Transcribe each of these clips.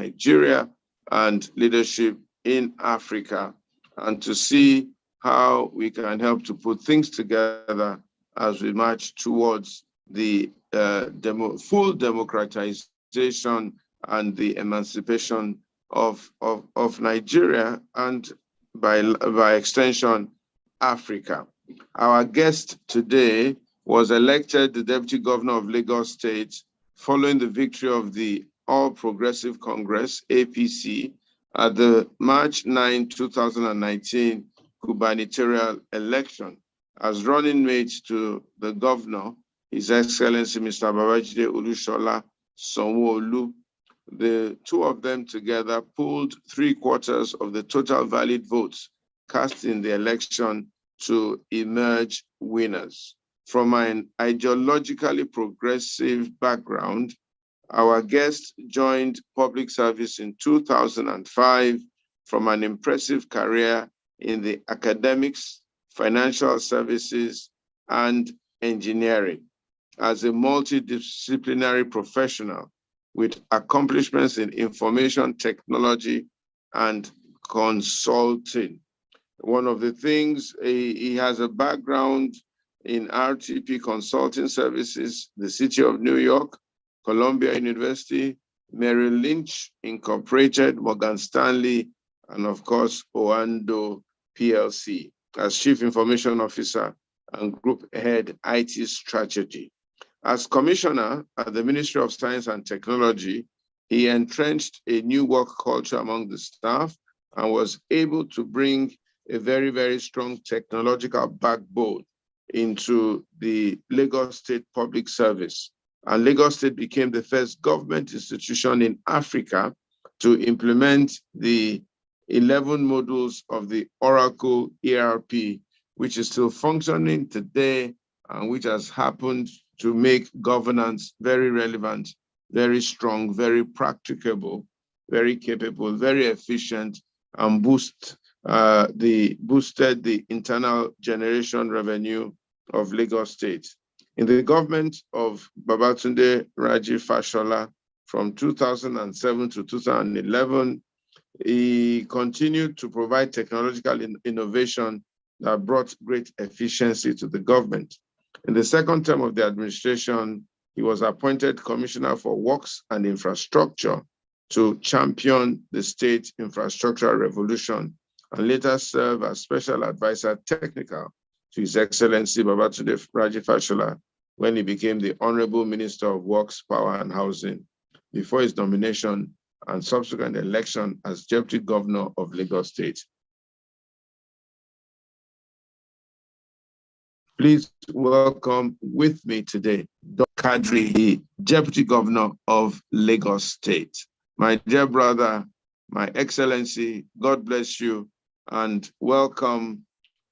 Nigeria and leadership in Africa, and to see how we can help to put things together as we march towards the full democratization and the emancipation of Nigeria, and by extension, Africa. Our guest today was elected the Deputy Governor of Lagos State following the victory of the All Progressive Congress, APC, at the March 9, 2019 gubernatorial election. As running mates to the governor, His Excellency Mr. Babajide Olusola Sanwo-Olu, the two of them together pooled 3/4 of the total valid votes cast in the election to emerge winners. From an ideologically progressive background, our guest joined public service in 2005 from an impressive career in the academics, financial services, and engineering. As a multidisciplinary professional with accomplishments in information technology and consulting. One of the things, he has a background in RTP Consulting Services, the City of New York, Columbia University, Merrill Lynch Incorporated, Morgan Stanley, and of course, Oando PLC as Chief Information Officer and Group Head IT Strategy. As Commissioner at the Ministry of Science and Technology, he entrenched a new work culture among the staff and was able to bring a very, very strong technological backbone into the Lagos State Public Service. And Lagos State became the first government institution in Africa to implement the 11 modules of the Oracle ERP, which is still functioning today and which has happened to make governance very relevant, very strong, very practicable, very capable, very efficient, and boosted the internal generation revenue of Lagos State. In the government of Babatunde Raji Fashola from 2007 to 2011, he continued to provide technological innovation that brought great efficiency to the government. In the second term of the administration, he was appointed Commissioner for Works and Infrastructure to champion the state infrastructural revolution, and later served as Special Advisor Technical to His Excellency Babatunde Raji Fashola when he became the Honorable Minister of Works, Power and Housing, before his nomination and subsequent election as Deputy Governor of Lagos State. Please welcome with me today, Dr. Kadri, the Deputy Governor of Lagos State. My dear brother, my Excellency, God bless you, and welcome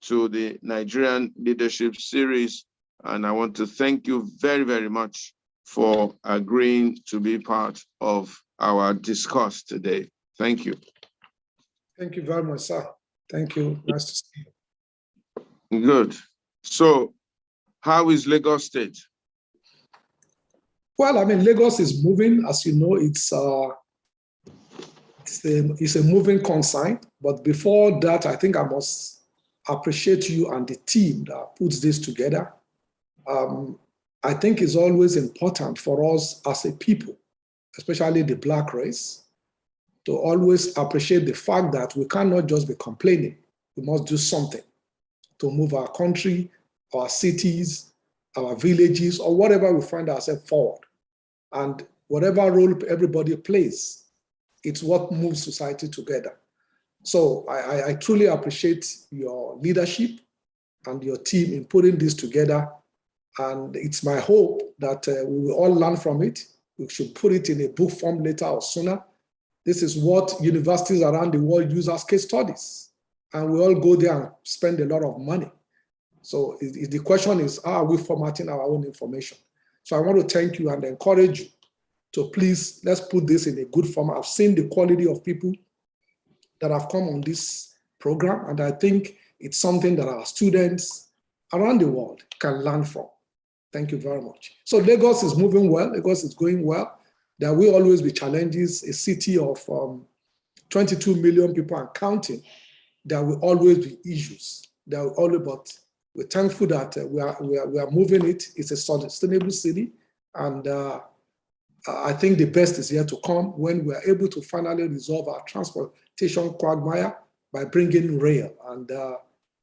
to the Nigerian Leadership Series. And I want to thank you very, very much for agreeing to be part of our discourse today. Thank you. Thank you very much, sir. Thank you. Nice to see you. Good. So, how is Lagos State? Well, I mean, Lagos is moving. As you know, it's a moving consign. But before that, I think I must appreciate you and the team that puts this together. I think it's always important for us as a people, especially the Black race, to always appreciate the fact that we cannot just be complaining. We must do something to move our country, our cities, our villages, or whatever we find ourselves forward. And whatever role everybody plays, it's what moves society together. So I truly appreciate your leadership and your team in putting this together. And it's my hope that we will all learn from it. We should put it in a book form later or sooner. This is what universities around the world use as case studies. And we all go there and spend a lot of money. So the question is, how are we formatting our own information? So I want to thank you and encourage you to please, let's put this in a good form. I've seen the quality of people that have come on this program, and I think it's something that our students around the world can learn from. Thank you very much. So Lagos is moving well. Lagos is going well. There will always be challenges. A city of 22 million people and counting, there will always be issues. There will always, but we're thankful that we are moving it. It's a sustainable city, and I think the best is yet to come when we are able to finally resolve our transportation quagmire by bringing rail, and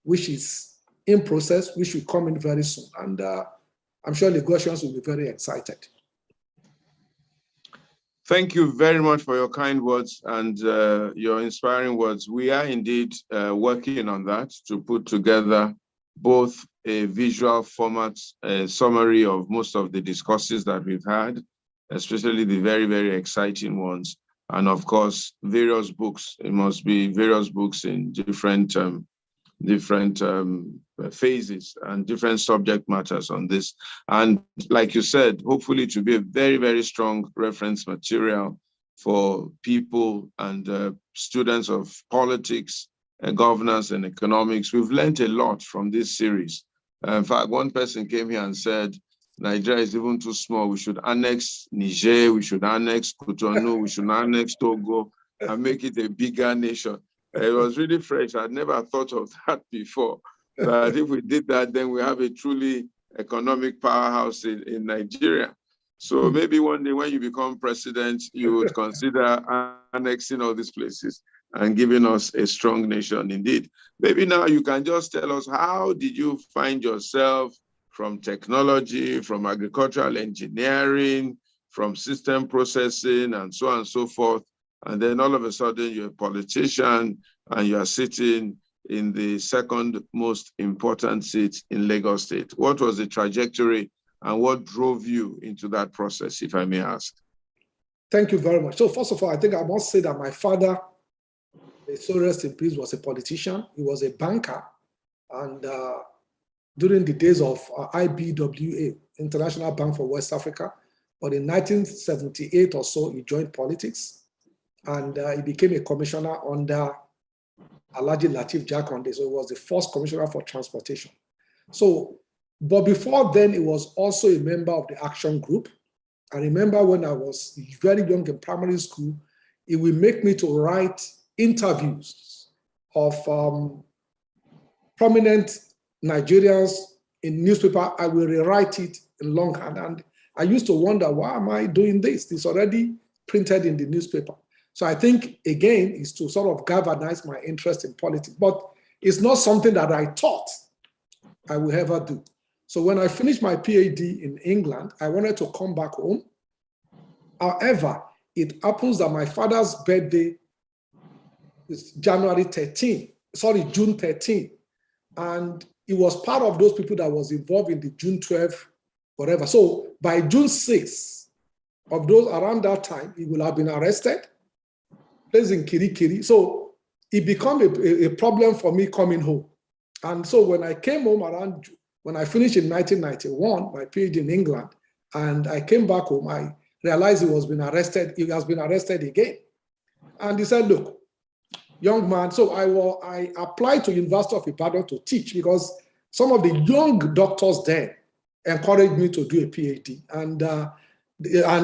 which is in process, which will come in very soon. And I'm sure Lagosians will be very excited. Thank you very much for your kind words and your inspiring words. We are indeed working on that to put together both a visual format, a summary of most of the discourses that we've had, especially the very, very exciting ones. And of course, various books. It must be various books in different phases and different subject matters on this. And like you said, hopefully to be a very, very strong reference material for people and students of politics, governance and economics. We've learned a lot from this series. In fact, one person came here and said, Nigeria is even too small. We should annex Niger, we should annex Cotonou, we should annex Togo and make it a bigger nation. It was really fresh. I'd never thought of that before. But if we did that, then we have a truly economic powerhouse in Nigeria. So maybe one day when you become president, you would consider annexing all these places and giving us a strong nation indeed. Maybe now you can just tell us, how did you find yourself from technology, from agricultural engineering, from system processing, and so on and so forth? And then all of a sudden you're a politician and you are sitting in the second most important seat in Lagos State. What was the trajectory and what drove you into that process, if I may ask? Thank you very much. So first of all, I think I must say that my father, may so rest in peace, was a politician. He was a banker. And during the days of IBWA, International Bank for West Africa, but in 1978 or so, he joined politics. And he became a commissioner under Alhaji Lateef Jakonde. So he was the first commissioner for transportation. So, but before then, he was also a member of the Action Group. I remember when I was very young in primary school, he would make me to write interviews of prominent Nigerians in newspaper. I will rewrite it in longhand. And I used to wonder, why am I doing this? It's already printed in the newspaper. So I think, again, is to sort of galvanize my interest in politics. But it's not something that I thought I will ever do. So when I finished my PhD in England, I wanted to come back home. However, it happens that my father's birthday is June 13. And he was part of those people that was involved in the June 12th, whatever. So by June 6th of those around that time, he will have been arrested, placed in Kirikiri. So it became a problem for me coming home. And so when I came home when I finished in 1991, my PhD in England, and I came back home, I realized he has been arrested again. And he said, look, young man, so I applied to University of Ibadan to teach because some of the young doctors there encouraged me to do a PhD. And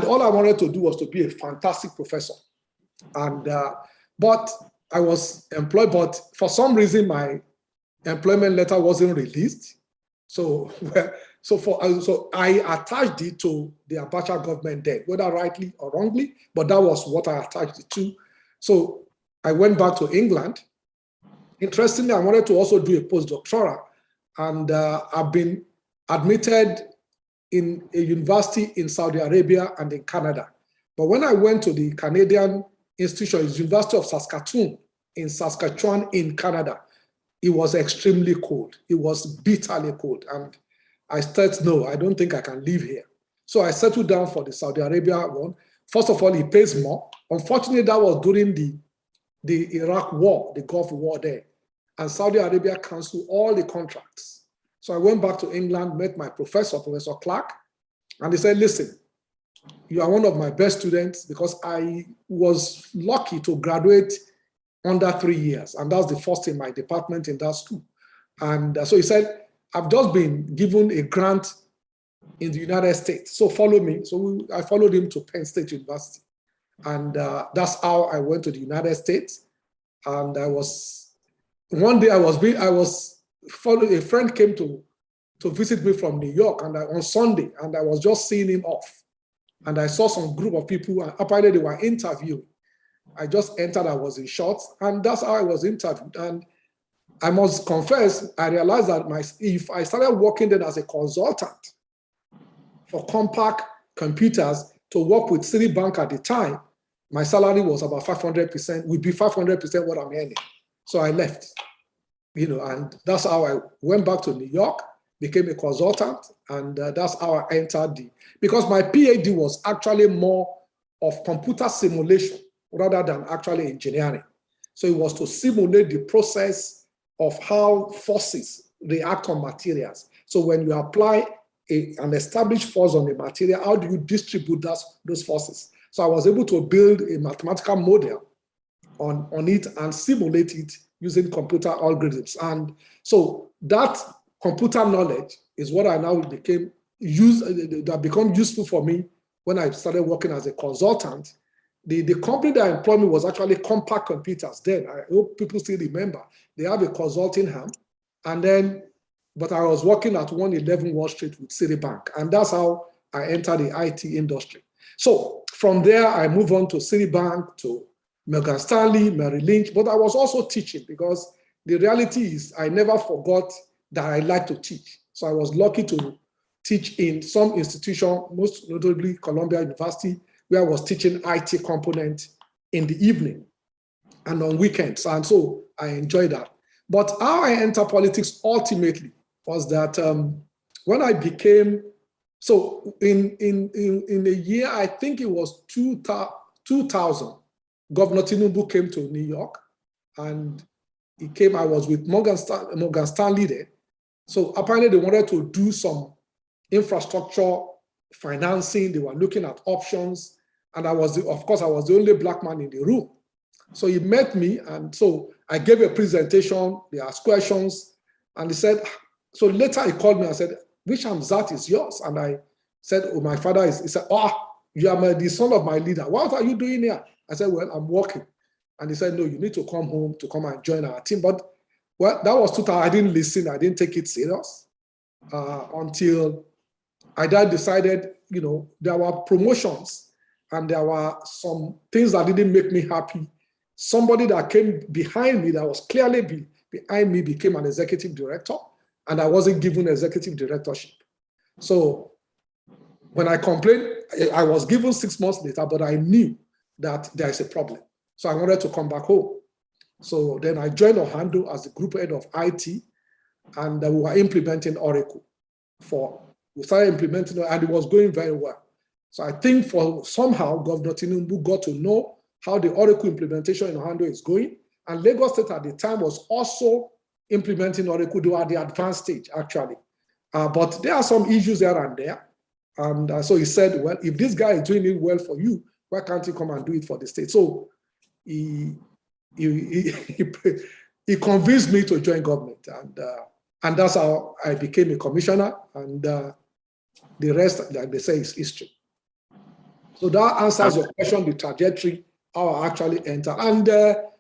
all I wanted to do was to be a fantastic professor. And but I was employed, but for some reason, my employment letter wasn't released. So I attached it to the Abacha government then, whether rightly or wrongly, but that was what I attached it to. So I went back to England. Interestingly, I wanted to also do a postdoctoral, and I've been admitted in a university in Saudi Arabia and in Canada. But when I went to the Canadian institution, it's University of Saskatoon in Saskatchewan in Canada, it was extremely cold. It was bitterly cold. And I said, no, I don't think I can live here. So I settled down for the Saudi Arabia one. First of all, it pays more. Unfortunately, that was during the Iraq war, the Gulf War there. And Saudi Arabia canceled all the contracts. So I went back to England, met my professor, Professor Clark, and he said, listen, you are one of my best students because I was lucky to graduate under 3 years. And that's the first in my department in that school. And so he said, I've just been given a grant in the United States. So follow me. So I followed him to Penn State University. And that's how I went to the United States. And one day a friend came to visit me from New York on Sunday, and I was just seeing him off. And I saw some group of people, and apparently they were interviewing. I just entered, I was in shorts, and that's how I was interviewed. And I must confess, I realized that if I started working then as a consultant for Compaq Computers to work with Citibank at the time, my salary was about 500%, would be 500% what I'm earning. So I left, and that's how I went back to New York, became a consultant, and that's how I entered because my PhD was actually more of computer simulation rather than actually engineering. So it was to simulate the process of how forces react on materials. So when you apply an established force on a material, how do you distribute those forces? So I was able to build a mathematical model on it and simulate it using computer algorithms. And so that computer knowledge is what I now become useful for me when I started working as a consultant. The company that employed me was actually Compaq Computers then. I hope people still remember. They have a consulting arm. But I was working at 111 Wall Street with Citibank. And that's how I entered the IT industry. So from there, I moved on to Citibank, to Morgan Stanley, Merrill Lynch. But I was also teaching because the reality is I never forgot that I like to teach. So I was lucky to teach in some institution, most notably Columbia University, where I was teaching IT component in the evening and on weekends. And so I enjoyed that. But how I entered politics ultimately was that when I became, so in a year, I think it was 2000, Governor Tinubu came to New York, and he came, I was with Morgan Stanley there. So apparently they wanted to do some infrastructure financing. They were looking at options. And of course, I was the only Black man in the room. So he met me, and so I gave a presentation. They asked questions, and he said, so later he called me and said, which Hamzat is yours? And I said, oh, my father is. He said, you are the son of my leader. What are you doing here? I said, well, I'm working. And he said, no, you need to come home to come and join our team. But well, that was 2000. I didn't listen. I didn't take it serious until I then decided, there were promotions and there were some things that didn't make me happy. Somebody that came behind me, that was clearly behind me, became an executive director, and I wasn't given executive directorship. So when I complained, I was given 6 months later, but I knew that there is a problem. So I wanted to come back home. So then I joined Ohando as the group head of IT, and we were implementing Oracle. We started implementing it, and it was going very well. So I think somehow Governor Tinubu got to know how the Oracle implementation in Ohando is going. And Lagos State at the time was also implementing Oracle. They were at the advanced stage, actually. But there are some issues there and there. And so he said, well, if this guy is doing it well for you, why can't he come and do it for the state? So he convinced me to join government. And that's how I became a commissioner. And the rest, like they say, is history. So that answers your question, the trajectory, how I actually entered. And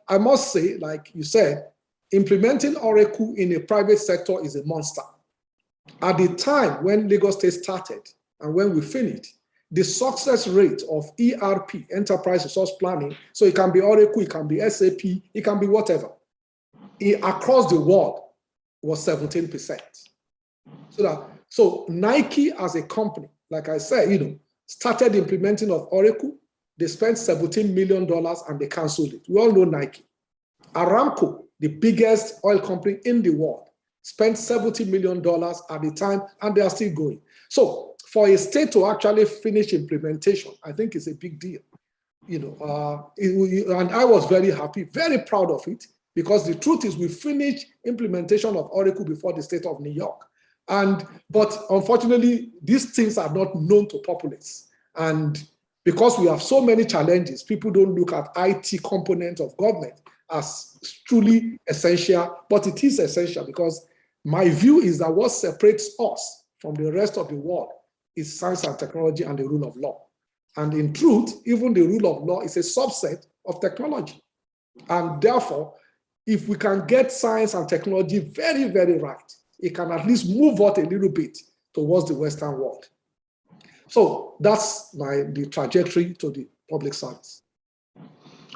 I must say, like you said, implementing Oracle in a private sector is a monster. At the time when Lagos State started and when we finished, the success rate of ERP, Enterprise Resource Planning, so it can be Oracle, it can be SAP, it can be whatever, across the world was 17%. So Nike as a company, like I said, started implementing of Oracle. They spent $17 million and they canceled it. We all know Nike. Aramco, the biggest oil company in the world, spent $70 million at the time, and they are still going. So for a state to actually finish implementation, I think it's a big deal. And I was very happy, very proud of it, because the truth is we finished implementation of Oracle before the state of New York. But unfortunately, these things are not known to populace. And because we have so many challenges, people don't look at IT component of government as truly essential, but it is essential because my view is that what separates us from the rest of the world is science and technology and the rule of law. And in truth, even the rule of law is a subset of technology. And therefore, if we can get science and technology very, very right, it can at least move out a little bit towards the Western world. So that's the trajectory to the public service.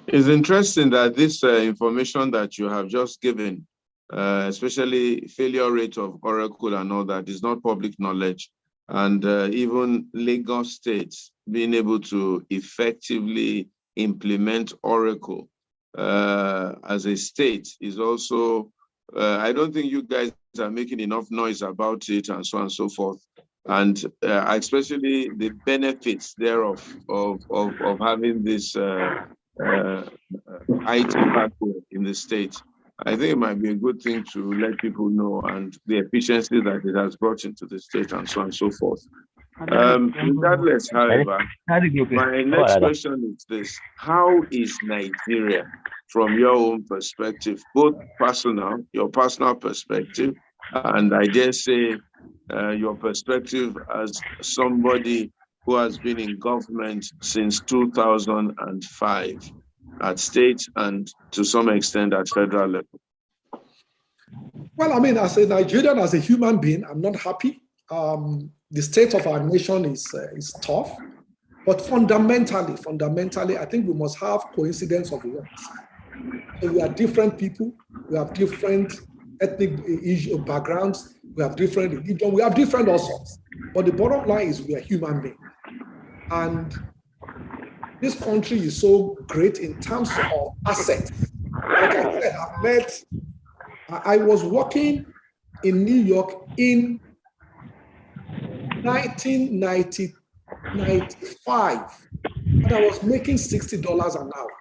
It's interesting that this information that you have just given, especially failure rate of Oracle and all that, is not public knowledge. And even Lagos State being able to effectively implement Oracle as a state is also, I don't think you guys are making enough noise about it and so on and so forth. And especially the benefits thereof of having this IT backbone in the state. I think it might be a good thing to let people know and the efficiency that it has brought into the state and so on and so forth. Regardless, however, my next question is this: how is Nigeria, from your own perspective, both personal, your personal perspective, and I dare say your perspective as somebody who has been in government since 2005 at state and to some extent at federal level? Well, I mean, as a Nigerian, as a human being, I'm not happy. The state of our nation is tough, but fundamentally, I think we must have coincidence of words. So we are different people, we have different ethnic backgrounds, we have different religion, we have different all sorts. But the bottom line is we are human beings. And this country is so great in terms of assets. Like I said, I was working in New York in 1995, and I was making $60 an hour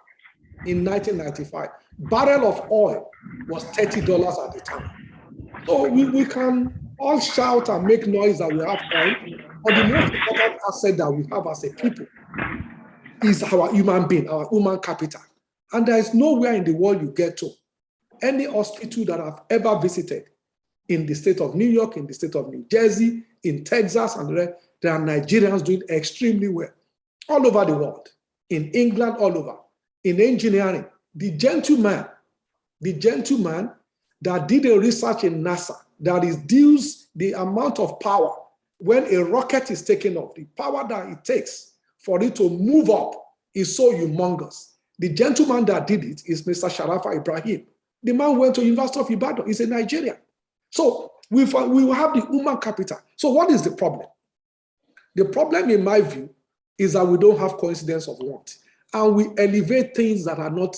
in 1995. Barrel of oil was $30 at the time. So we can all shout and make noise that we have oil, but the most important asset that we have as a people is our human being, our human capital. And there is nowhere in the world you get to, any hospital that I've ever visited in the state of New York, in the state of New Jersey, in Texas, and there are Nigerians doing extremely well all over the world, in England, all over, in engineering. The gentleman that did a research in NASA that reduces the amount of power when a rocket is taken off, the power that it takes for it to move up is so humongous. The gentleman that did it is Mr. Sharafa Ibrahim. The man went to University of Ibadan. He's a Nigerian. So we will have the human capital. So what is the problem? The problem, in my view, is that we don't have coincidence of want. And we elevate things that are not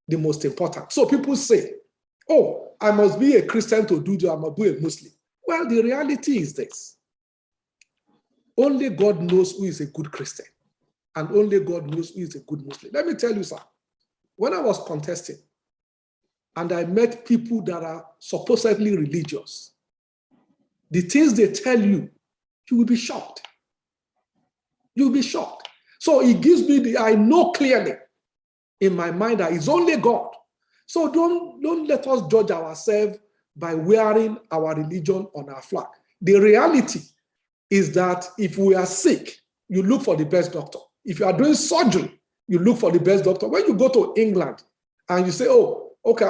the most important. So people say, oh, I must be a Christian to do that, I must be a Muslim. Well, the reality is this. Only God knows who is a good Christian. And only God knows who is a good Muslim. Let me tell you, sir, when I was contesting, and I met people that are supposedly religious, the things they tell you, you will be shocked. You'll be shocked. So it gives me I know clearly in my mind that it's only God. So don't let us judge ourselves by wearing our religion on our flag. The reality is that if we are sick, you look for the best doctor. If you are doing surgery, you look for the best doctor. When you go to England and you say, oh, okay,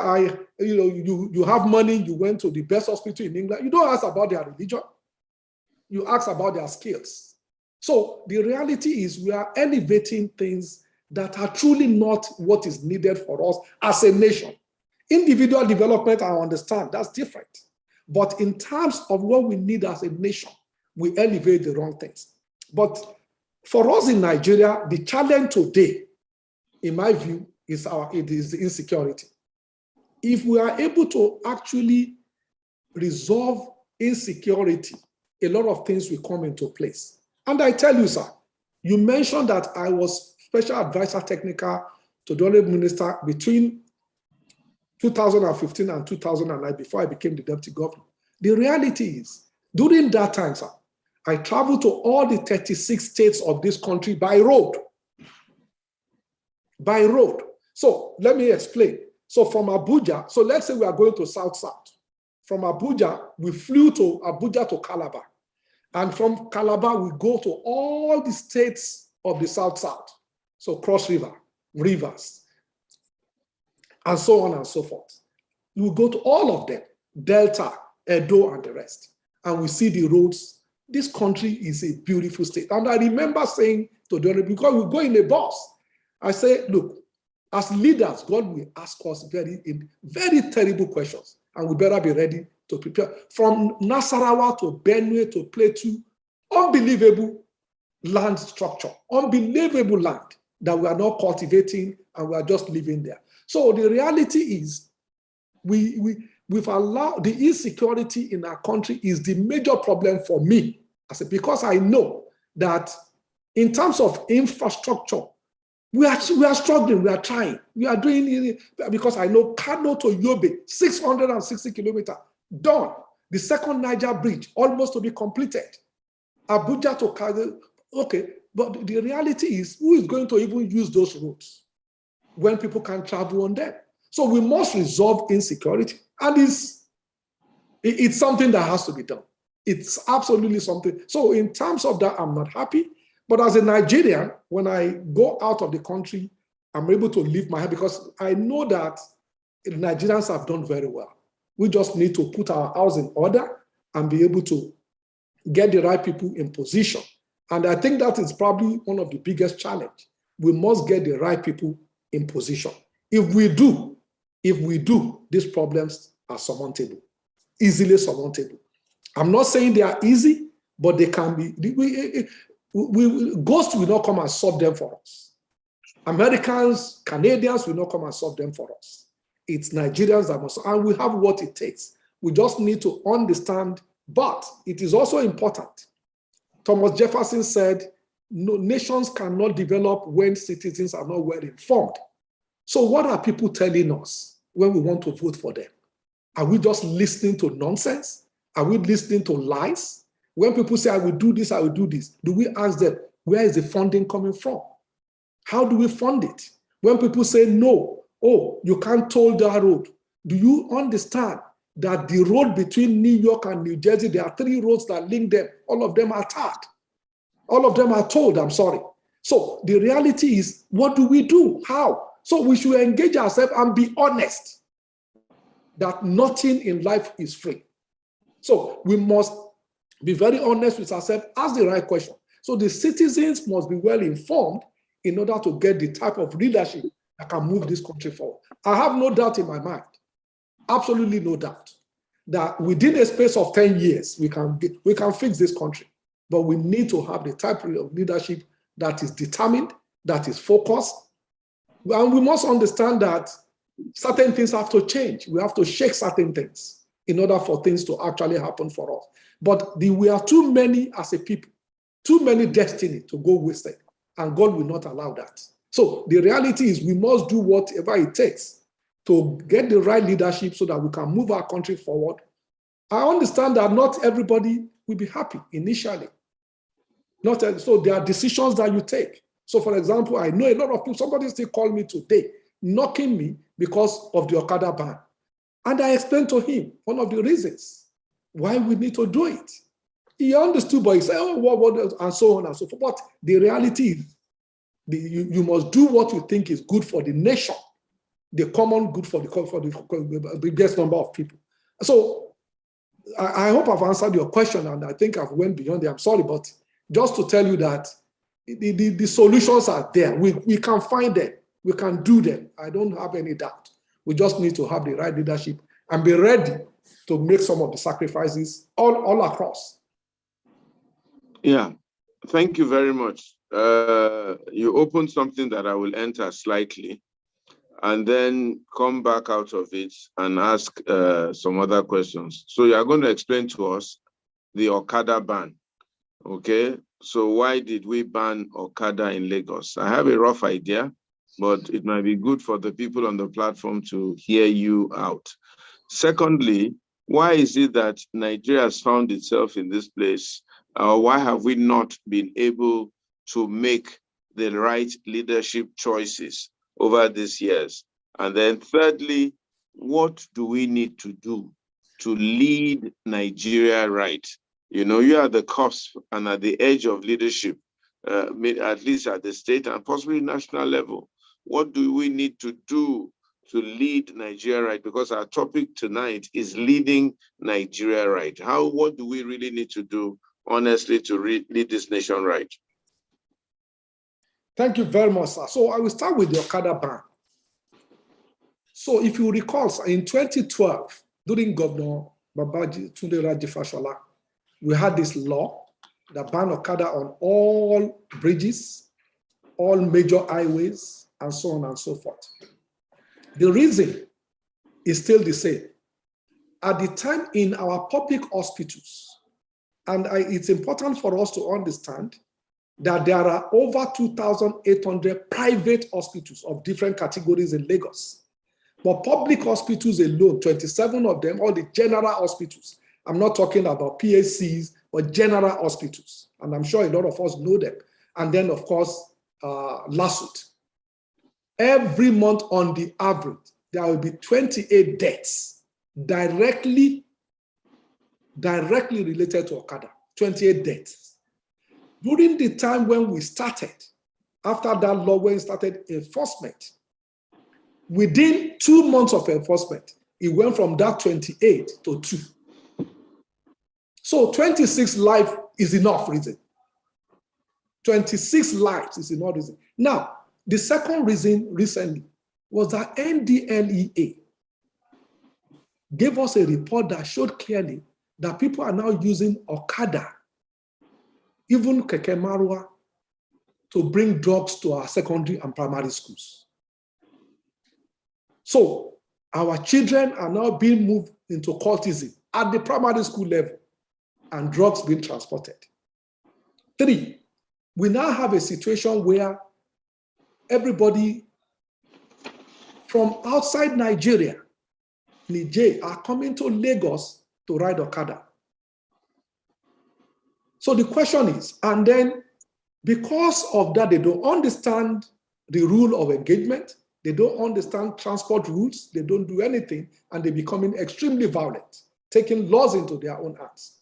you have money, you went to the best hospital in England, you don't ask about their religion. You ask about their skills. So the reality is we are elevating things that are truly not what is needed for us as a nation. Individual development, I understand, that's different. But in terms of what we need as a nation, we elevate the wrong things. But for us in Nigeria, the challenge today, in my view, is the insecurity. If we are able to actually resolve insecurity, a lot of things will come into place. And I tell you, sir, you mentioned that I was special advisor technical to the Honorable Minister between 2015 and 2009 before I became the deputy governor. The reality is, during that time, sir, I traveled to all the 36 states of this country by road. By road. So let me explain. So from Abuja, so let's say we are going to South-South. From Abuja, we flew to Abuja to Calabar. And from Calabar, we go to all the states of the South-South. So Cross River, Rivers, and so on and so forth. We go to all of them, Delta, Edo, and the rest. And we see the roads. This country is a beautiful state. And I remember saying to the other, because we go in a bus, I say, look, as leaders, God will ask us very terrible questions, and we better be ready to prepare. From Nasarawa to Benue to Plateau, unbelievable land structure, unbelievable land that we are not cultivating and we are just living there. So the reality is we've allowed the insecurity in our country is the major problem for me, because I know that in terms of infrastructure, we are struggling, we are trying, we are doing it, because I know Kano to Yobe, 660 kilometers, done. The second Niger bridge, almost to be completed. Abuja to Kadri, okay, but the reality is, who is going to even use those roads when people can travel on them? So we must resolve insecurity, and it's something that has to be done. It's absolutely something. So in terms of that, I'm not happy. But as a Nigerian, when I go out of the country, I'm able to lift my head, because I know that Nigerians have done very well. We just need to put our house in order and be able to get the right people in position. And I think that is probably one of the biggest challenges. We must get the right people in position. If we do, these problems are surmountable, easily surmountable. I'm not saying they are easy, but they can be. Ghosts will not come and solve them for us. Americans, Canadians will not come and solve them for us. It's Nigerians that must, and we have what it takes. We just need to understand, but it is also important. Thomas Jefferson said, no, nations cannot develop when citizens are not well informed. So what are people telling us when we want to vote for them? Are we just listening to nonsense? Are we listening to lies? When people say, I will do this, I will do this, do we ask them, where is the funding coming from? How do we fund it? When people say no, oh, you can't toll that road, do you understand that the road between New York and New Jersey, there are 3 roads that link them, all of them are tarred. All of them are told, I'm sorry. So the reality is, what do we do? How? So we should engage ourselves and be honest that nothing in life is free. So we must be very honest with ourselves, ask the right question. So the citizens must be well informed in order to get the type of leadership that can move this country forward. I have no doubt in my mind, absolutely no doubt, that within a space of 10 years, we can fix this country. But we need to have the type of leadership that is determined, that is focused. And we must understand that certain things have to change. We have to shake certain things in order for things to actually happen for us. But we are too many as a people, too many destiny to go wasted, and God will not allow that. So the reality is, we must do whatever it takes to get the right leadership so that we can move our country forward. I understand that not everybody will be happy initially. So there are decisions that you take. So for example, I know a lot of people, somebody still called me today, knocking me because of the Okada ban. And I explained to him one of the reasons why we need to do it. He understood, but he said, oh, what, and so on and so forth. But the reality is, you must do what you think is good for the nation, the common good for the biggest number of people. So I hope I've answered your question, and I think I've went beyond it. I'm sorry, but just to tell you that the solutions are there. We can find them. We can do them. I don't have any doubt. We just need to have the right leadership and be ready to make some of the sacrifices all across. Yeah, thank you very much. You opened something that I will enter slightly and then come back out of it and ask some other questions. So you are going to explain to us the Okada ban, okay? So why did we ban Okada in Lagos? I have a rough idea, but it might be good for the people on the platform to hear you out. Secondly, why is it that Nigeria has found itself in this place? Why have we not been able to make the right leadership choices over these years? And then thirdly, what do we need to do to lead Nigeria right? You know, you are at the cusp and at the edge of leadership, at least at the state and possibly national level. What do we need to do to lead Nigeria right? Because our topic tonight is leading Nigeria right. What do we really need to do, honestly, to lead this nation right? Thank you very much, sir. So I will start with the Okada ban. So if you recall, sir, in 2012, during Governor Babaji Tunde Raji Fashola, we had this law that banned Okada on all bridges, all major highways, and so on and so forth. The reason is still the same. At the time in our public hospitals, and it's important for us to understand that there are over 2,800 private hospitals of different categories in Lagos. But public hospitals alone, 27 of them, all the general hospitals. I'm not talking about PHCs, but general hospitals. And I'm sure a lot of us know them. And then, of course, LASUT. Every month on the average, there will be 28 deaths directly related to Okada, 28 deaths. During the time when we started, after that law, when we started enforcement, within 2 months of enforcement, it went from that 28 to 2. So 26 lives is enough reason. 26 lives is enough reason. Now, the second reason recently was that NDLEA gave us a report that showed clearly that people are now using Okada, even Keke Marwa, to bring drugs to our secondary and primary schools. So our children are now being moved into cultism at the primary school level and drugs being transported. 3, we now have a situation where everybody from outside Nigeria, Niger, are coming to Lagos to ride Okada. So the question is, and then because of that, they don't understand the rule of engagement, they don't understand transport rules, they don't do anything, and they're becoming extremely violent, taking laws into their own hands.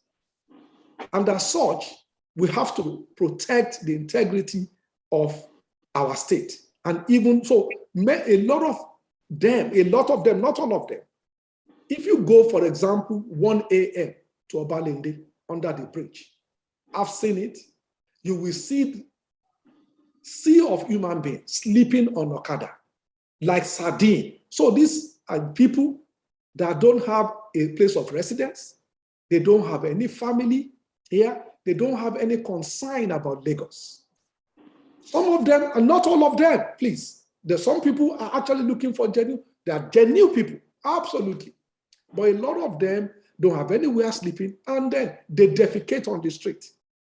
And as such, we have to protect the integrity of our state. And even so, a lot of them, not all of them, if you go, for example, 1 a.m. to Obalende under the bridge, I've seen it, you will see sea of human beings sleeping on Okada like sardine. So these are people that don't have a place of residence. They don't have any family here. They don't have any concern about Lagos. Some of them, and not all of them, please. There's some people are actually looking for genuine. They are genuine people, absolutely. But a lot of them don't have anywhere sleeping, and then they defecate on the street.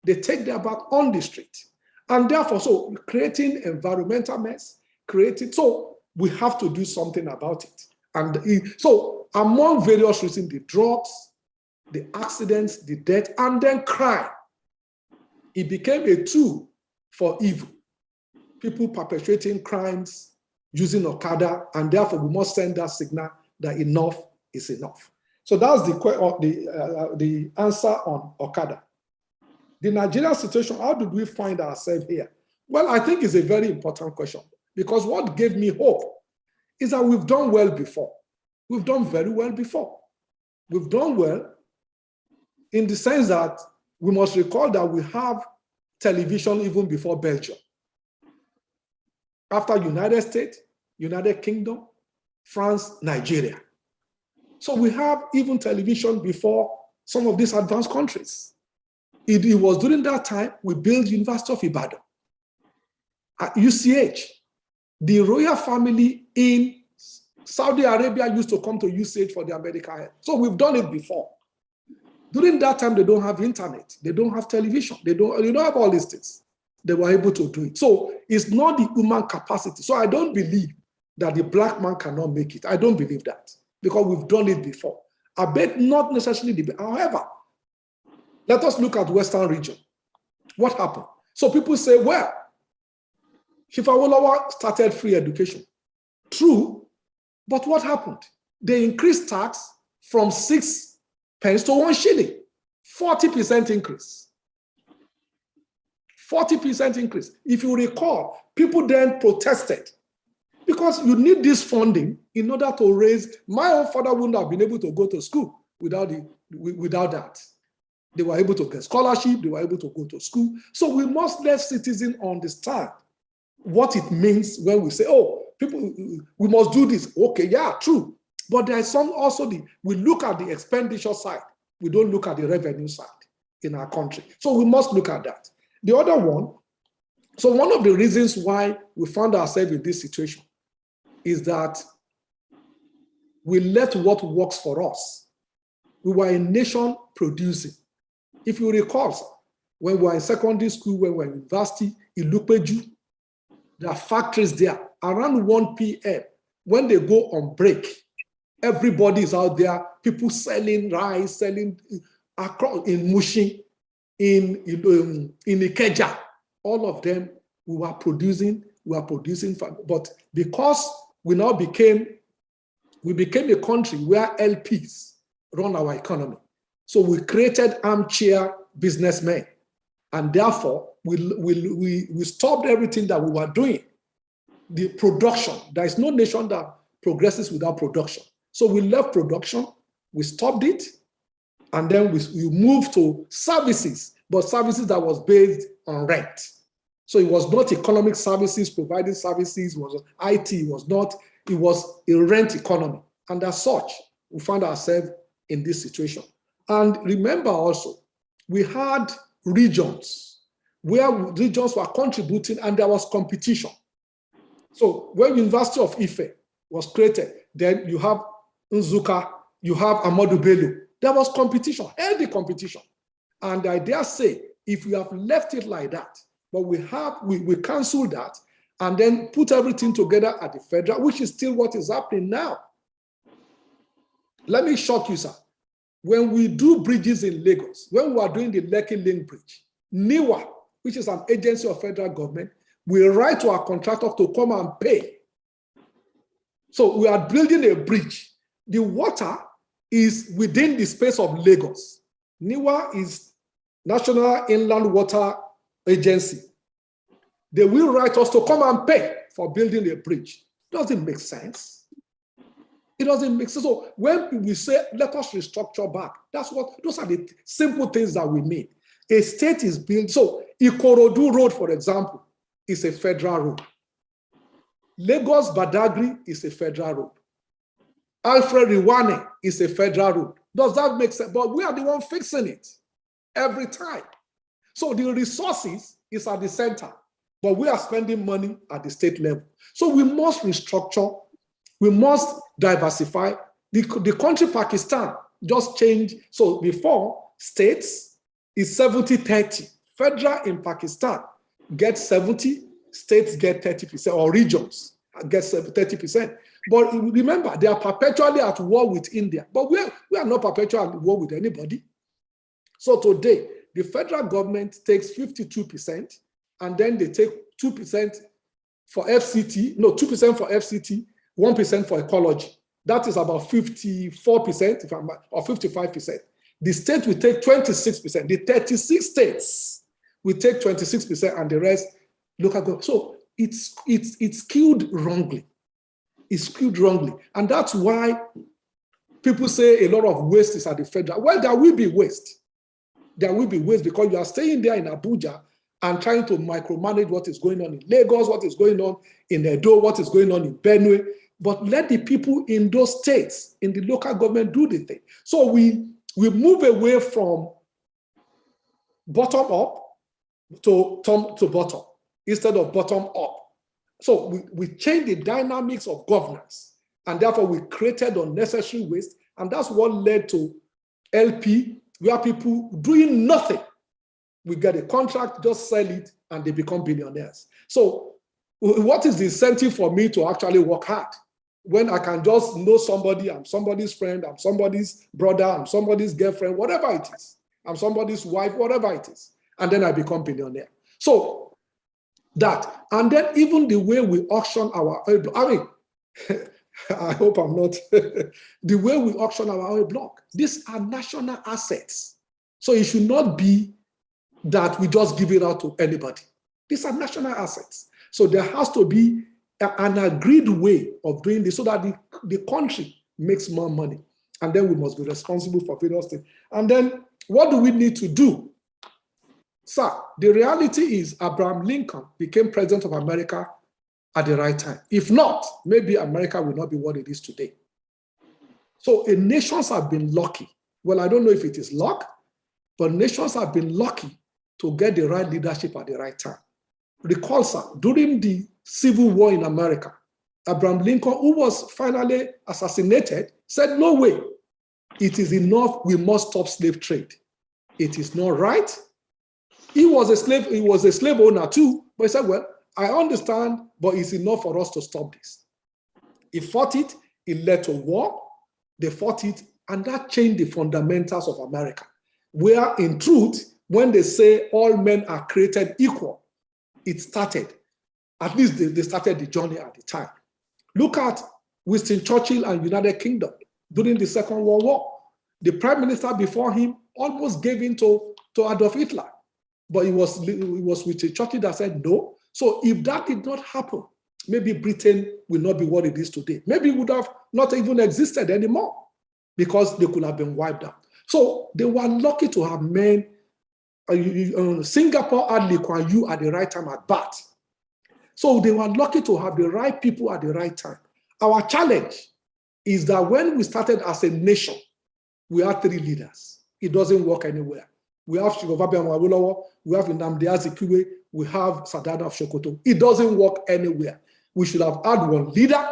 They take their bath on the street. And therefore, so creating environmental mess, so we have to do something about it. And so among various reasons, the drugs, the accidents, the death, and then crime, it became a tool for evil. People perpetrating crimes using Okada, and therefore we must send that signal that enough is enough. So that's the answer on Okada. The Nigerian situation, how did we find ourselves here? Well, I think it's a very important question, because what gave me hope is that we've done well before. We've done very well before. We've done well in the sense that we must recall that we have television even before Belgium. After United States, United Kingdom, France, Nigeria. So we have even television before some of these advanced countries. It was during that time we built University of Ibadan. At UCH, the royal family in Saudi Arabia used to come to UCH for their medical help. So we've done it before. During that time, they don't have internet, they don't have television, they don't have all these things. They were able to do it. So it's not the human capacity. So I don't believe that the black man cannot make it. I don't believe that, because we've done it before. I bet not necessarily however, let us look at Western region. What happened? So people say, well, Chief Awolowo started free education. True, but what happened? They increased tax from 6 pence to 1 shilling. 40% increase. 40% increase. If you recall, people then protested because you need this funding in order to raise. My own father wouldn't have been able to go to school without that. They were able to get scholarship, they were able to go to school. So we must let citizens understand what it means when we say, oh, people, we must do this. Okay, yeah, true. But there is some also, we look at the expenditure side. We don't look at the revenue side in our country. So we must look at that. The other one, so one of the reasons why we found ourselves in this situation is that we let what works for us. We were a nation producing. If you recall, when we were in secondary school, when we were in university, in Lupeju, there are factories there. Around 1 p.m., when they go on break, everybody is out there, people selling rice, selling across in Mushin, in Ikeja. All of them, we were producing, but because we now became a country where LPs run our economy. So we created armchair businessmen, and therefore we stopped everything that we were doing. The production, there is no nation that progresses without production. So we left production, we stopped it, and then we moved to services, but services that was based on rent. So it was not economic services, providing services, it was IT, it was a rent economy. And as such, we found ourselves in this situation. And remember also, we had regions where regions were contributing and there was competition. So when University of Ife was created, then you have Nzuka, you have Ahmadu Bello. There was competition, healthy competition. And I dare say, if we have left it like that, but we cancel that and then put everything together at the federal, which is still what is happening now. Let me shock you, sir. When we do bridges in Lagos, when we are doing the Lekki Link Bridge, NIWA, which is an agency of federal government, we write to our contractor to come and pay. So we are building a bridge. The water is within the space of Lagos. NIWA is National Inland Water Agency. They will write us to come and pay for building a bridge. Doesn't make sense. It doesn't make sense. So when we say, let us restructure back, those are the simple things that we mean. A state is built. So Ikorodu Road, for example, is a federal road. Lagos Badagry is a federal road. Alfred Iwane is a federal road. Does that make sense? But we are the one fixing it every time. So the resources is at the center, but we are spending money at the state level. So we must restructure. We must diversify. The country Pakistan just changed. So before, states is 70-30. Federal in Pakistan gets 70, states get 30%, or regions get 30%. But remember, they are perpetually at war with India. But we are not perpetually at war with anybody. So today, the federal government takes 52%, and then they take 2% for FCT, no, 2% for FCT, 1% for ecology. That is about 54%, or 55%. The state will take 26%. The 36 states will take 26%, and the rest local government. So it's skewed wrongly. It's skewed wrongly. And that's why people say a lot of waste is at the federal. Well, there will be waste. There will be waste because you are staying there in Abuja and trying to micromanage what is going on in Lagos, what is going on in Edo, what is going on in Benue. But let the people in those states, in the local government, do the thing. So we move away from bottom up to top to bottom instead of bottom up. So we change the dynamics of governance, and therefore we created unnecessary waste, and that's what led to LP, where people doing nothing. We get a contract, just sell it, and they become billionaires. So what is the incentive for me to actually work hard when I can just know somebody, I'm somebody's friend, I'm somebody's brother, I'm somebody's girlfriend, whatever it is, I'm somebody's wife, whatever it is, and then I become billionaire. So that, and then even the way we auction our oil block, I mean, I hope I'm not, the way we auction our oil block, these are national assets. So it should not be that we just give it out to anybody. These are national assets. So there has to be an agreed way of doing this so that the country makes more money. And then we must be responsible for various things. And then what do we need to do? Sir, the reality is Abraham Lincoln became president of America at the right time. If not, maybe America will not be what it is today. So nations have been lucky. Well, I don't know if it is luck, but nations have been lucky to get the right leadership at the right time. Recall, sir, during the Civil War in America, Abraham Lincoln, who was finally assassinated, said, no way, it is enough, we must stop slave trade. It is not right. He was a slave owner too, but he said, well, I understand, but it's enough for us to stop this. He fought it, it led to war, they fought it, and that changed the fundamentals of America, where in truth, when they say all men are created equal, it started. At least they started the journey at the time. Look at Winston Churchill and United Kingdom during the Second World War. The prime minister before him almost gave in to Adolf Hitler, but it was Winston Churchill that said no. So if that did not happen, maybe Britain will not be what it is today. Maybe it would have not even existed anymore because they could have been wiped out. So they were lucky to have men. Singapore had Lee Kuan Yew at the right time at bat. So they were lucky to have the right people at the right time. Our challenge is that when we started as a nation, we had 3 leaders. It doesn't work anywhere. We have Ighodalo, we have Nnamdi Azikiwe, we have Sadada of Sokoto. It doesn't work anywhere. We should have had one leader,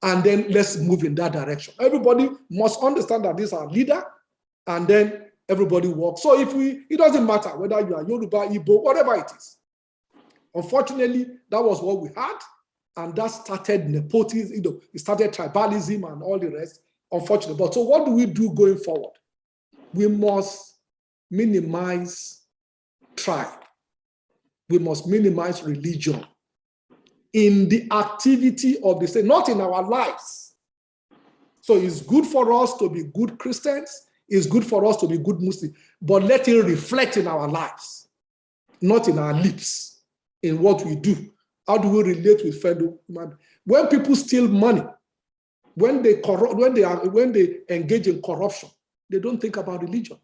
and then let's move in that direction. Everybody must understand that this is our leader, and then everybody works. So it doesn't matter whether you are Yoruba, Igbo, whatever it is. Unfortunately, that was what we had, and that started nepotism, it started tribalism and all the rest, unfortunately. But so what do we do going forward? We must minimize tribe. We must minimize religion in the activity of the state, not in our lives. So it's good for us to be good Christians, it's good for us to be good Muslims, but let it reflect in our lives, not in our lips, in what we do. How do we relate with fellow human? When people steal money, when they engage in corruption, they don't think about religion.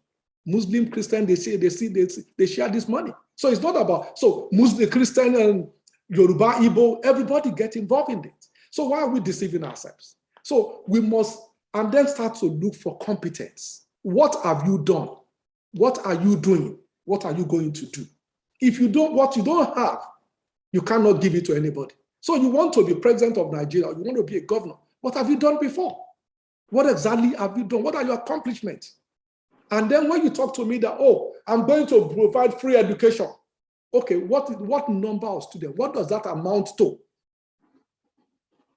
Muslim, Christian, they share this money. So it's not about, so Muslim, Christian, and Yoruba, Igbo, everybody get involved in it. So why are we deceiving ourselves? So we must, and then start to look for competence. What have you done? What are you doing? What are you going to do? If you don't, what you don't have, you cannot give it to anybody. So you want to be president of Nigeria, you want to be a governor. What have you done before? What exactly have you done? What are your accomplishments? And then when you talk to me that, oh, I'm going to provide free education. Okay, what number of students? What does that amount to?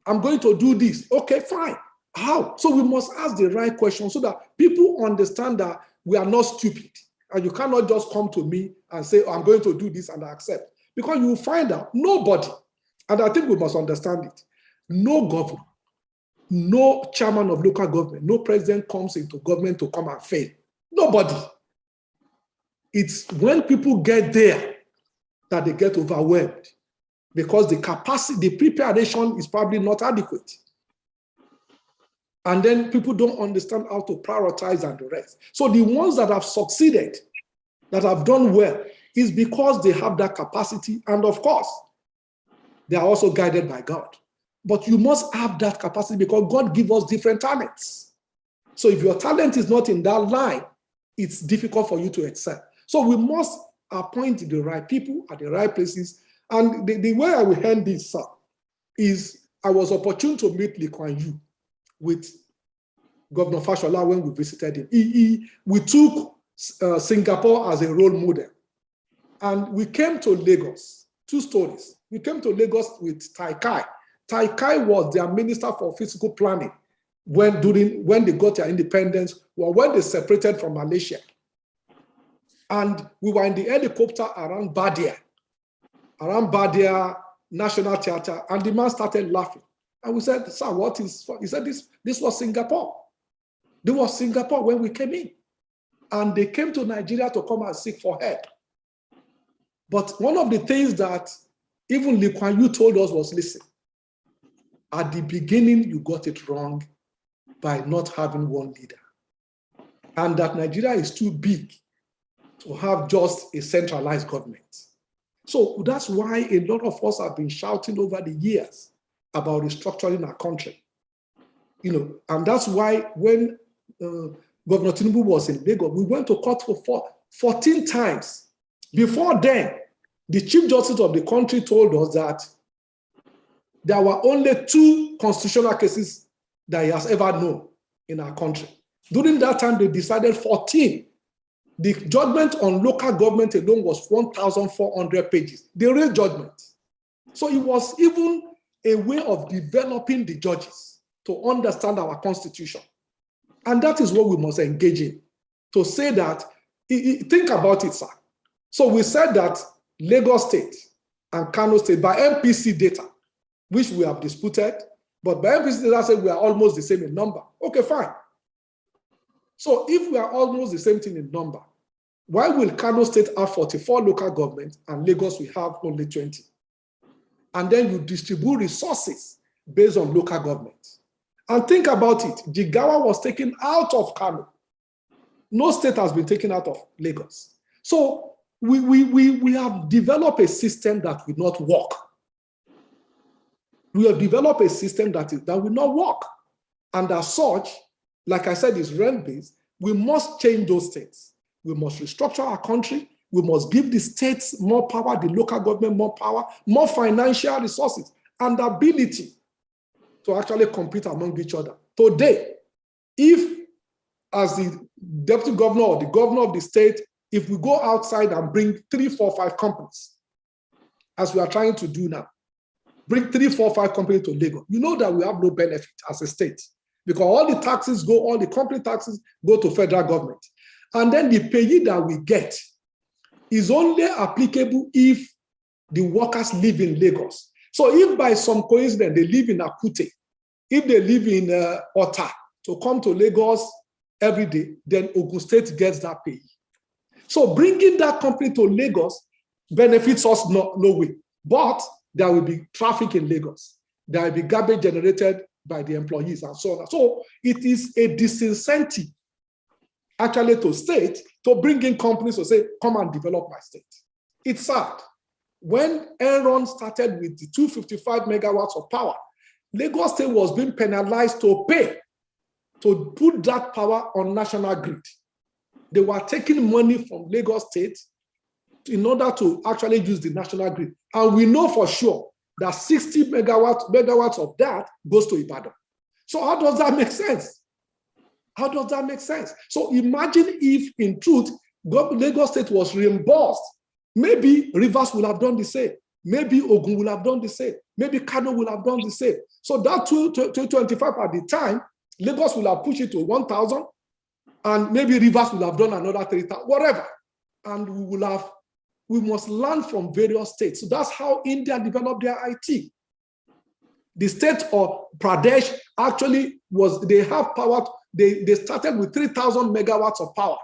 I'm going to do this. Okay, fine. How? So we must ask the right question so that people understand that we are not stupid. And you cannot just come to me and say, oh, I'm going to do this and I accept. Because you will find out nobody, and I think we must understand it, no governor, no chairman of local government, no president comes into government to come and fail. Nobody. It's when people get there that they get overwhelmed because the capacity, the preparation is probably not adequate. And then people don't understand how to prioritize and the rest. So the ones that have succeeded, that have done well, is because they have that capacity. And of course, they are also guided by God. But you must have that capacity because God gives us different talents. So if your talent is not in that line, it's difficult for you to excel. So we must appoint the right people at the right places. And the way I will end this up is I was opportune to meet Lee Kuan Yew with Governor Fashola when we visited him. We took Singapore as a role model. And we came to Lagos, 2 stories. We came to Lagos with Tai Kai. Tai Kai was their minister for physical planning when they got their independence, or when they separated from Malaysia. And we were in the helicopter around Badia National Theatre, and the man started laughing. And we said, sir, what is, he said, this was Singapore. There was Singapore when we came in. and they came to Nigeria to come and seek for help. But one of the things that even Lee Kuan Yew told us was, listen, at the beginning, you got it wrong by not having one leader. And that Nigeria is too big to have just a centralized government. So that's why a lot of us have been shouting over the years about restructuring our country. And that's why when Governor Tinubu was in Lagos, we went to court for 14 times. Before then, the Chief Justice of the country told us that there were only 2 constitutional cases that he has ever known in our country. During that time, they decided 14. The judgment on local government alone was 1,400 pages. The real judgment. So it was even a way of developing the judges to understand our constitution. And that is what we must engage in. To say that, think about it, sir. So we said that Lagos State and Kano State, by MPC data, which we have disputed, but by MPC data said we are almost the same in number. Okay, fine. So if we are almost the same thing in number, why will Kano State have 44 local governments and Lagos will have only 20? And then you distribute resources based on local governments. And think about it, Jigawa was taken out of Kano. No state has been taken out of Lagos. So we have developed a system that will not work. We have developed a system that will not work. And as such, like I said, is realm-based. We must change those states. We must restructure our country. We must give the states more power, the local government more power, more financial resources, and the ability to actually compete among each other. Today, if as the deputy governor or the governor of the state, if we go outside and bring 3, 4, 5 companies, as we are trying to do now, bring 3, 4, 5 companies to Lagos, you know that we have no benefit as a state, because all the taxes go, all the company taxes go to federal government. And then the payee that we get is only applicable if the workers live in Lagos. So if by some coincidence they live in Akute, if they live in Ota, to come to Lagos every day, then Ogun State gets that payee. So bringing that company to Lagos benefits us no way. But there will be traffic in Lagos. There will be garbage generated by the employees and so on. So it is a disincentive actually to state to bring in companies to say, come and develop my state. It's sad. When Enron started with the 255 megawatts of power, Lagos State was being penalized to pay to put that power on national grid. They were taking money from Lagos State in order to actually use the national grid. And we know for sure that 60 megawatts of that goes to Ibadan. So how does that make sense? How does that make sense? So imagine if, in truth, Lagos State was reimbursed. Maybe Rivers will have done the same. Maybe Ogun will have done the same. Maybe Kano will have done the same. So that 225 at the time, Lagos will have pushed it to 1,000, and maybe Rivers will have done another 3,000, whatever. And we must learn from various states. So that's how India developed their IT. The state of Pradesh actually they have power. They started with 3,000 megawatts of power.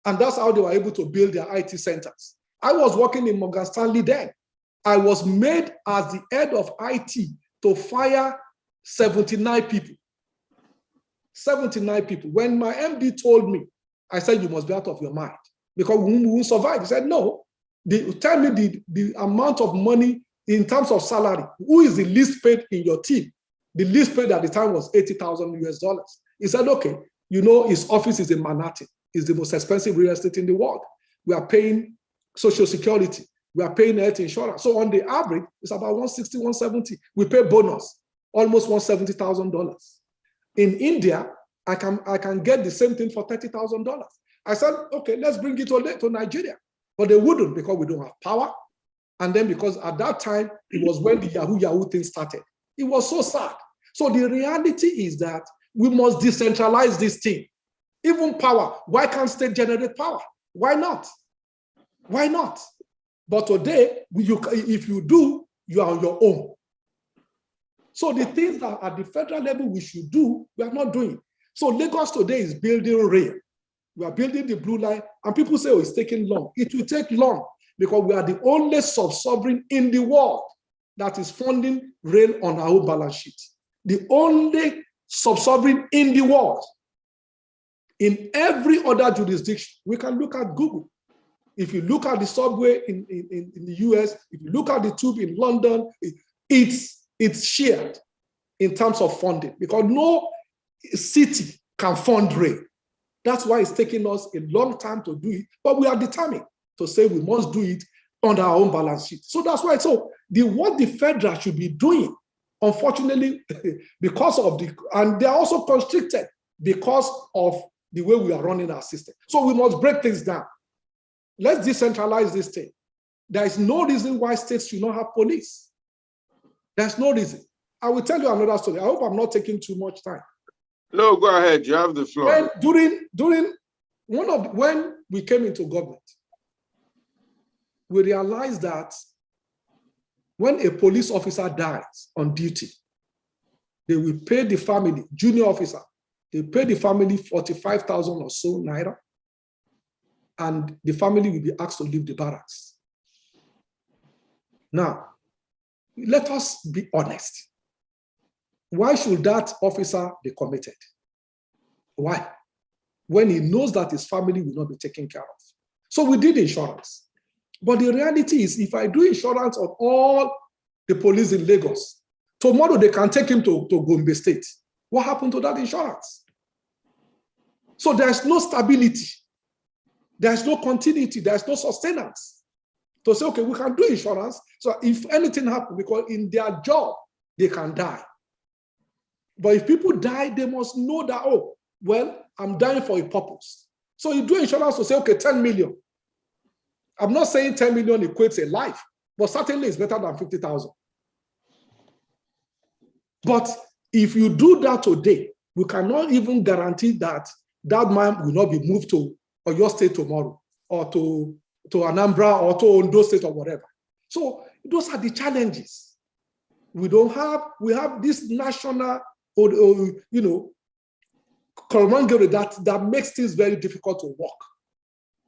And that's how they were able to build their IT centers. I was working in Morgan Stanley then. I was made as the head of IT to fire 79 people. 79 people. When my MD told me, I said, you must be out of your mind because we won't survive. He said, no. Tell me the amount of money in terms of salary. Who is the least paid in your team? The least paid at the time was $80,000 US. He said, okay, you know, his office is in Manhattan. It's the most expensive real estate in the world. We are paying Social Security. We are paying health insurance. So on the average, it's about 160, 170. We pay bonus, almost $170,000. In India, I can get the same thing for $30,000. I said, okay, let's bring it to Nigeria. But they wouldn't because we don't have power. And then because at that time, it was when the Yahoo thing started. It was so sad. So the reality is that we must decentralize this thing. Even power. Why can't state generate power? Why not? Why not? But today, if you do, you are on your own. So the things that at the federal level we should do, we are not doing. So Lagos today is building rail. We are building the blue line, and people say, oh, it's taking long. It will take long because we are the only sub-sovereign in the world that is funding rail on our own balance sheet. The only sub-sovereign in the world. In every other jurisdiction, we can look at Google. If you look at the subway in the US, if you look at the tube in London, it's shared in terms of funding because no city can fund rail. That's why it's taking us a long time to do it, but we are determined to say we must do it on our own balance sheet. So that's why, what the federal should be doing, unfortunately, because of and they are also constricted because of the way we are running our system. So we must break things down. Let's decentralize this thing. There is no reason why states should not have police. There's no reason. I will tell you another story. I hope I'm not taking too much time. No, go ahead. You have the floor. When we came into government, we realized that when a police officer dies on duty, they will pay the family, junior officer, they pay the family 45,000 or so naira, and the family will be asked to leave the barracks. Now, let us be honest. Why should that officer be committed? Why? When he knows that his family will not be taken care of. So we did insurance. But the reality is, if I do insurance of all the police in Lagos, tomorrow they can take him to Gombe State. What happened to that insurance? So there's no stability. There's no continuity. There's no sustenance. To say, okay, we can do insurance. So if anything happens, because in their job, they can die. But if people die, they must know that, oh, well, I'm dying for a purpose. So you do insurance to say, okay, 10 million. I'm not saying 10 million equates a life, but certainly it's better than 50,000. But if you do that today, we cannot even guarantee that that man will not be moved to your state tomorrow, or to Anambra, or to Ondo State, or whatever. So those are the challenges. We have this national, that makes things very difficult to work.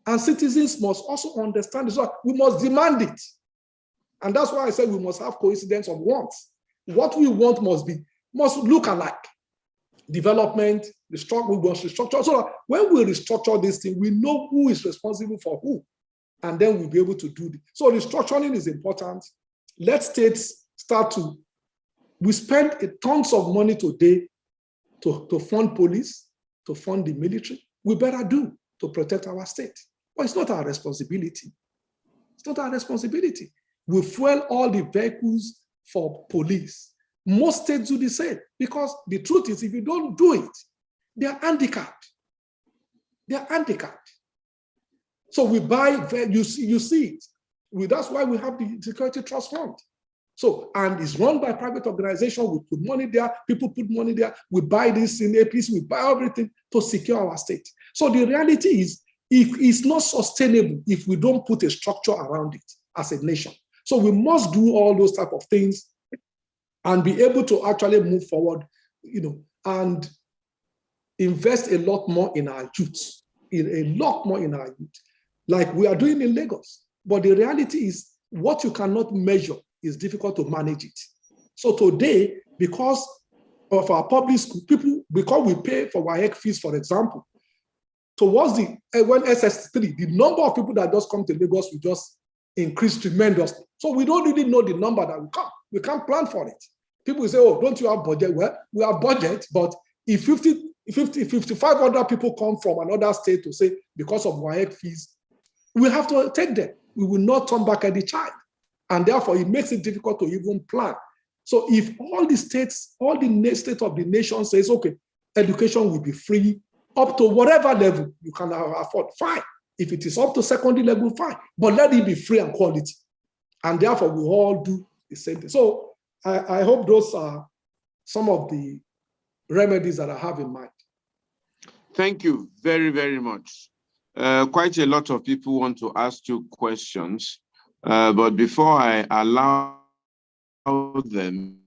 And citizens must also understand this. We must demand it. And that's why I said we must have coincidence of wants. What we want must look alike. Development, we must restructure. So that when we restructure this thing, we know who is responsible for who. And then we'll be able to do it. So restructuring is important. Let states start to, we spend tons of money today to fund police, to fund the military. We better do to protect our state. But it's not our responsibility. It's not our responsibility. We fuel all the vehicles for police. Most states do the same, because the truth is, if you don't do it, they are handicapped. They are handicapped. So we buy, you see it. That's why we have the Security Trust Fund. So, and it's run by private organizations. We put money there, people put money there. We buy this in APC, we buy everything to secure our state. So the reality is, if it's not sustainable if we don't put a structure around it as a nation. So we must do all those type of things and be able to actually move forward, and invest a lot more in our youth, like we are doing in Lagos. But the reality is, what you cannot measure is difficult to manage it. So today, because of our public school, because we pay for WAEC fees, for example, towards when SS3, the number of people that just come to Lagos will just increase tremendously. So we don't really know the number that will come. We can't plan for it. People will say, oh, don't you have budget? Well, we have budget, but if 5,500 people come from another state to say, because of WAEC fees, we have to take them. We will not turn back any child. And therefore, it makes it difficult to even plan. So if all the states, all the state of the nation says, okay, education will be free up to whatever level you can afford, fine. If it is up to secondary level, fine. But let it be free and quality. And therefore, we all do the same thing. So I hope those are some of the remedies that I have in mind. Thank you very, very much. Quite a lot of people want to ask you questions. But before I allow them,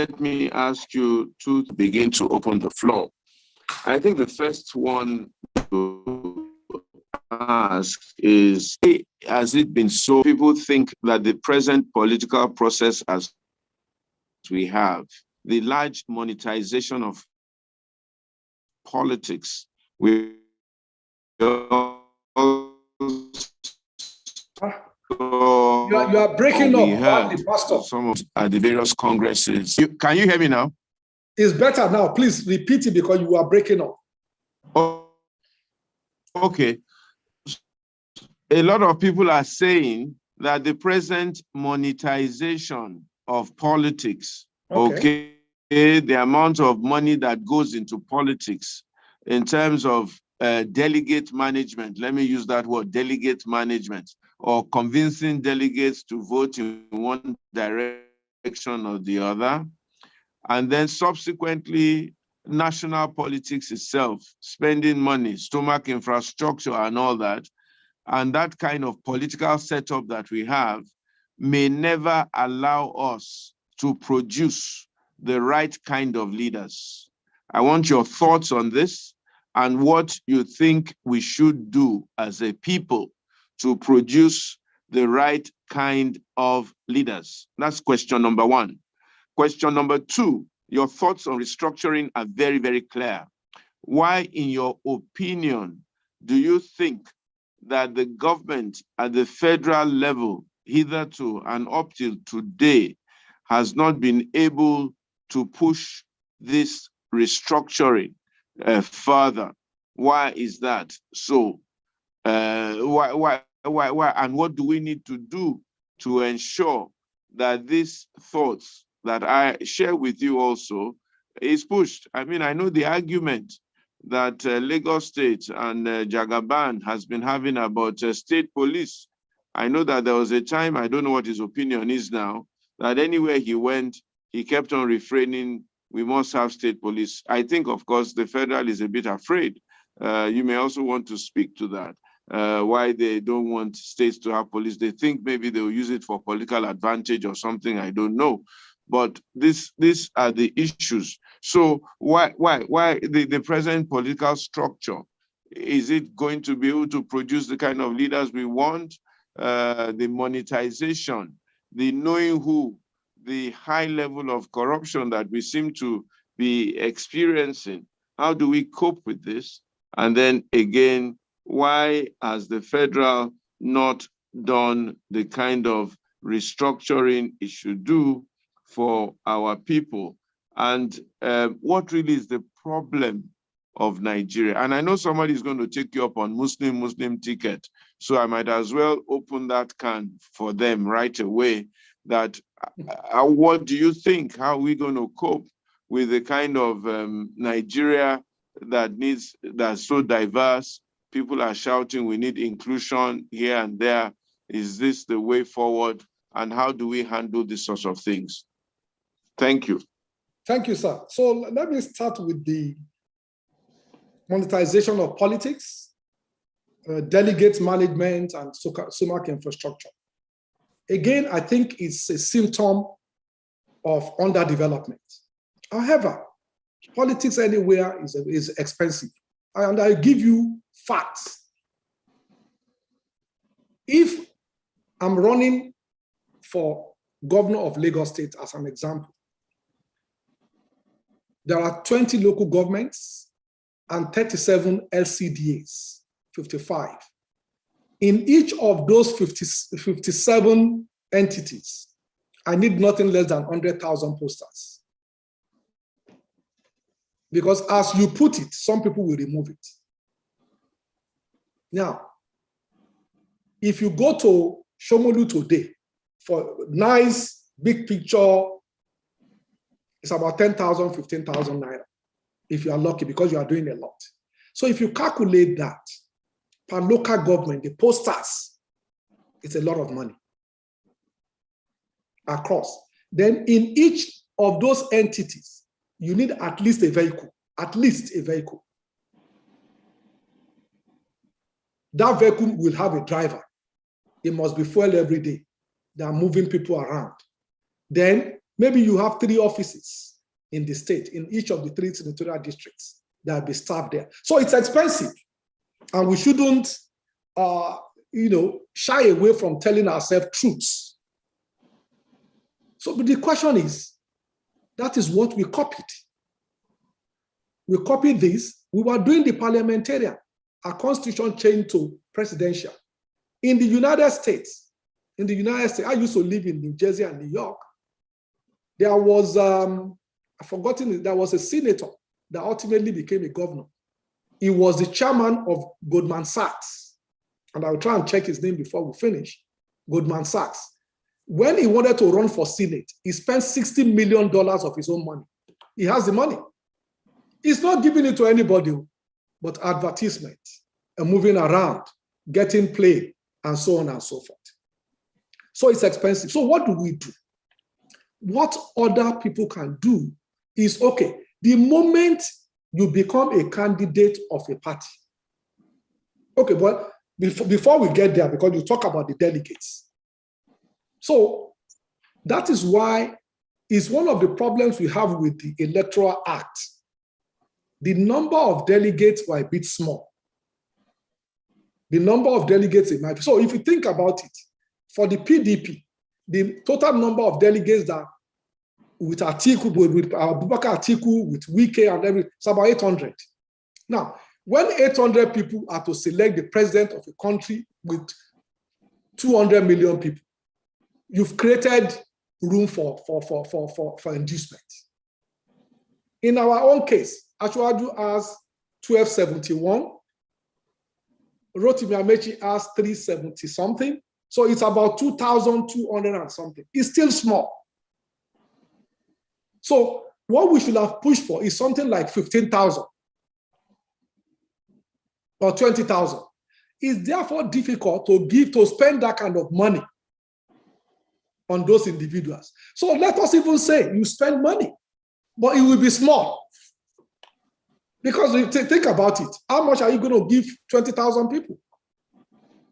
let me ask you to begin to open the floor. I think the first one to ask is, has it been so? People think that the present political process as we have, the large monetization of politics, we you are breaking up badly, Pastor. Some of at the various congresses. Can you hear me now? It's better now. Please repeat it because you are breaking up. Oh, okay. A lot of people are saying that the present monetization of politics, okay, the amount of money that goes into politics in terms of delegate management, let me use that word, delegate management, or convincing delegates to vote in one direction or the other. And then subsequently, national politics itself, spending money, stomach infrastructure and all that, and that kind of political setup that we have may never allow us to produce the right kind of leaders. I want your thoughts on this and what you think we should do as a people to produce the right kind of leaders. That's question number one. Question number two, your thoughts on restructuring are very, very clear. Why, in your opinion, do you think that the government at the federal level, hitherto and up till today, has not been able to push this restructuring further? Why is that so? Why? And what do we need to do to ensure that these thoughts that I share with you also is pushed? I mean, I know the argument that Lagos State and Jagaban has been having about state police. I know that there was a time, I don't know what his opinion is now, that anywhere he went, he kept on refraining, we must have state police. I think, of course, the federal is a bit afraid. You may also want to speak to that. Why they don't want states to have police. They think maybe they will use it for political advantage or something, I don't know. But these are the issues. So why the present political structure? Is it going to be able to produce the kind of leaders we want? The monetization, the knowing who, the high level of corruption that we seem to be experiencing. How do we cope with this? And then again, why has the federal not done the kind of restructuring it should do for our people? And what really is the problem of Nigeria? And I know somebody is going to take you up on Muslim ticket, so I might as well open that can for them right away. That what do you think? How are we going to cope with the kind of Nigeria that's so diverse? People are shouting, we need inclusion here and there. Is this the way forward? And how do we handle these sorts of things? Thank you. Thank you, sir. So let me start with the monetization of politics, delegate management, and stomach infrastructure. Again, I think it's a symptom of underdevelopment. However, politics anywhere is expensive. And I give you facts. If I'm running for governor of Lagos State as an example, there are 20 local governments and 37 LCDAs, 55. In each of those 57 entities, I need nothing less than 100,000 posters. Because as you put it, some people will remove it. Now, if you go to Shomolu today for nice big picture, it's about 10,000, 15,000 naira, if you are lucky, because you are doing a lot. So if you calculate that per local government, the posters, it's a lot of money across. Then in each of those entities, you need at least a vehicle, That vehicle will have a driver. It must be fuel every day. They are moving people around. Then Maybe you have 3 offices in the state, in each of the 3 senatorial districts that will be staffed there. So it's expensive, and we shouldn't, shy away from telling ourselves truths. So but the question is, that is what we copied. We copied this. We were doing the parliamentarian. Our constitution changed to presidential. In the United States, I used to live in New Jersey and New York. There was, there was a senator that ultimately became a governor. He was the chairman of Goldman Sachs. And I'll try and check his name before we finish. Goldman Sachs. When he wanted to run for Senate, he spent $60 million of his own money. He has the money. He's not giving it to anybody, but advertisement and moving around, getting play, and so on and so forth. So it's expensive. So what do we do? What other people can do is, okay, the moment you become a candidate of a party. Okay, but before we get there, because you talk about the delegates. So that is why it's one of the problems we have with the Electoral Act. The number of delegates were a bit small. The number of delegates, so if you think about it, for the PDP, the total number of delegates that with Atiku, with Abubakar Atiku, with Wike and everything, it's about 800. Now, when 800 people are to select the president of a country with 200 million people, you've created room for inducement. In our own case, Ashwaju has 1271, Rotimi Amechi has 370 something, so it's about 2,200 and something. It's still small. So what we should have pushed for is something like 15,000 or 20,000. It's therefore difficult to spend that kind of money on those individuals. So let us even say you spend money, but it will be small. Because if you think about it, how much are you going to give 20,000 people?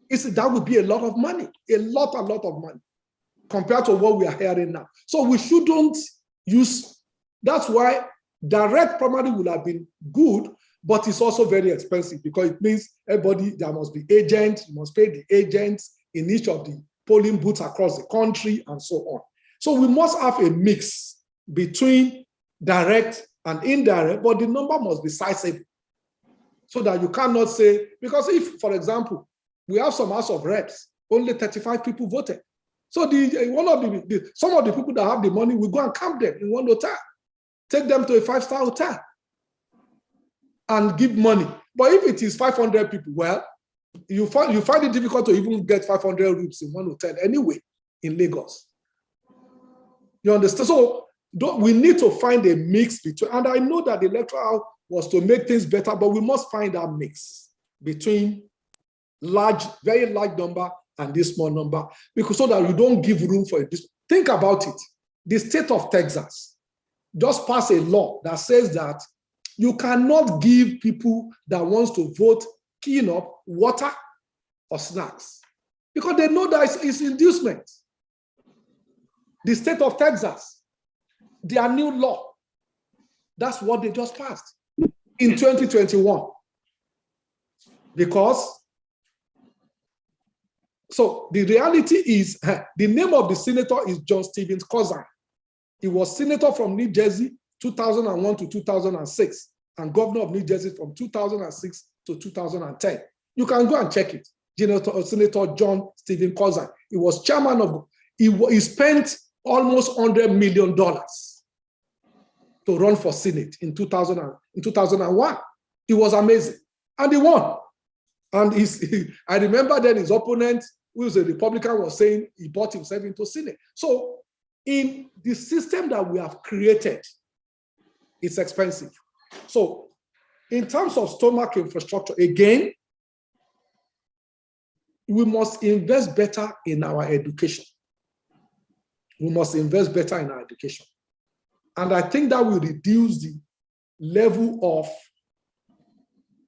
That would be a lot of money, a lot of money compared to what we are hearing now. So we shouldn't use, that's why direct primary would have been good, but it's also very expensive because it means everybody, there must be agents, you must pay the agents in each of the polling booths across the country and so on. So we must have a mix between direct and indirect, but the number must be sizable so that you cannot say, because if, for example, we have some House of Reps, only 35 people voted. So some of the people that have the money will go and camp them in one hotel, take them to a 5-star hotel and give money. But if it is 500 people, well, you find it difficult to even get 500 rooms in one hotel anyway in Lagos. You understand? So we need to find a mix between, and I know that the electoral was to make things better, but we must find that mix between very large number and this small number, because so that you don't give room for it. Think about it. The state of Texas just passed a law that says that you cannot give people that wants to vote keying up water or snacks because they know that it's inducement. The state of Texas, their new law, that's what they just passed in 2021. Because so the reality is, the name of the senator is John Stevens Cousin. He was senator from New Jersey, 2001 to 2006, and governor of New Jersey from 2006 to 2010. You can go and check it. Senator John Stevens Cousin. He was chairman of, he spent almost $100 million to run for Senate in 2001. It was amazing. And he won. And I remember then his opponent, who was a Republican, was saying he bought himself into Senate. So in the system that we have created, it's expensive. So in terms of stomach infrastructure, again, we must invest better in our education. We must invest better in our education. And I think that will reduce the level of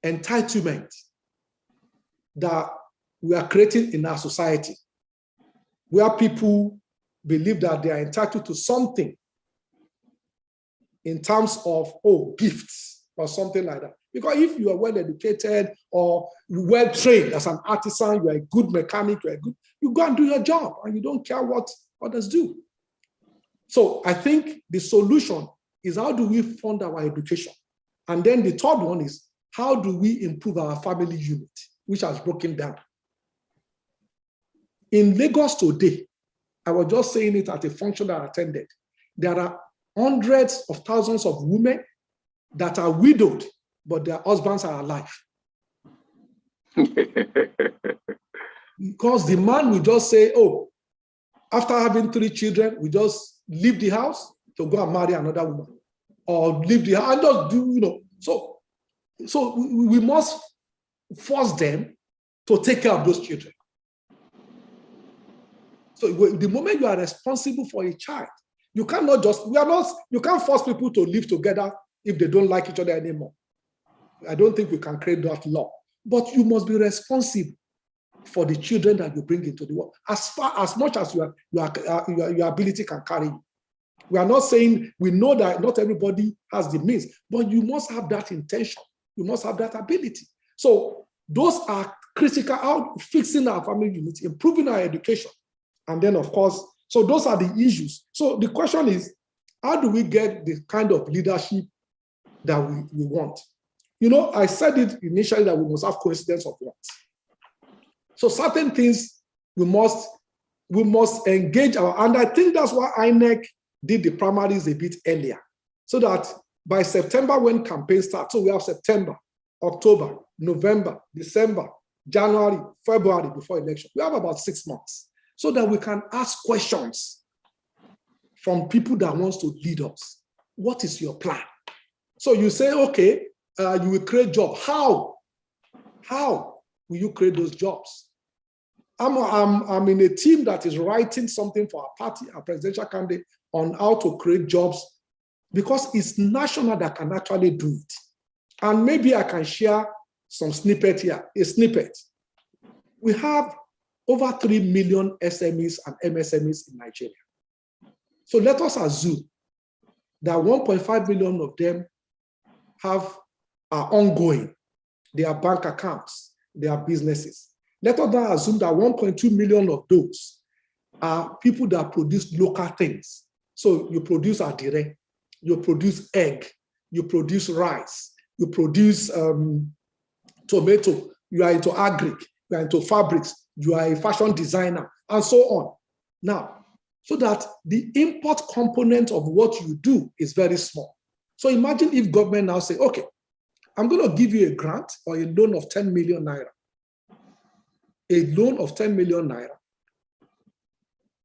entitlement that we are creating in our society, where people believe that they are entitled to something in terms of, gifts or something like that. Because if you are well educated or well trained as an artisan, you are a good mechanic, you go and do your job and you don't care what others do. So I think the solution is, how do we fund our education? And then the third one is, how do we improve our family unit, which has broken down? In Lagos today, I was just saying it at a function that I attended, there are hundreds of thousands of women that are widowed, but their husbands are alive. Because the man will just say, after having 3 children, we just leave the house to go and marry another woman, or leave the house and just do, So we must force them to take care of those children. So the moment you are responsible for a child, you cannot you can't force people to live together if they don't like each other anymore. I don't think we can create that law, but you must be responsible for the children that you bring into the world, as much as your ability can carry you. We are not saying, we know that not everybody has the means, but you must have that intention. You must have that ability. So those are critical, out fixing our family unit, improving our education. And then, of course, so those are the issues. So the question is, how do we get the kind of leadership that we want? I said it initially that we must have coincidence of wants. So certain things we must engage and I think that's why INEC did the primaries a bit earlier, so that by September, when campaign starts, so we have September, October, November, December, January, February before election. We have about 6 months, so that we can ask questions from people that wants to lead us. What is your plan? So you say, okay, you will create jobs. How will you create those jobs? I'm in a team that is writing something for our party, our presidential candidate, on how to create jobs, because it's national that can actually do it. And maybe I can share some snippet here, a snippet. We have over 3 million SMEs and MSMEs in Nigeria. So let us assume that 1.5 million of them are ongoing. They are bank accounts, they are businesses. Let us now assume that 1.2 million of those are people that produce local things. So you produce adire, you produce egg, you produce rice, you produce tomato, you are into agric, you are into fabrics, you are a fashion designer, and so on. Now, so that the import component of what you do is very small. So imagine if government now say, okay, I'm going to give you a grant or a loan of 10 million naira. A loan of 10 million naira,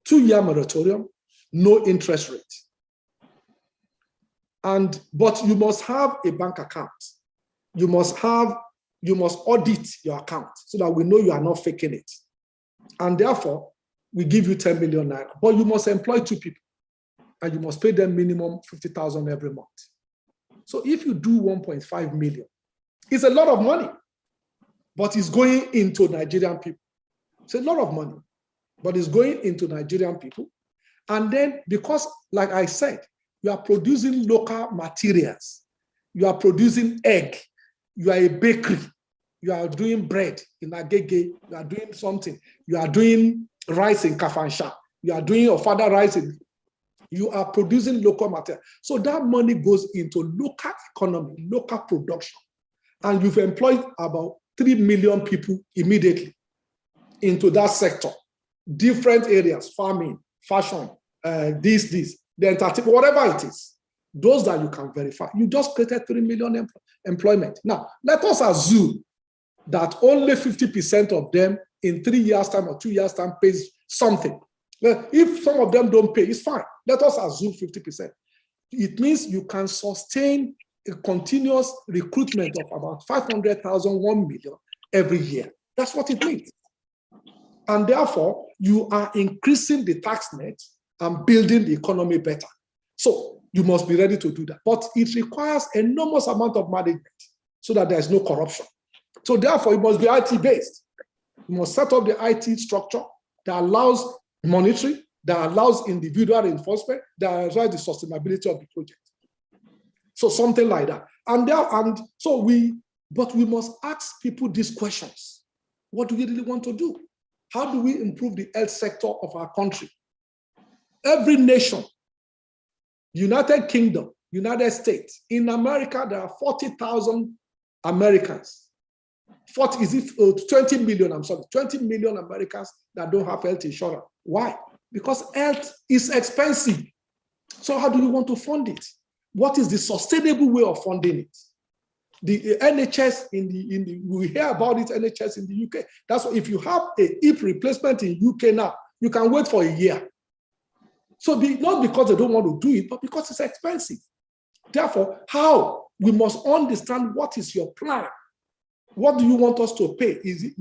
2-year moratorium, no interest rate. But you must have a bank account. You must audit your account so that we know you are not faking it. And therefore, we give you 10 million naira, but you must employ 2 people and you must pay them minimum 50,000 every month. So if you do 1.5 million, it's a lot of money, but it's going into Nigerian people. It's a lot of money, but it's going into Nigerian people. And then, because, like I said, you are producing local materials, you are producing egg, you are a bakery, you are doing bread in Agege, you are doing something, you are doing rice in Kafansha, you are doing ofada rice, you are producing local material. So that money goes into local economy, local production. And you've employed about 3 million people immediately into that sector, different areas, farming, fashion, the entertainment, whatever it is, those that you can verify. You just created 3 million employment. Now, let us assume that only 50% of them in 3 years' time or 2 years' time pays something. Well, if some of them don't pay, it's fine. Let us assume 50%. It means you can sustain a continuous recruitment of about 500,000, 1 million every year. That's what it means. And therefore, you are increasing the tax net and building the economy better. So you must be ready to do that. But it requires enormous amount of management so that there is no corruption. So therefore, it must be IT-based. You must set up the IT structure that allows monitoring, that allows individual enforcement, that allows the sustainability of the project. So something like that. But we must ask people these questions. What do we really want to do? How do we improve the health sector of our country? Every nation, United Kingdom, United States, in America, there are 40,000 Americans. 20 million, 20 million Americans that don't have health insurance. Why? Because health is expensive. So how do you want to fund it? What is the sustainable way of funding it? The NHS we hear about it, NHS in the UK. That's why if you have a hip replacement in UK now, you can wait for a year. So not because they don't want to do it, but because it's expensive. Therefore, we must understand what is your plan. What do you want us to pay?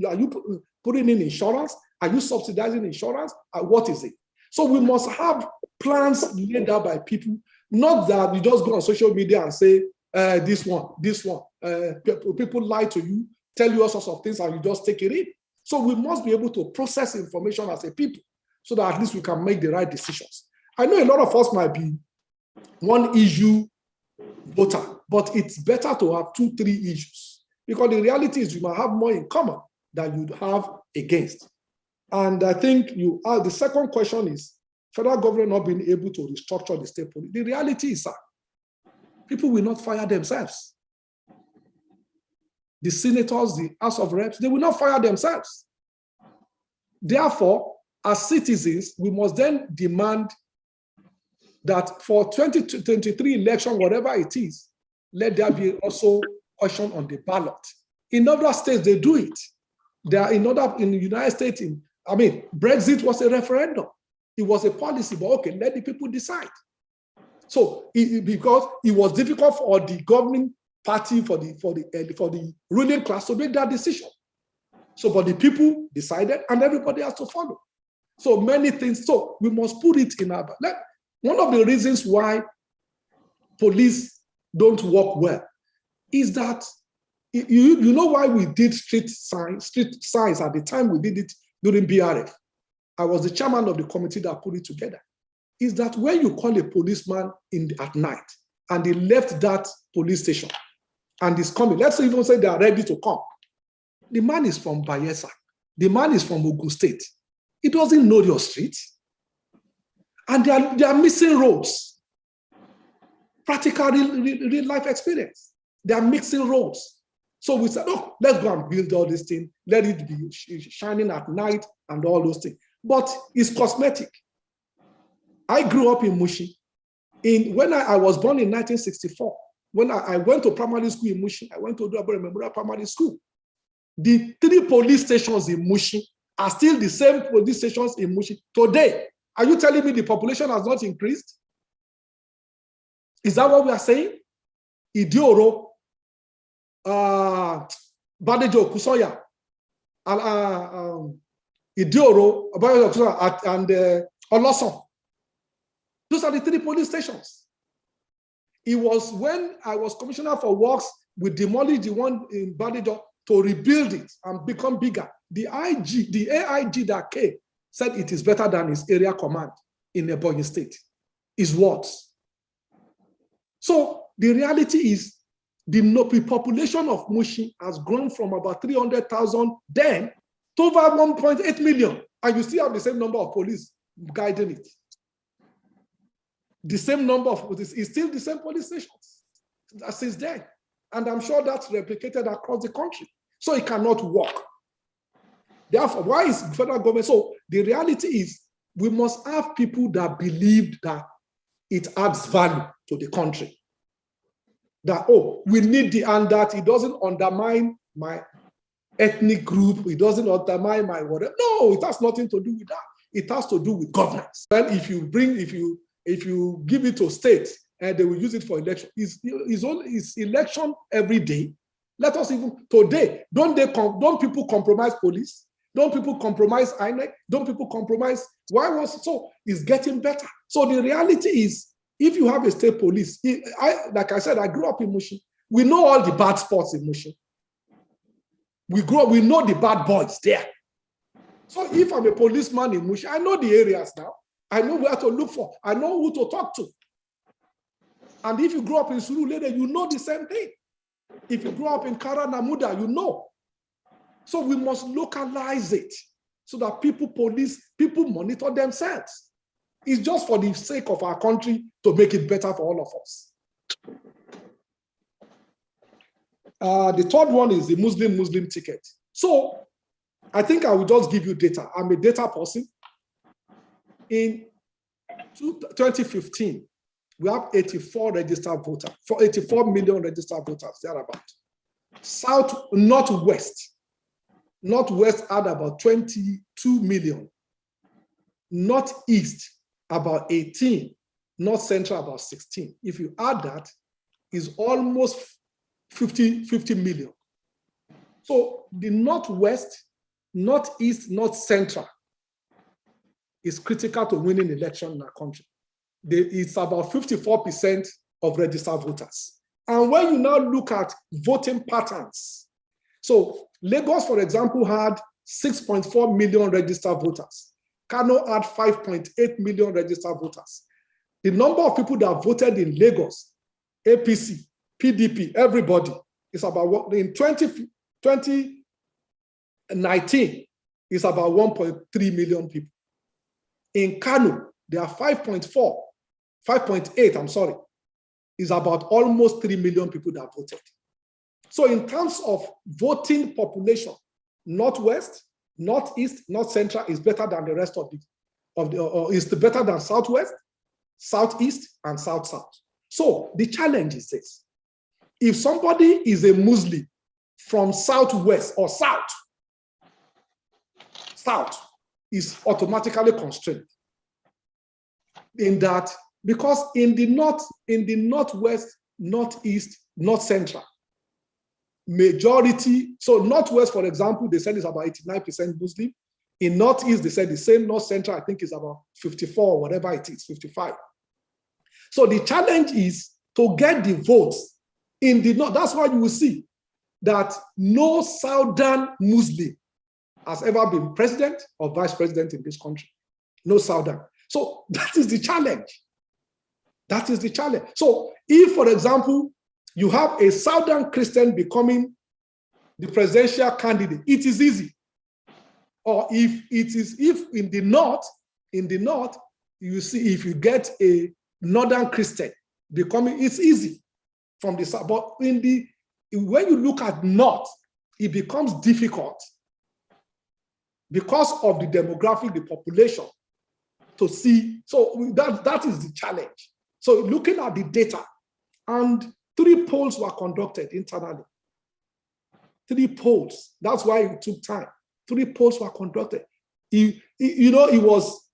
Are you putting in insurance? Are you subsidizing insurance? What is it? So we must have plans laid out by people, not that you just go on social media and say, this one. People lie to you, tell you all sorts of things, and you just take it in. So we must be able to process information as a people so that at least we can make the right decisions. I know a lot of us might be one issue voter, but it's better to have 2, 3 issues, because the reality is you might have more in common than you'd have against. And I think the second question is federal government not being able to restructure the state police. The reality is, sir, people will not fire themselves. The senators, the House of Reps, they will not fire themselves. Therefore, as citizens, we must then demand that for 2023 election, whatever it is, let there be also question on the ballot. In other states, they do it. In the United States, Brexit was a referendum. It was a policy, but okay, let the people decide. So because it was difficult for the governing party, for the ruling class to make that decision. So, but the people decided, and everybody has to follow. So many things. So we must put it in our. One of the reasons why police don't work well is that you know why we did street signs at the time we did it during BRF. I was the chairman of the committee that put it together. Is that when you call a policeman at night and they left that police station and is coming, let's even say they are ready to come. The man is from Bayelsa. The man is from Ogun State. He doesn't know your street. And they are missing roads. Practical real life experience. They are mixing roads. So we said, oh, let's go and build all these things. Let it be shining at night and all those things. But it's cosmetic. I grew up in Mushi. When I was born in 1964, when I went to primary school in Mushi, I went to Ituah Memorial Primary School. The 3 police stations in Mushi are still the same police stations in Mushi today. Are you telling me the population has not increased? Is that what we are saying? Idioro, Badejo, Kusoya, Idioro, Badejo, Kusoya, and Oloson. Those are the 3 police stations. It was when I was commissioner for works, we demolished the one in Badejo to rebuild it and become bigger. The AIG that came said it is better than his area command in Ebonyi State. His words. So the reality is the population of Mushi has grown from about 300,000 then to over 1.8 million. And you still have the same number of police guiding it. The same number of police is still the same police stations since then. And I'm sure that's replicated across the country. So it cannot work. Therefore, why is federal government? So the reality is we must have people that believe that it adds value to the country. That, oh, we need and that it doesn't undermine my ethnic group, it doesn't undermine my whatever. No, it has nothing to do with that. It has to do with governance. And if you give it to states and they will use it for election, it's election every day. Let us even today, don't people compromise police? Don't people compromise INEC? Don't people compromise? Why was it so? It's getting better. So the reality is, if you have a state police, like I said, I grew up in Mushi. We know all the bad spots in Mushi. We know the bad boys there. So if I'm a policeman in Mushi, I know the areas now. I know where to look for. I know who to talk to. And if you grow up in Surulere, you know the same thing. If you grow up in Karanamuda, you know. So we must localize it so that people monitor themselves. It's just for the sake of our country to make it better for all of us. The third one is the Muslim ticket. So I think I will just give you data. I'm a data person. In 2015, we have 84 registered voters, for 84 million registered voters, thereabout. Northwest had about 22 million. Northeast, about 18. North Central, about 16. If you add that, it's almost 50 million. So the Northwest, Northeast, North Central is critical to winning election in our country. It's about 54% of registered voters. And when you now look at voting patterns, so Lagos, for example, had 6.4 million registered voters. Kano had 5.8 million registered voters. The number of people that voted in Lagos, APC, PDP, everybody, is about what in 2019 is about 1.3 million people. In Kano, there are 5.8, I'm sorry, is about almost 3 million people that voted. So in terms of voting population, Northwest, Northeast, North Central is better than the rest of is better than Southwest, Southeast, and South-South. So the challenge is this. If somebody is a Muslim from Southwest or South is automatically constrained in that, because in the Northwest, Northeast, North Central, majority, so Northwest, for example, they said it's about 89% Muslim. In Northeast, they said the same. North Central, I think, is about 54 or whatever it is, 55. So the challenge is to get the votes in the North. That's why you will see that no Southern Muslim has ever been president or vice president in this country. No Southern. So that is the challenge. That is the challenge. So if, for example, you have a Southern Christian becoming the presidential candidate, it is easy. Or if in the North, you see, if you get a Northern Christian becoming, it's easy from the South. But when you look at North, it becomes difficult because of the demographic, the population, to see. So that is the challenge. So looking at the data, and 3 polls were conducted internally. 3 polls. That's why it took time. 3 polls were conducted.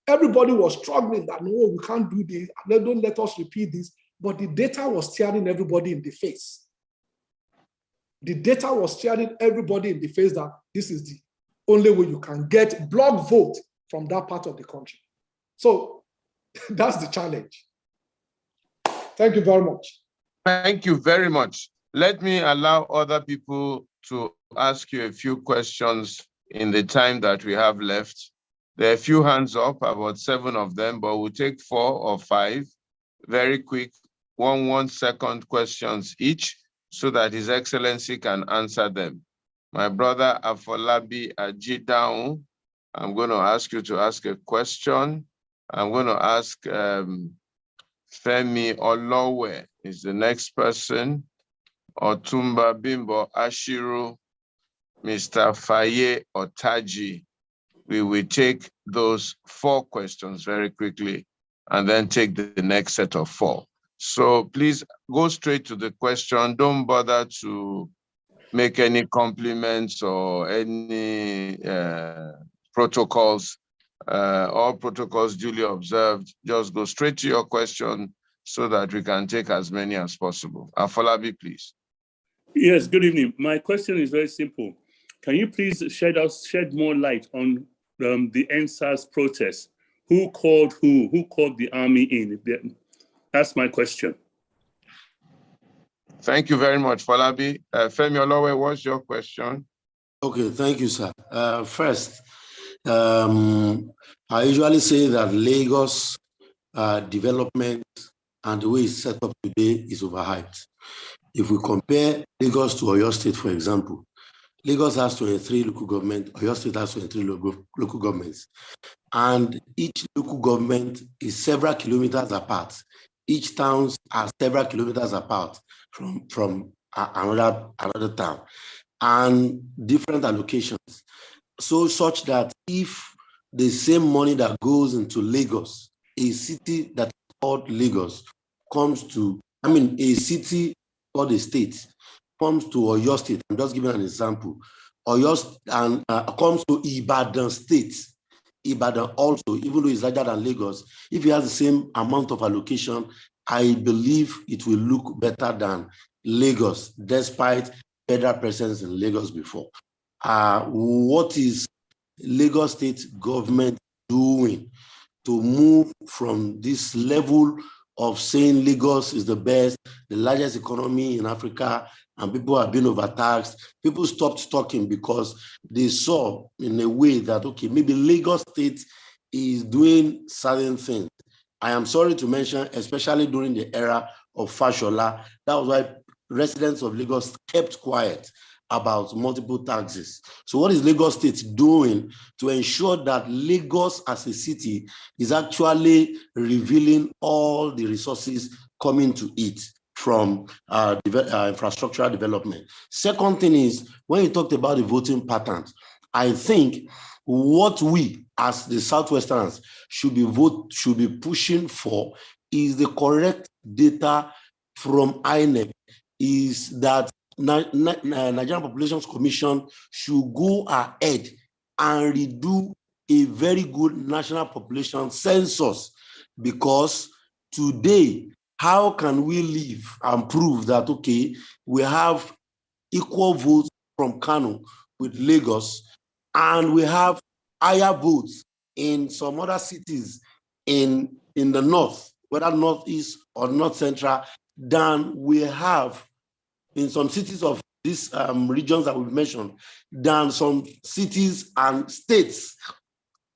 Everybody was struggling that, no, we can't do this. Don't let us repeat this. But the data was staring everybody in the face. The data was staring everybody in the face that this is the only way you can get block vote from that part of the country. So that's the challenge. Thank you very much. Thank you very much. Let me allow other people to ask you a few questions in the time that we have left. There are a few hands up, about 7 of them, but we'll take 4 or 5 very quick, 1-second questions each, so that His Excellency can answer them. My brother Afolabi Ajidaun, I'm going to ask you to ask a question. I'm going to ask Femi Olowe is the next person. Otumba Bimbo Ashiru, Mr. Faye Otaji. We will take those 4 questions very quickly and then take the next set of 4. So please go straight to the question. Don't bother to make any compliments or any protocols. All protocols duly observed. Just go straight to your question so that we can take as many as possible. Afolabi, please. Yes, good evening. My question is very simple. Can you please shed more light on the NSAS protest? Who called who? Who called the army in? That's my question. Thank you very much, Falabi. Femi Olowe, what's your question? Okay, thank you, sir. First, I usually say that Lagos development and the way it's set up today is overhyped. If we compare Lagos to Oyo State, for example, Lagos has 23 local governments, Oyo State has 23 local governments, and each local government is several kilometers apart. Each towns are several kilometers apart from another town, and different allocations. So such that if the same money that goes into Lagos, a city that is called Lagos, comes to, a city or the state comes to Oyo State, I'm just giving an example, Oyo and comes to Ibadan State, Ibadan also, even though it's larger than Lagos, if it has the same amount of allocation, I believe it will look better than Lagos, despite federal presence in Lagos before. What is Lagos State government doing to move from this level of saying Lagos is the best, the largest economy in Africa, and people are being overtaxed? People stopped talking because they saw in a way that, okay, maybe Lagos State is doing certain things. I am sorry to mention, especially during the era of Fashola, that was why residents of Lagos kept quiet about multiple taxes. So what is Lagos State doing to ensure that Lagos as a city is actually revealing all the resources coming to it from infrastructural development? Second thing is, when you talked about the voting patterns, I think what we as the Southwesterners should be pushing for is the correct data from INEC, is that Nigerian Populations Commission should go ahead and redo a very good national population census, because today, how can we live and prove that, okay, we have equal votes from Kano with Lagos, and we have higher votes in some other cities in the north, whether northeast or north central, than we have in some cities of these regions that we've mentioned, than some cities and states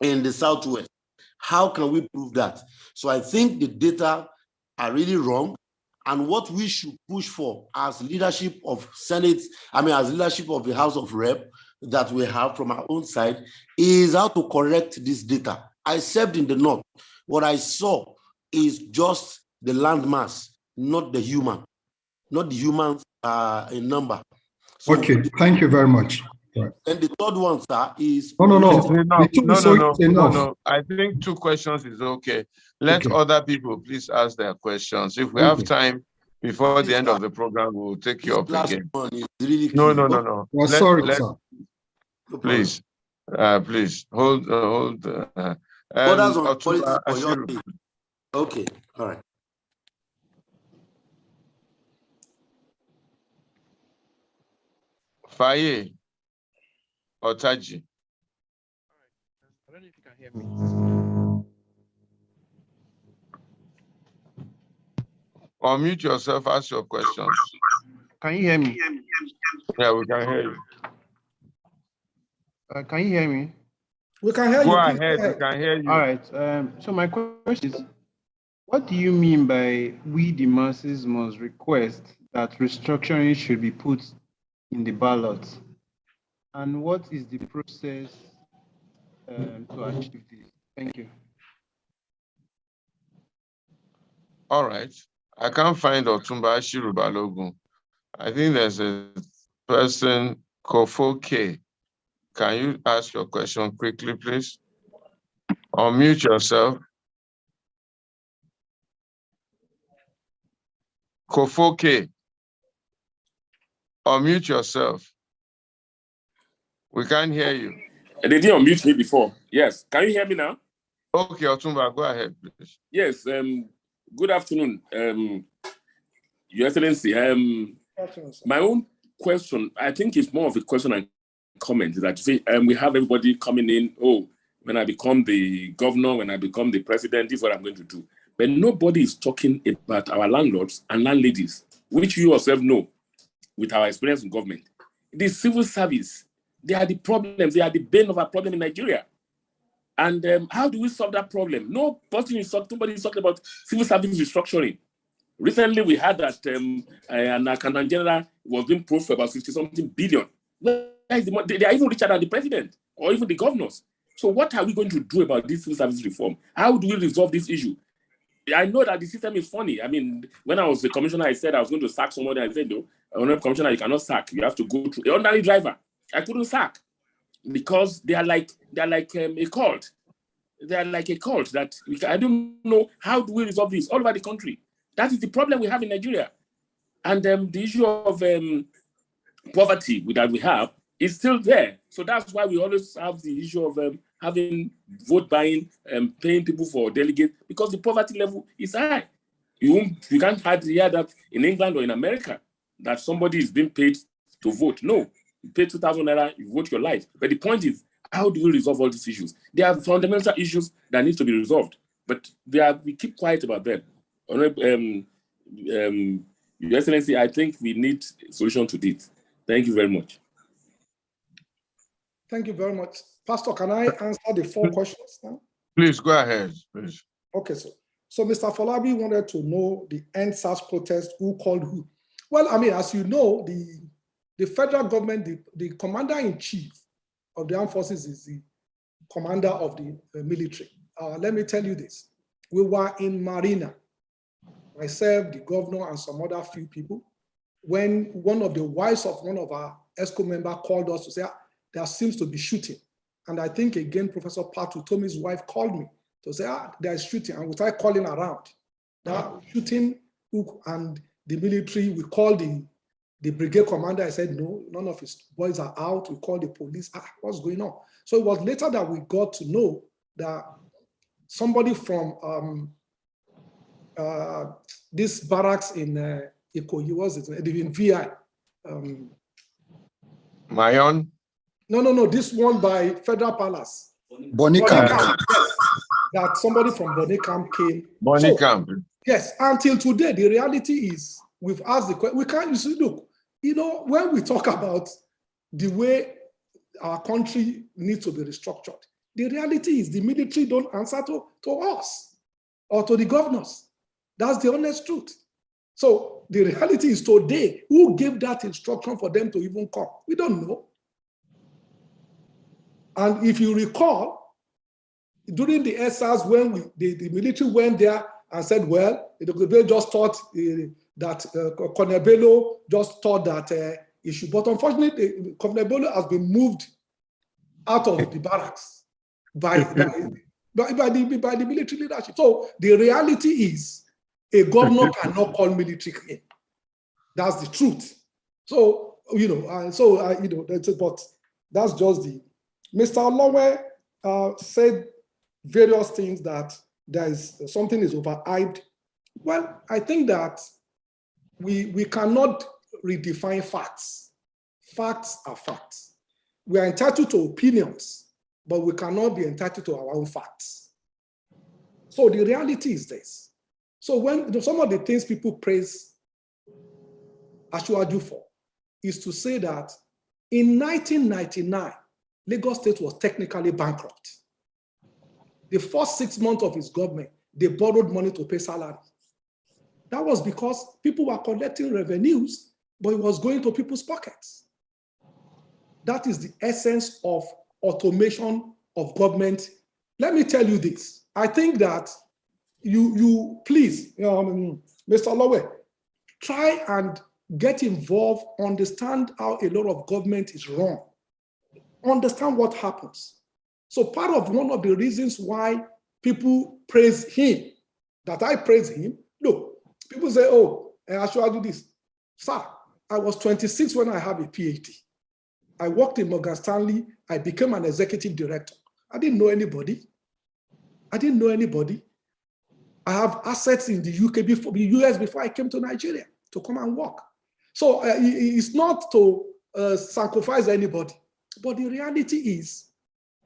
in the southwest? How can we prove that? So I think the data are really wrong. And what we should push for as leadership of Senate, as leadership of the House of Rep that we have from our own side, is how to correct this data. I served in the north. What I saw is just the landmass, not the human, not the humans in number. So, okay, thank you very much. Right. And the third one, sir, is... No. I think 2 questions is okay. Let other people please ask their questions. If we have time before the end of the program, we'll take you up again. Really no. Well, sorry, sir. Please, please hold. Okay, all right. Faye Otaji. I don't know if you can hear me. Unmute yourself, ask your questions. Can you hear me? Yeah, we can hear you. Can you hear me? We can hear you. Go ahead, we can hear you. All right. So my question is, what do you mean by we the masses must request that restructuring should be put in the ballot? And what is the process to achieve this? Thank you. All right. I can't find Otumba Ashiru Balogun. I think there's a person, Kofo K. Can you ask your question quickly, please? Unmute yourself. Kofo K. Unmute yourself. We can't hear you. They didn't unmute me before. Yes. Can you hear me now? Okay, Otumba, go ahead, please. Yes. Good afternoon, Your Excellency. My own question, I think it's more of a question and comment, that you say we have everybody coming in, when I become the governor, when I become the president, this is what I'm going to do. But nobody is talking about our landlords and landladies, which you yourself know with our experience in government. The civil service, they are the problems, they are the bane of our problem in Nigeria. And how do we solve that problem? Nobody is talking about civil service restructuring. Recently, we had that an accountant general was being proved for about 50-something billion. Where is the money? They are even richer than the president or even the governors. So what are we going to do about this civil service reform? How do we resolve this issue? I know that the system is funny. I mean, when I was the commissioner, I said I was going to sack somebody. I said, no, commissioner, you cannot sack. You have to go through the ordinary driver. I couldn't sack because they are like a cult. They are like a cult that I don't know how do we resolve this all over the country. That is the problem we have in Nigeria. And the issue of poverty that we have is still there. So that's why we always have the issue of having vote buying, paying people for delegates, because the poverty level is high. You can't hardly hear that in England or in America, that somebody is being paid to vote. No, you pay 2,000 naira, you vote your life. But the point is, how do we resolve all these issues? There are fundamental issues that need to be resolved, but we keep quiet about them. Your Excellency, I think we need a solution to this. Thank you very much. Thank you very much. Pastor, can I answer the 4 questions now? Please go ahead, please. Okay, so Mr. Falabi wanted to know the EndSARS protest, who called who. Well, I mean, as you know, the federal government, the commander-in-chief of the armed forces is the commander of the military. Let me tell you this. We were in Marina, myself, the governor, and some other few people, when one of the wives of one of our ESCO members called us to say, there seems to be shooting. And I think, again, Professor Patu told me his wife called me to say, there's shooting. And we started calling around. That shooting, and the military, we called the brigade commander. I said, no, none of his boys are out. We called the police. What's going on? So it was later that we got to know that somebody from this barracks in Ikoyi, was it in VI? Mayon? No, this one by Federal Palace. Bonny Camp. Yes, that somebody from Bonny Camp came. Bonny Camp. Yes, until today, the reality is, we've asked the question, we can't, you see, look, you know, when we talk about the way our country needs to be restructured, the reality is the military don't answer to us or to the governors. That's the honest truth. So the reality is today, who gave that instruction for them to even come? We don't know. And if you recall, during the SARS, when the military went there and said, well, they just thought that Colonel Bello just thought that it should, but unfortunately, Colonel Bello has been moved out of the barracks by the military leadership. So the reality is, a governor cannot call military in. That's the truth. So, you know, but that's just the. Mr. Olowe said various things that something is overhyped. Well, I think that we cannot redefine facts. Facts are facts. We are entitled to opinions, but we cannot be entitled to our own facts. So the reality is this. So when some of the things people praise Asiwaju for is to say that in 1999, Lagos State was technically bankrupt. The first 6 months of his government, they borrowed money to pay salary. That was because people were collecting revenues, but it was going to people's pockets. That is the essence of automation of government. Let me tell you this. I think that you please, Mr. Olowe, try and get involved, understand how a lot of government is wrong. Understand what happens. So part of one of the reasons why people praise him, that I praise him, look, people say, oh, I should do this. Sir, I was 26 when I have a PhD. I worked in Morgan Stanley. I became an executive director. I didn't know anybody. I have assets in the UK before, the US before I came to Nigeria to come and work. So it's not to sacrifice anybody, but the reality is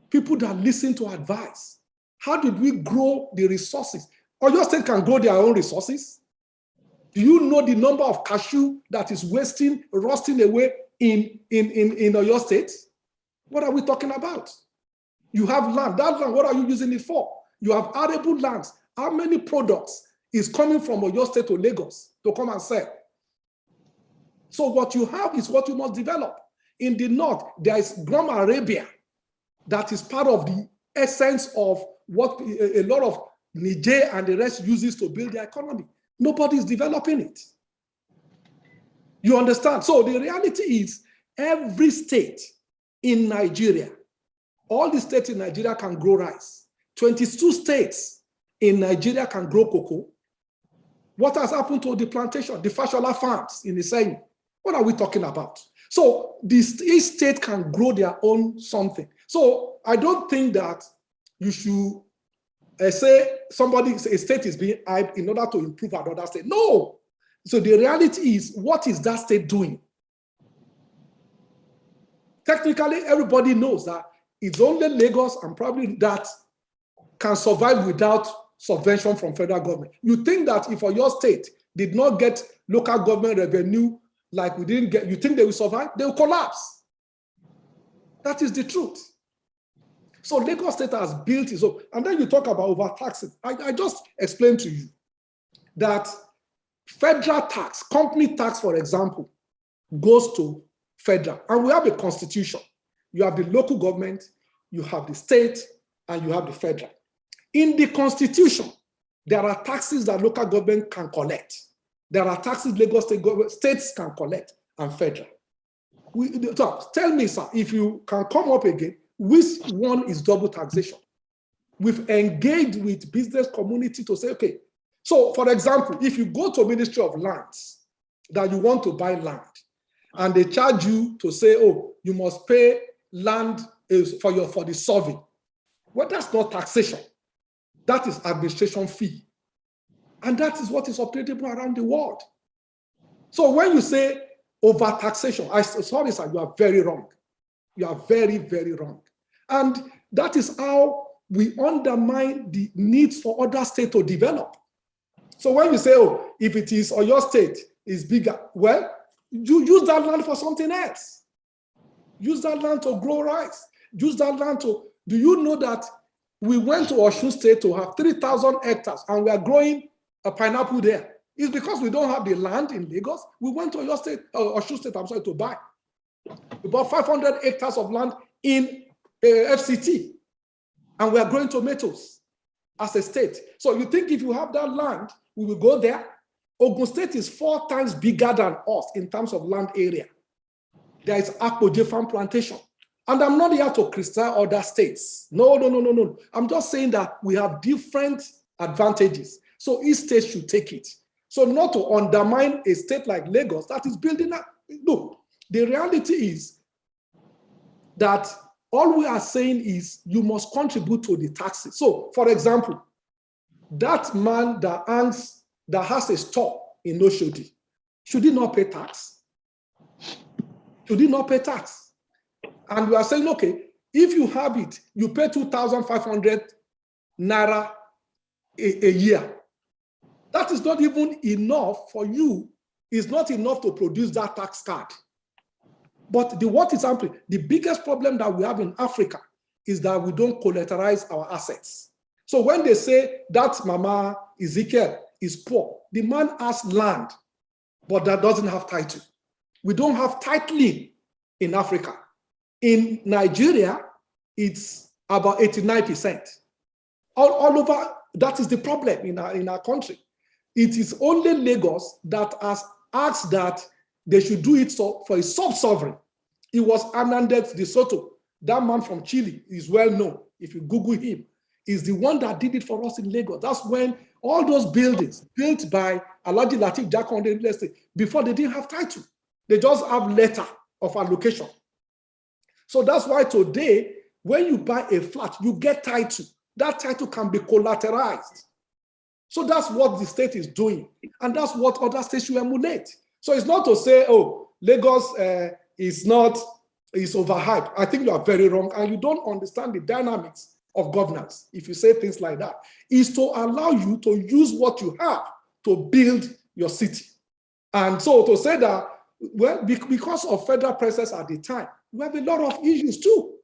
people that listen to advice. How did we grow the resources? Oyo State can grow their own resources. Do you know the number of cashew that is wasting, rusting away in Oyo State? What are we talking about? You have land. That land, what are you using it for? You have arable lands. How many products is coming from Oyo State to Lagos to come and sell. So what you have is what you must develop. In the north, there is Grum Arabia that is part of the essence of what a lot of Niger and the rest uses to build their economy. Nobody is developing it. You understand? So the reality is every state in Nigeria, all the states in Nigeria can grow rice. 22 states in Nigeria can grow cocoa. What has happened to the plantation, the Fashola farms in the same? What are we talking about? So each state can grow their own something. So I don't think that you should say a state is being hyped in order to improve another state. No. So the reality is, what is that state doing? Technically, everybody knows that it's only Lagos and probably that can survive without subvention from federal government. You think that if your state did not get local government revenue like we didn't get, you think they will survive? They will collapse. That is the truth. So Lagos State has built its own. And then you talk about overtaxing. I just explained to you that federal tax, company tax, for example, goes to federal. And we have a constitution. You have the local government, you have the state, and you have the federal. In the constitution, there are taxes that local government can collect. There are taxes Lagos State government, states can collect, and federal. So tell me, sir, if you can come up again, which one is double taxation? We've engaged with business community to say, okay, so for example, if you go to Ministry of Lands, that you want to buy land, and they charge you to say, oh, you must pay land for the survey. Well, that's not taxation. That is administration fee. And that is what is operable around the world. So when you say over-taxation, sorry, sir, you are very wrong. You are very, very wrong. And that is how we undermine the needs for other states to develop. So when you say, oh, if it is, or your state is bigger, well, you use that land for something else. Use that land to grow rice. Use that land to, do you know that we went to Osun State to have 3,000 hectares and we are growing a pineapple there? It's because we don't have the land in Lagos. We went to your state, Osun State, I'm sorry, to buy. We bought 500 hectares of land in FCT, and we are growing tomatoes as a state. So you think if you have that land, we will go there? Ogun State is 4 times bigger than us in terms of land area. There is Akpoje farm plantation. And I'm not here to criticize other states. No. I'm just saying that we have different advantages. So each state should take it. So not to undermine a state like Lagos that is building up. Look, the reality is that all we are saying is you must contribute to the taxes. So, for example, that man that has a store in Oshodi, should he not pay tax? Should he not pay tax? And we are saying, okay, if you have it, you pay 2,500 naira a year. That is not even enough for you. It's not enough to produce that tax card. But what is happening, the biggest problem that we have in Africa is that we don't collateralize our assets. So when they say that Mama Ezekiel is poor, the man has land, but that doesn't have title. We don't have titling in Africa. In Nigeria, it's about 89%. All over, that is the problem in our country. It is only Lagos that has asked that they should do it for a sub-sovereign. It was Hernandez de Soto, that man from Chile is well known. If you Google him, is the one that did it for us in Lagos. That's when all those buildings built by Alhaji Lateef Jakonde real estate, before they didn't have title. They just have letter of allocation. So that's why today, when you buy a flat, you get title. That title can be collateralized. So that's what the state is doing. And that's what other states should emulate. So it's not to say, oh, Lagos is overhyped. I think you are very wrong. And you don't understand the dynamics of governance. If you say things like that, is to allow you to use what you have to build your city. And so to say that, well, because of federal presence at the time, we have a lot of issues too.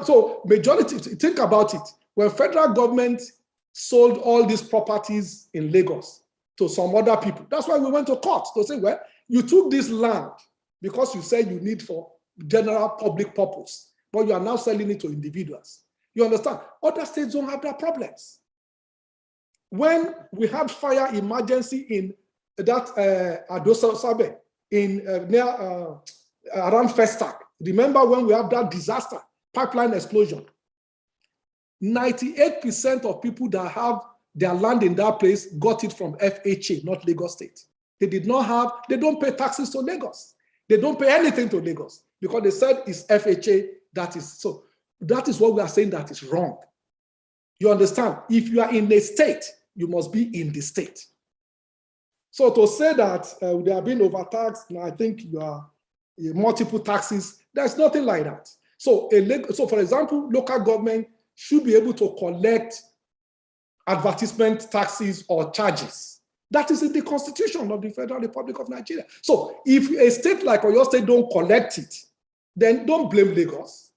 So majority, think about it. When federal government sold all these properties in Lagos to some other people. That's why we went to court to say, well, you took this land because you said you need for general public purpose, but you are now selling it to individuals. You understand? Other states don't have that problems. When we had fire emergency in that Adosa Sabe, in near around Festac, remember when we have that disaster, pipeline explosion? 98% of people that have their land in that place got it from FHA, not Lagos State. They did not have, they don't pay taxes to Lagos. They don't pay anything to Lagos because they said it's FHA that is, so that is what we are saying that is wrong. You understand? If you are in a state, you must be in the state. So to say that they are being overtaxed, and I think you are multiple taxes, there's nothing like that. So, for example, local government should be able to collect advertisement taxes or charges. That is in the Constitution of the Federal Republic of Nigeria. So if a state like Oyo State don't collect it, then don't blame Lagos.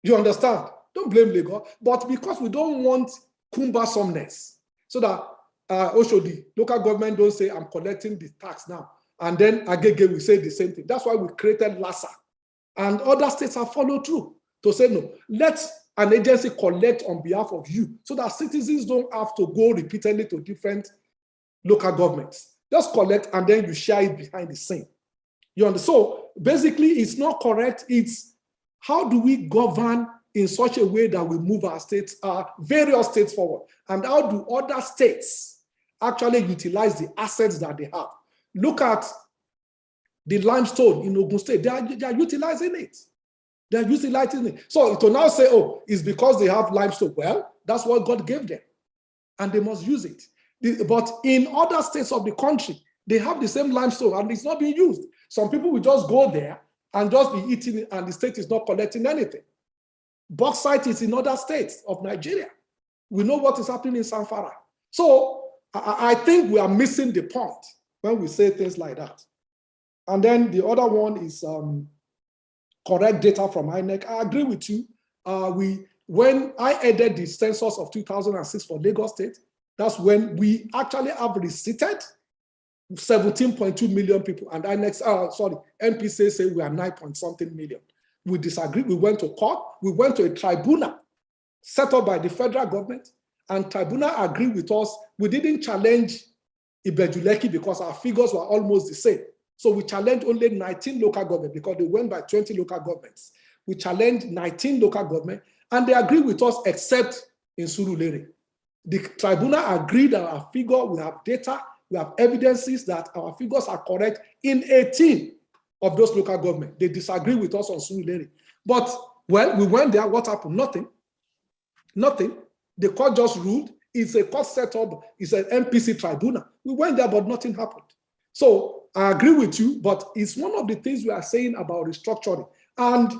You understand? Don't blame Lagos. But because we don't want cumbersomeness, so that Oshodi, local government don't say, I'm collecting the tax now. And then Agege will say the same thing. That's why we created LASA. And other states have followed through to say, no, let an agency collect on behalf of you so that citizens don't have to go repeatedly to different local governments. Just collect and then you share it behind the scene. You understand? So basically, it's not correct. It's how do we govern in such a way that we move our states, various states forward? And how do other states actually utilize the assets that they have? Look at the limestone in Ogun State. They are utilizing it. They are utilizing it. So to now say, oh, it's because they have limestone. Well, that's what God gave them. And they must use it. But in other states of the country, they have the same limestone and it's not being used. Some people will just go there and just be eating it and the state is not collecting anything. Bauxite is in other states of Nigeria. We know what is happening in Zamfara. So I think we are missing the point when we say things like that. And then the other one is correct data from INEC. I agree with you. When I added the census of 2006 for Lagos State, that's when we actually have receipted 17.2 million people. And NPC say we are 9-point-something million. We disagree. We went to court. We went to a tribunal set up by the federal government. And tribunal agreed with us. We didn't challenge Ibejuleki because our figures were almost the same. So we challenged only 19 local governments because they went by 20 local governments. We challenged 19 local governments and they agreed with us except in Surulere. The tribunal agreed that our figure, we have data, we have evidences that our figures are correct in 18 of those local governments. They disagree with us on Surulere. But, well, we went there, what happened? Nothing. Nothing. The court just ruled. It's a court set up, it's an MPC tribunal. We went there, but nothing happened. So I agree with you, but it's one of the things we are saying about restructuring. And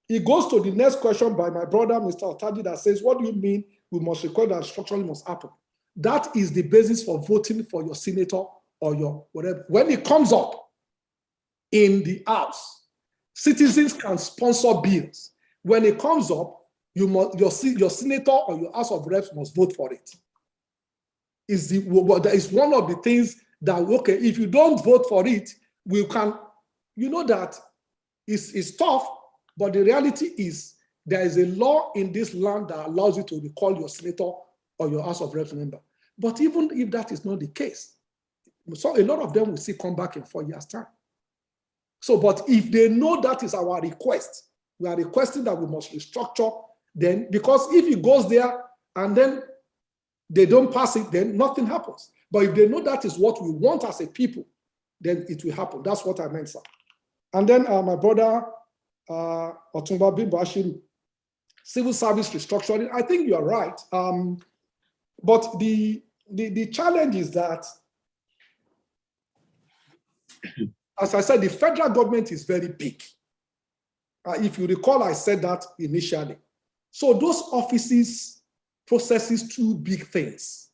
it goes to the next question by my brother, Mr. Otaji, that says, what do you mean we must require that restructuring must happen? That is the basis for voting for your senator or your whatever. When it comes up in the House, citizens can sponsor bills. When it comes up, your senator or your House of Reps must vote for it. That is one of the things that, okay, if you don't vote for it, we can, you know that it's tough, but the reality is there is a law in this land that allows you to recall your senator or your House of Reps member. But even if that is not the case, so a lot of them will still come back in 4 years' time. So, but if they know that is our request, we are requesting that we must restructure, then, because if it goes there and then they don't pass it, then nothing happens. But if they know that is what we want as a people, then it will happen. That's what I meant, sir. And then my brother, Otumba Bimbo Ashiru, civil service restructuring, I think you're right. But the challenge is that, as I said, the federal government is very big. If you recall, I said that initially. So those offices processes two big things.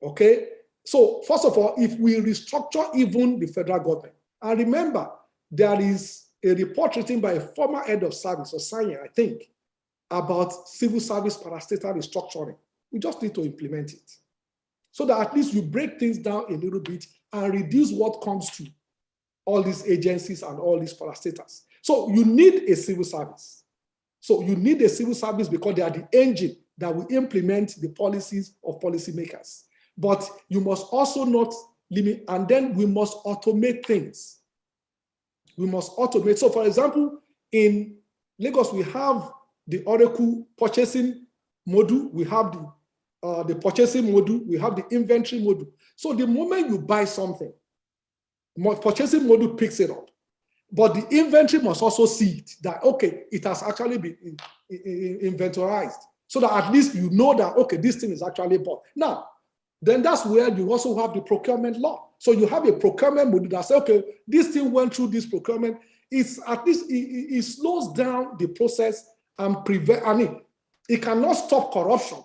Okay? So first of all, if we restructure even the federal government, and remember, there is a report written by a former head of service, or Sanya, I think, about civil service parastatal restructuring. We just need to implement it. So that at least you break things down a little bit and reduce what comes to all these agencies and all these parastatals. So you need a civil service. So you need a civil service because they are the engine that will implement the policies of policymakers. But you must also not limit, and then we must automate things. We must automate. So for example, in Lagos, we have the Oracle purchasing module, we have the purchasing module, we have the inventory module. So the moment you buy something, purchasing module picks it up. But the inventory must also see it, that, okay, it has actually been inventorized, so that at least you know that, okay, this thing is actually bought. Now, then that's where you also have the procurement law. So you have a procurement module that says, okay, this thing went through this procurement. It's at least, it slows down the process and prevent, I mean, it cannot stop corruption,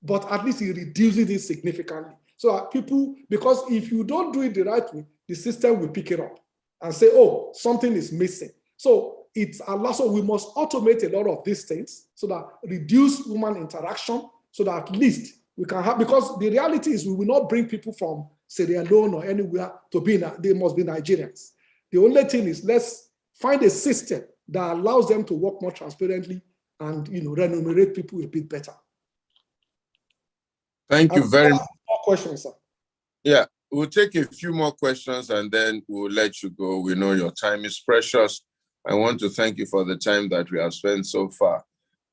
but at least it reduces it significantly. So that people, because if you don't do it the right way, the system will pick it up and say, oh, something is missing. So it's a lot. So we must automate a lot of these things so that reduce human interaction, so that at least we can have, because the reality is we will not bring people from Sierra Leone or anywhere to be, they must be Nigerians. The only thing is, let's find a system that allows them to work more transparently and, you know, remunerate people a bit better. Thank you very much. More questions, sir. Yeah, we'll take a few more questions and then we'll let you go. We know your time is precious. I want to thank you for the time that we have spent so far.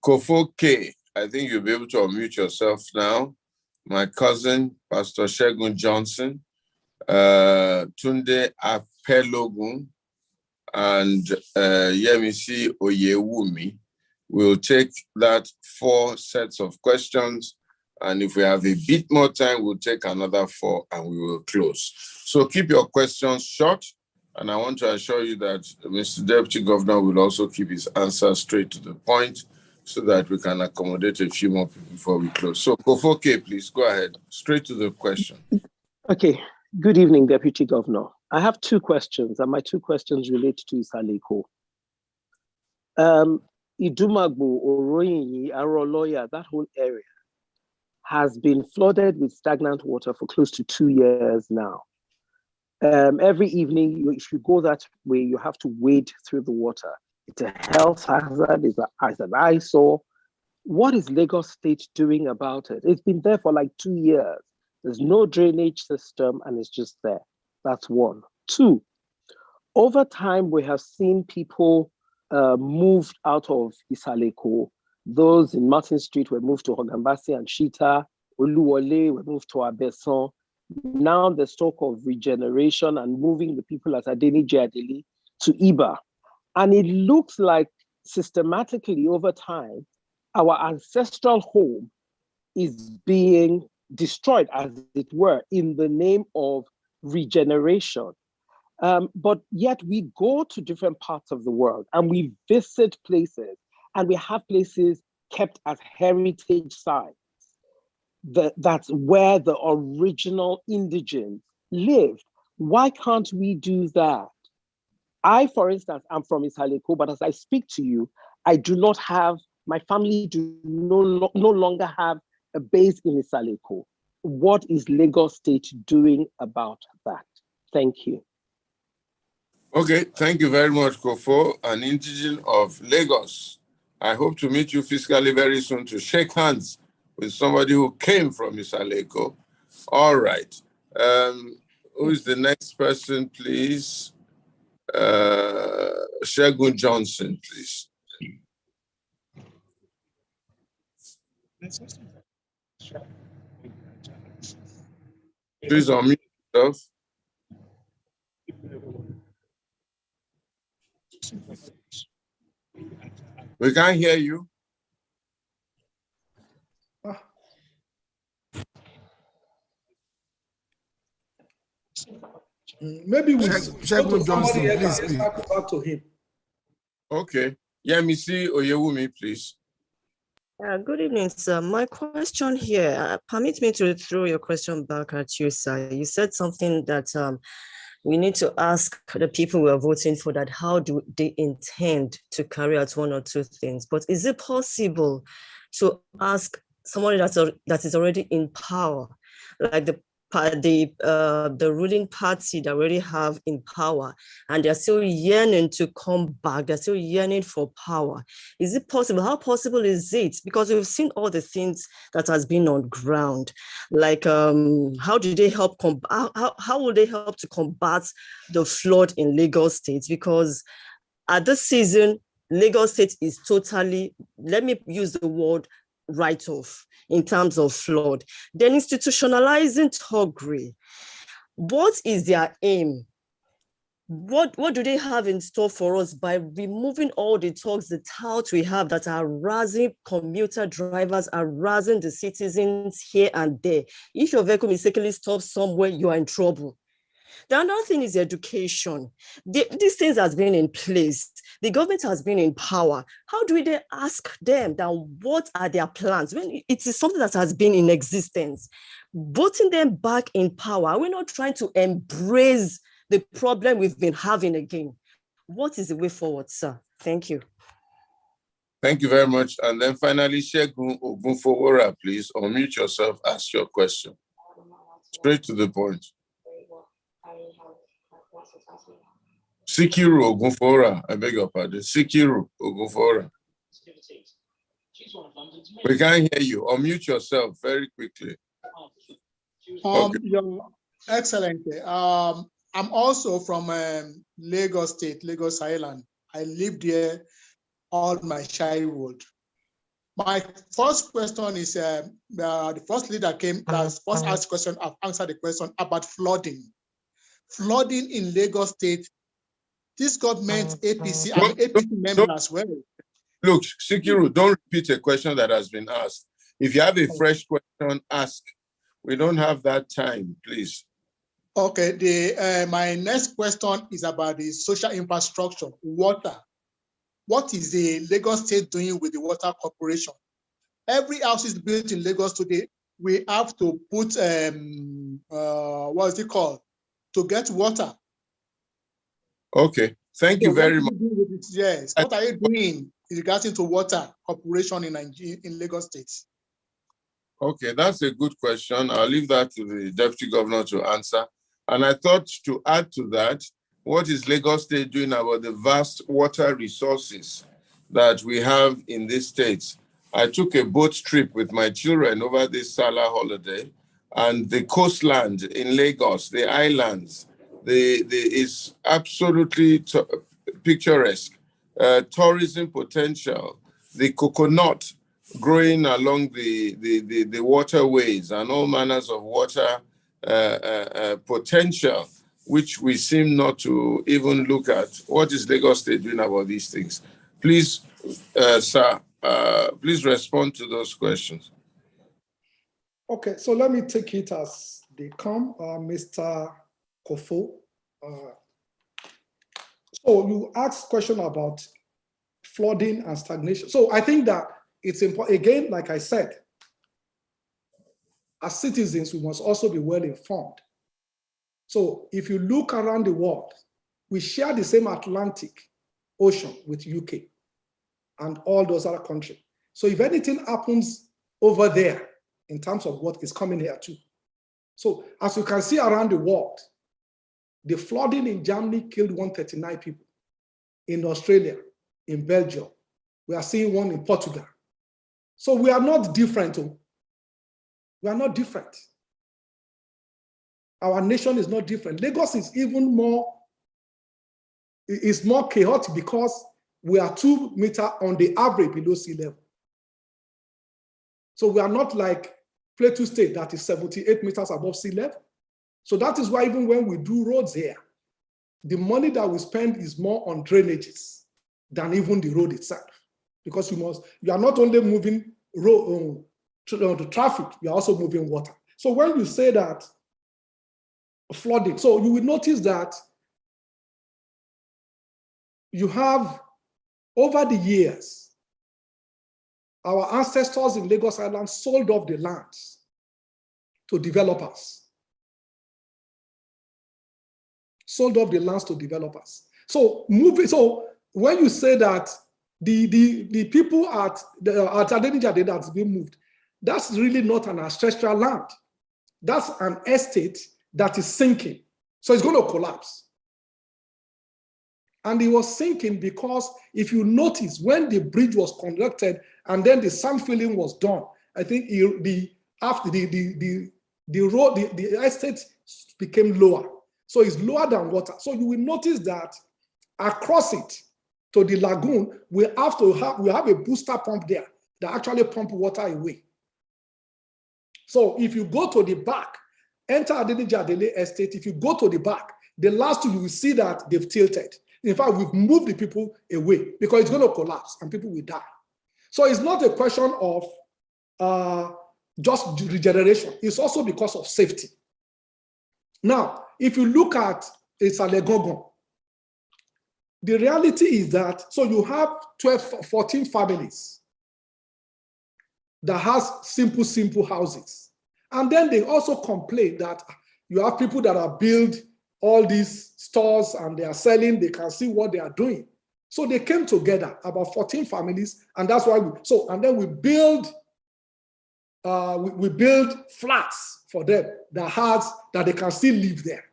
Kofo K, I think you'll be able to unmute yourself now. My cousin, Pastor Shegun Johnson, Tunde Apelogun, and Yemisi Oyewumi. We'll take that 4 sets of questions. And if we have a bit more time, we'll take another 4 and we will close. So keep your questions short. And I want to assure you that Mr. Deputy Governor will also keep his answers straight to the point so that we can accommodate a few more people before we close. So Kofoke, please go ahead. Straight to the question. Okay. Good evening, Deputy Governor. I have 2 questions, and my 2 questions relate to Isaleko. Idumagbo, Oroyi, Aroloya, that whole area has been flooded with stagnant water for close to 2 years now. Every evening, if you go that way, you have to wade through the water. It's a health hazard, it's an eyesore. What is Lagos State doing about it? It's been there for like 2 years. There's no drainage system and it's just there. That's 1. 2, over time, we have seen people moved out of Isaleko. Those in Martin Street were moved to Hogambasi and Shita. Oluwole were moved to Abeson. Now there's talk of regeneration and moving the people at Adeni Jadeli to Iba. And it looks like systematically over time, our ancestral home is being destroyed, as it were, in the name of regeneration. But yet we go to different parts of the world and we visit places, and we have places kept as heritage sites. That's where the original indigents lived. Why can't we do that? I, for instance, am from Isaleko, but as I speak to you, I do not have, my family do no longer have a base in Isaleko. What is Lagos State doing about that? Thank you. Okay, thank you very much, Kofo, an indigene of Lagos. I hope to meet you physically very soon to shake hands with somebody who came from Isaleko. All right. Who is the next person, please? Shegun Johnson, please. Please unmute yourself. We can't hear you. Maybe we Shegun Johnson, please speak. Back to him. Okay. Yemisi Oyewumi, please. Good evening, sir. My question here, permit me to throw your question back at you, sir. You said something that we need to ask the people who are voting for that, how do they intend to carry out 1 or 2 things? But is it possible to ask somebody that is already in power, like the ruling party that already have in power, and they're still yearning to come back. They're still yearning for power. Is it possible? How possible is it? Because we've seen all the things that has been on ground. Like, how do they help? How will they help to combat the flood in Lagos State? Because at this season, Lagos State is totally, let me use the word, write-off in terms of flood. Then institutionalizing Togri. What is their aim? What do they have in store for us by removing all the thugs, the touts we have that are harassing commuter drivers, harassing the citizens here and there? If your vehicle mistakenly stops somewhere, you are in trouble. The other thing is education. These things has been in place. The government has been in power. How do we ask them that what are their plans when it is something that has been in existence? Putting them back in power, are we not trying to embrace the problem we've been having again? What is the way forward, sir? Thank you. Thank you very much. And then finally, Segun Ogunfowora, please unmute yourself, ask your question. Straight to the point. Sikiru Ogunfowora, I beg your pardon. Sikiru Ogunfowora. We can't hear you. Unmute yourself very quickly. Okay. Your Excellency, I'm also from Lagos State, Lagos Island. I lived there all my childhood. My first question is, the first leader came, first asked question, I've answered the question about flooding. Flooding in Lagos State, this government, APC, and APC members as well. Look, Sikiru, don't repeat a question that has been asked. If you have a fresh question, ask. We don't have that time, please. Okay, my next question is about the social infrastructure, water. What is the Lagos State doing with the water corporation? Every house is built in Lagos today. We have to put, what is it called? To get water. Okay, thank you very much. Yes, what are you doing in regards to water corporation in Lagos State? Okay, that's a good question. I'll leave that to the Deputy Governor to answer. And I thought to add to that, what is Lagos State doing about the vast water resources that we have in this state? I took a boat trip with my children over this Salah holiday, and the coastland in Lagos, the islands, is absolutely picturesque. Tourism potential, the coconut growing along the waterways and all manners of water potential, which we seem not to even look at. What is Lagos State doing about these things? Please, sir, please respond to those questions. Okay, so let me take it as they come, Mr. Kofo. So you asked question about flooding and stagnation. So I think that it's important, again, like I said, as citizens, we must also be well informed. So if you look around the world, we share the same Atlantic Ocean with UK and all those other countries. So if anything happens over there in terms of what is coming here too. So as you can see around the world, the flooding in Germany killed 139 people. In Australia, in Belgium, we are seeing one in Portugal. So we are not different. We are not different. Our nation is not different. Lagos is even more, it's more chaotic because we are 2 meters on the average below sea level. So we are not like Plateau State that is 78 meters above sea level. So that is why even when we do roads here, the money that we spend is more on drainages than even the road itself. Because you are not only moving the traffic, you are also moving water. So when you say that flooding, so you will notice that you have, over the years, our ancestors in Lagos Island sold off the lands to developers. Sold off the lands to developers. So when you say that the people at Adenija that's being moved, that's really not an ancestral land. That's an estate that is sinking. So it's going to collapse. And it was sinking because if you notice, when the bridge was constructed and then the sand filling was done, I think the estate became lower. So it's lower than water. So you will notice that across it to the lagoon, we have a booster pump there that actually pump water away. So if you go to the back, enter Adeniji Estate, if you go to the back, the last two, you will see that they've tilted. In fact, we've moved the people away because it's going to collapse and people will die. So it's not a question of just regeneration. It's also because of safety. Now, if you look at Isalegongon, the reality is that, so you have 14 families that has simple houses. And then they also complain that you have people that are build all these stores and they are selling, they can see what they are doing. So they came together, about 14 families, and that's why and then we build flats for them that they can still live there.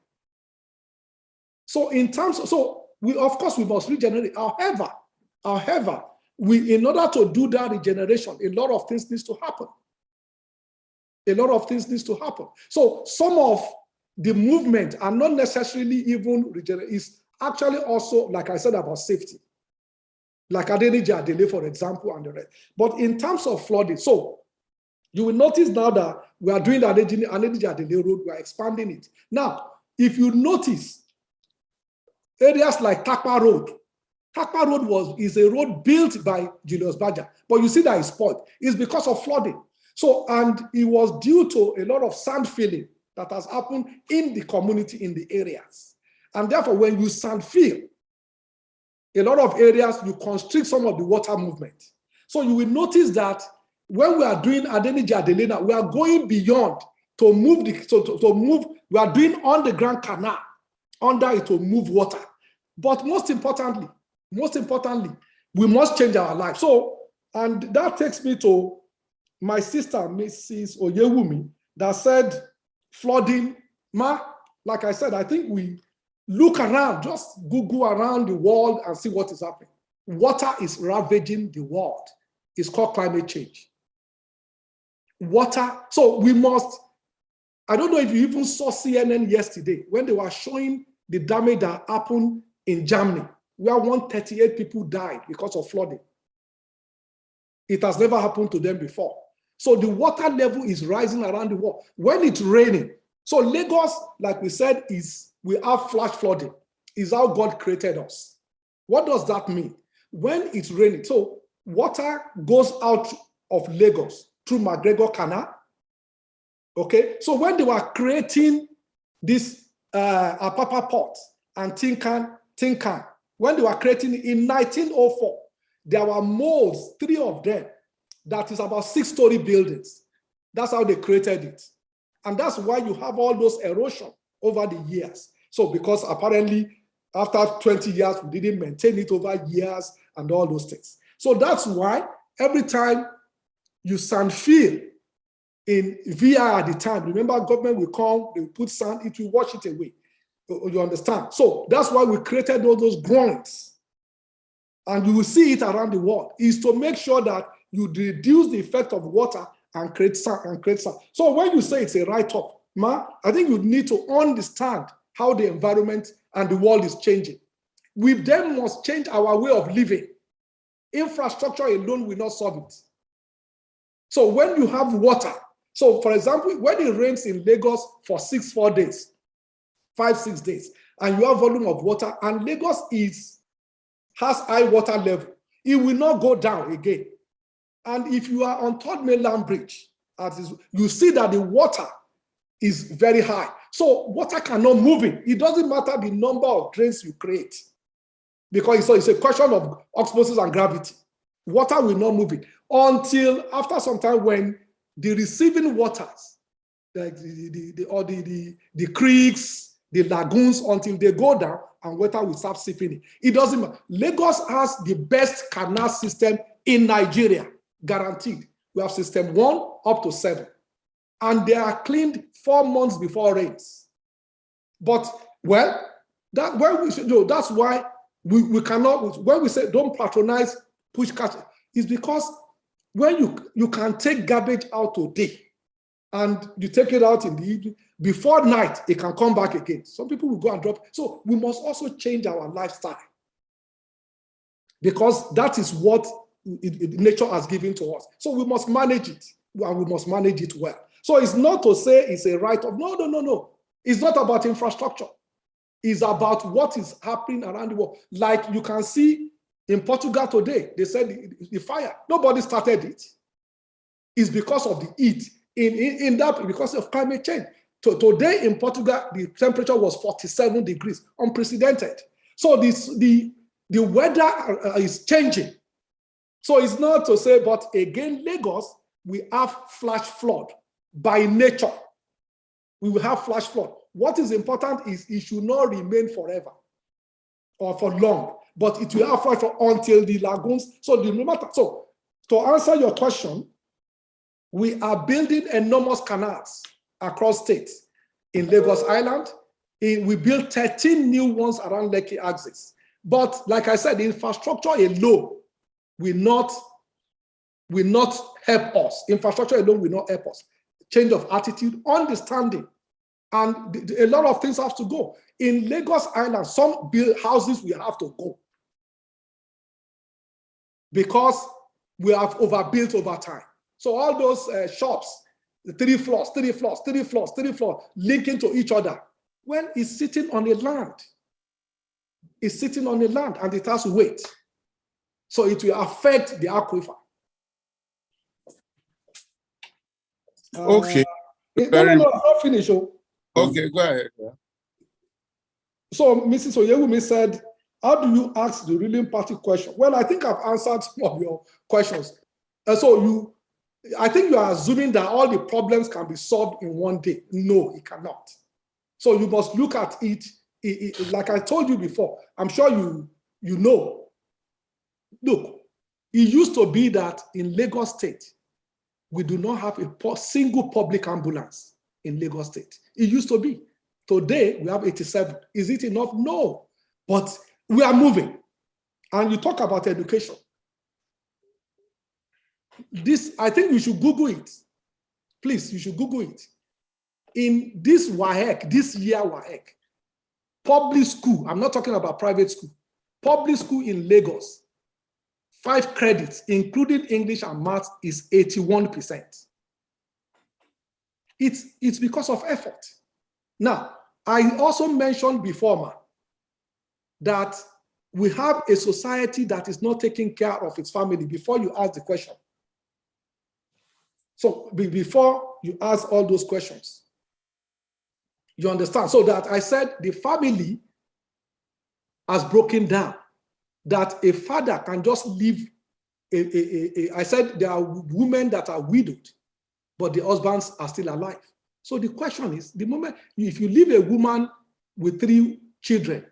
So in terms of, of course we must regenerate. However, in order to do that regeneration, a lot of things needs to happen. A lot of things needs to happen. So some of the movement are not necessarily even regenerate. It's actually also, like I said, about safety. Like Adeniji Adele, for example, and the rest. But in terms of flooding, so you will notice now that we are doing the Adeniji Adele Road, we are expanding it. Now, if you notice, areas like Takpa Road is a road built by Julius Baja, but you see that it's spoiled. It's because of flooding. So, and it was due to a lot of sand filling that has happened in the community, in the areas. And therefore, when you sand fill, a lot of areas, you constrict some of the water movement. So you will notice that when we are doing Adeniji Adelena, we are going beyond to move, we are doing on the Grand Canal under it to move water. But most importantly, we must change our life. So, and that takes me to my sister, Mrs. Oyewumi, that said, flooding, like I said, I think we look around, just Google around the world and see what is happening. Water is ravaging the world. It's called climate change. Water, so we must, I don't know if you even saw CNN yesterday when they were showing the damage that happened in Germany, where 138 people died because of flooding. It has never happened to them before. So the water level is rising around the world. When it's raining, so Lagos, like we said, we have flash flooding. Is how God created us. What does that mean? When it's raining, so water goes out of Lagos through McGregor Canal. Okay, so when they were creating this Apapa Port and Tinkan, when they were creating it in 1904, there were molds, 3 of them, that is about 6-story buildings. That's how they created it. And that's why you have all those erosion over the years. So because apparently after 20 years, we didn't maintain it over years and all those things. So that's why every time you sand fill in VI at the time, remember government will come, they will put sand, it will wash it away. You understand? So that's why we created all those groins. And you will see it around the world, is to make sure that you reduce the effect of water and create sand. So when you say it's a write-off, I think you need to understand how the environment and the world is changing. We then must change our way of living. Infrastructure alone will not solve it. So when you have water, so for example, when it rains in Lagos for 5-6 days, and you have volume of water, and Lagos has high water level, it will not go down again. And if you are on Third Mainland Bridge, you see that the water is very high. So water cannot move in. It doesn't matter the number of drains you create, because it's a question of osmosis and gravity. Water will not move in until after some time when the receiving waters, like the creeks, the lagoons, until they go down and water will start seeping in. It doesn't matter. Lagos has the best canal system in Nigeria, guaranteed. We have system 1 up to 7. And they are cleaned 4 months before rains. But, well, that's why we cannot, when we say don't patronize push catch, it's because when you can take garbage out today and you take it out in the evening, before night, it can come back again. Some people will go and drop. So we must also change our lifestyle, because that is what nature has given to us. So we must manage it, and we must manage it well. So it's not to say it's a write-off. No. It's not about infrastructure. It's about what is happening around the world. Like you can see in Portugal today, they said the fire, nobody started it. It's because of the heat, in that because of climate change. Today in Portugal, the temperature was 47 degrees, unprecedented. So the weather is changing. So it's not to say, but again, Lagos, we have flash flood by nature. We will have flash flood. What is important is it should not remain forever or for long, but it will have flash flood until the lagoons. So no matter. So to answer your question, we are building enormous canals across states. In Lagos Island, we built 13 new ones around Lekki axis. But like I said, the infrastructure alone will not help us. Infrastructure alone will not help us. Change of attitude, understanding, and a lot of things have to go. In Lagos Island, some houses will have to go because we have overbuilt over time. So all those shops, the 3 floors, linking to each other, well, it's sitting on the land. It's sitting on the land and it has weight. So it will affect the aquifer. Okay. No, I'm not finished. Okay, go ahead. So Mrs. Oyewumi said, how do you ask the ruling party question? Well, I think I've answered some of your questions. I think you are assuming that all the problems can be solved in one day. No, it cannot. So you must look at it, like I told you before. I'm sure you know. Look, it used to be that in Lagos State, we do not have a single public ambulance in Lagos State. It used to be. Today, we have 87. Is it enough? No. But we are moving. And you talk about education. I think you should Google it. Please, you should Google it. In this WAEC, this year WAEC, public school, I'm not talking about private school, public school in Lagos, 5 credits, including English and maths, is 81%. It's because of effort. Now, I also mentioned before, that we have a society that is not taking care of its family before you ask the question. So before you ask all those questions, you understand? So that I said the family has broken down, that a father can just leave. I said there are women that are widowed, but the husbands are still alive. So the question is, the moment, if you leave a woman with 3 children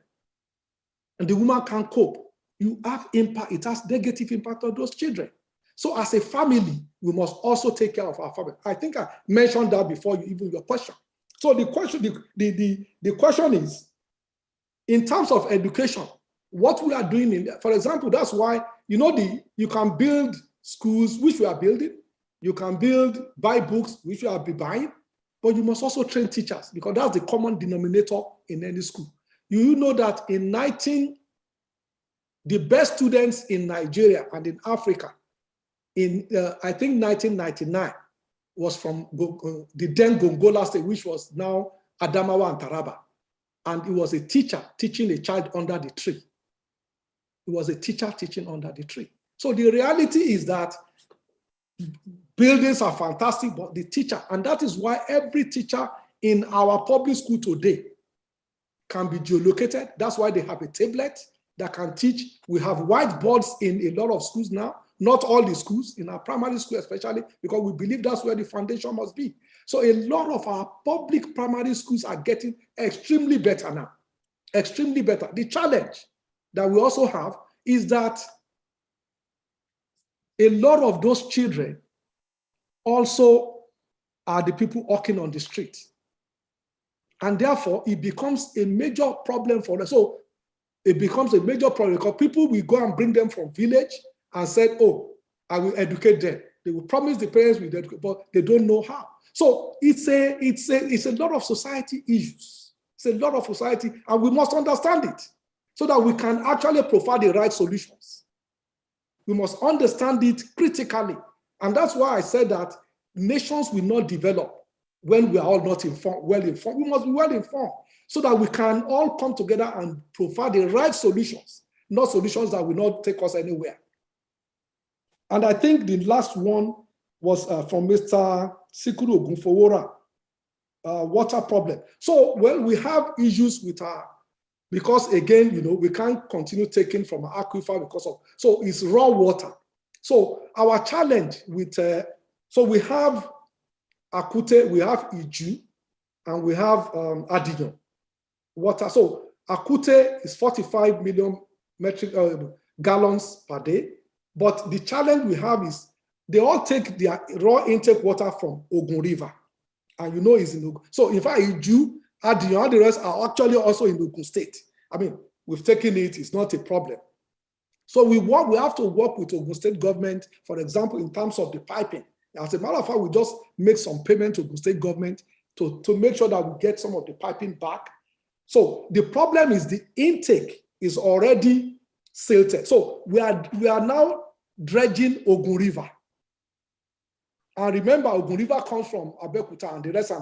and the woman can't cope, you have impact, it has negative impact on those children. So as a family, we must also take care of our family. I think I mentioned that before even your question. So the question is, in terms of education, what we are doing for example, that's why, you can build schools, which we are building. You can buy books, which we are buying, but you must also train teachers, because that's the common denominator in any school. You know that the best students in Nigeria and in Africa, I think 1999, was from the then Gongola state, which was now Adamawa and Taraba. And it was a teacher teaching a child under the tree. It was a teacher teaching under the tree. So the reality is that buildings are fantastic, but the teacher, and that is why every teacher in our public school today can be geolocated. That's why they have a tablet that can teach. We have whiteboards in a lot of schools now, not all the schools, in our primary school especially, because we believe that's where the foundation must be. So a lot of our public primary schools are getting extremely better now, extremely better. The challenge that we also have is that a lot of those children also are the people walking on the street. And therefore, it becomes a major problem for us. So it becomes a major problem because people will go and bring them from village and say, oh, I will educate them. They will promise the parents will educate, but they don't know how. So it's a lot of society issues. It's a lot of society, and we must understand it so that we can actually provide the right solutions. We must understand it critically. And that's why I said that nations will not develop when we are all not well informed. We must be well informed so that we can all come together and provide the right solutions, not solutions that will not take us anywhere. And I think the last one was from Mr. Sikuru Ogunfowora, water problem. So, well, we have issues with because again, you know, we can't continue taking from our aquifer because of, so it's raw water. So our challenge with, so we have Akute, we have Iju, and we have Adignon water. So Akute is 45 million metric gallons per day. But the challenge we have is they all take their raw intake water from Ogun River. And you know it's in Ogun. So in fact, Iju, Adignon, and the rest are actually also in Ogun State. I mean, we've taken it, it's not a problem. So we have to work with Ogun State government, for example, in terms of the piping. As a matter of fact, we just make some payment to Ogun State government to make sure that we get some of the piping back. So the problem is the intake is already silted. So we are now dredging Ogun River. And remember, Ogun River comes from Abeokuta and the rest,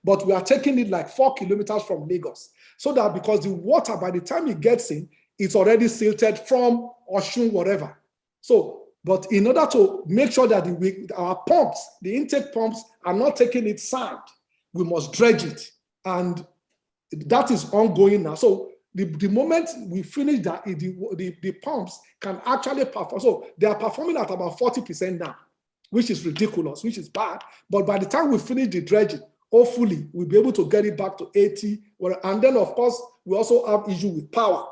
but we are taking it like 4 kilometers from Lagos. So that because the water, by the time it gets in, it's already silted from Osun, whatever. So, but in order to make sure that our pumps, the intake pumps, are not taking it sand, we must dredge it. And that is ongoing now. So the moment we finish that, the pumps can actually perform. So they are performing at about 40% now, which is ridiculous, which is bad. But by the time we finish the dredging, hopefully we'll be able to get it back to 80. And then, of course, we also have issue with power.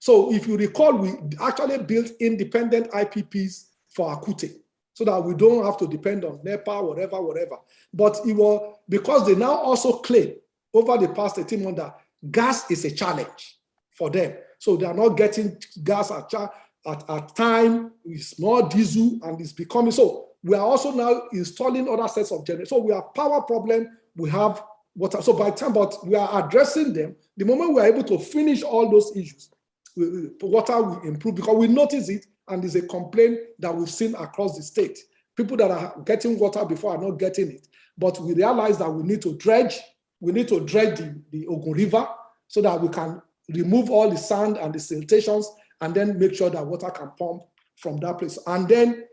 So if you recall, we actually built independent IPPs for Akute so that we don't have to depend on NEPA, whatever. But it was because they now also claim over the past 18 months that gas is a challenge for them. So they are not getting gas at time, it's more diesel, and it's becoming so. We are also now installing other sets of generators. So we have power problem, we have water. So by the time, but we are addressing them. The moment we are able to finish all those issues, water will improve because we notice it, and it's a complaint that we've seen across the state. People that are getting water before are not getting it. But we realize that we need to dredge the Ogun River so that we can remove all the sand and the siltations and then make sure that water can pump from that place. And then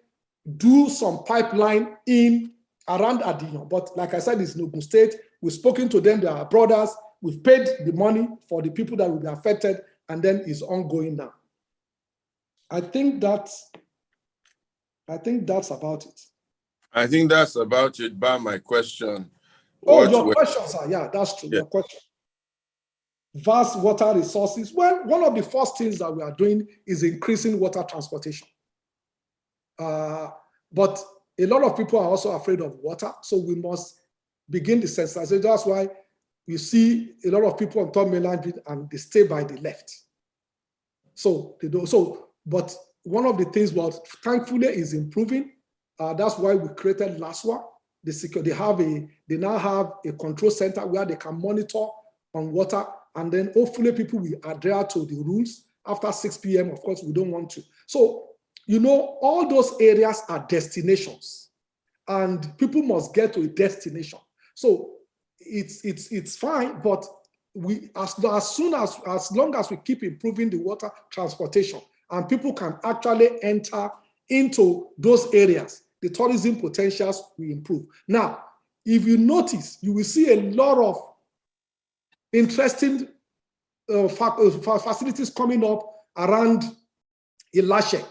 do some pipeline in around Adignon. But like I said, it's in Ogun State. We've spoken to them, they are brothers. We've paid the money for the people that will be affected, and then it's ongoing now. I think that's about it. I think that's about it, by my question. Oh, your questions are, yeah, that's true, yeah. Your question. Vast water resources. Well, one of the first things that we are doing is increasing water transportation. But a lot of people are also afraid of water, so we must begin the sensitization. That's why you see a lot of people on top mainland and they stay by the left. So they don't. So, but one of the things was thankfully is improving. That's why we created LASWA. They now have a control center where they can monitor on water, and then hopefully people will adhere to the rules. After 6 p.m., of course, we don't want to. So, you know, all those areas are destinations, and people must get to a destination. So it's fine, but as long as we keep improving the water transportation and people can actually enter into those areas, the tourism potentials will improve. Now, if you notice, you will see a lot of interesting facilities coming up around Ilashe.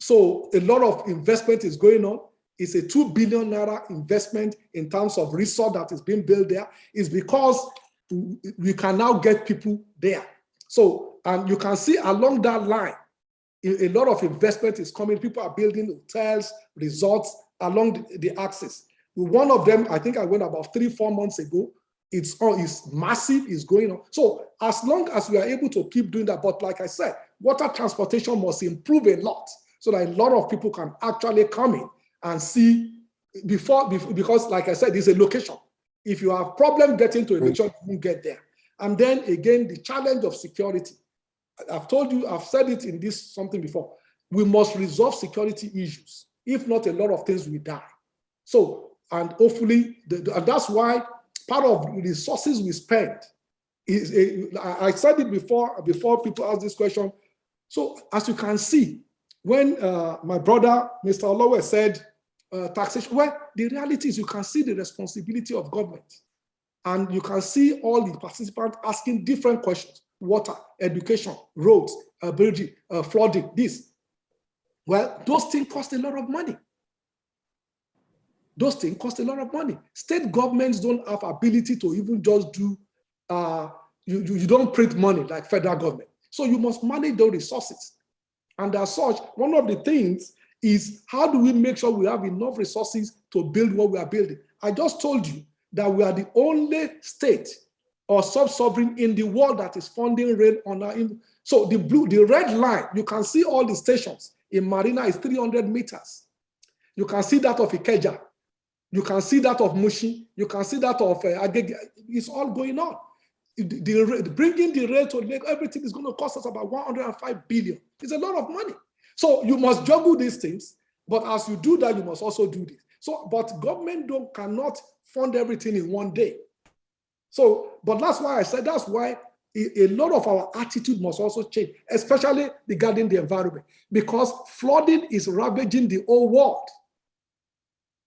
So a lot of investment is going on. It's a 2 billion naira investment in terms of resort that is being built there. It's because we can now get people there. So, and you can see along that line, a lot of investment is coming. People are building hotels, resorts along the axis. One of them, I think I went about 3-4 months ago. It's massive, it's going on. So as long as we are able to keep doing that, but like I said, water transportation must improve a lot so that a lot of people can actually come in and see because like I said, it's a location. If you have problem getting to a location, you won't get there. And then again, the challenge of security. I've told you, I've said it in this something before. We must resolve security issues. If not, a lot of things will die. So, and hopefully, and that's why part of the resources we spend is, I said it before people ask this question. So as you can see, when my brother, Mr. Olowe said taxation, well, the reality is you can see the responsibility of government. And you can see all the participants asking different questions: water, education, roads, bridging, flooding, this. Well, those things cost a lot of money. Those things cost a lot of money. State governments don't have ability to even just do, you don't print money like federal government. So you must manage those resources. And as such, one of the things is how do we make sure we have enough resources to build what we are building? I just told you that we are the only state or sub-sovereign in the world that is funding rail on our. So the red line, you can see all the stations in Marina is 300 meters. You can see that of Ikeja. You can see that of Mushi. You can see that of Agege. It's all going on. Bringing the rail to Lagos, everything is going to cost us about 105 billion. It's a lot of money. So you must juggle these things. But as you do that, you must also do this. So, but government cannot fund everything in one day. So, but that's why I said, that's why a lot of our attitude must also change, especially regarding the environment, because flooding is ravaging the whole world.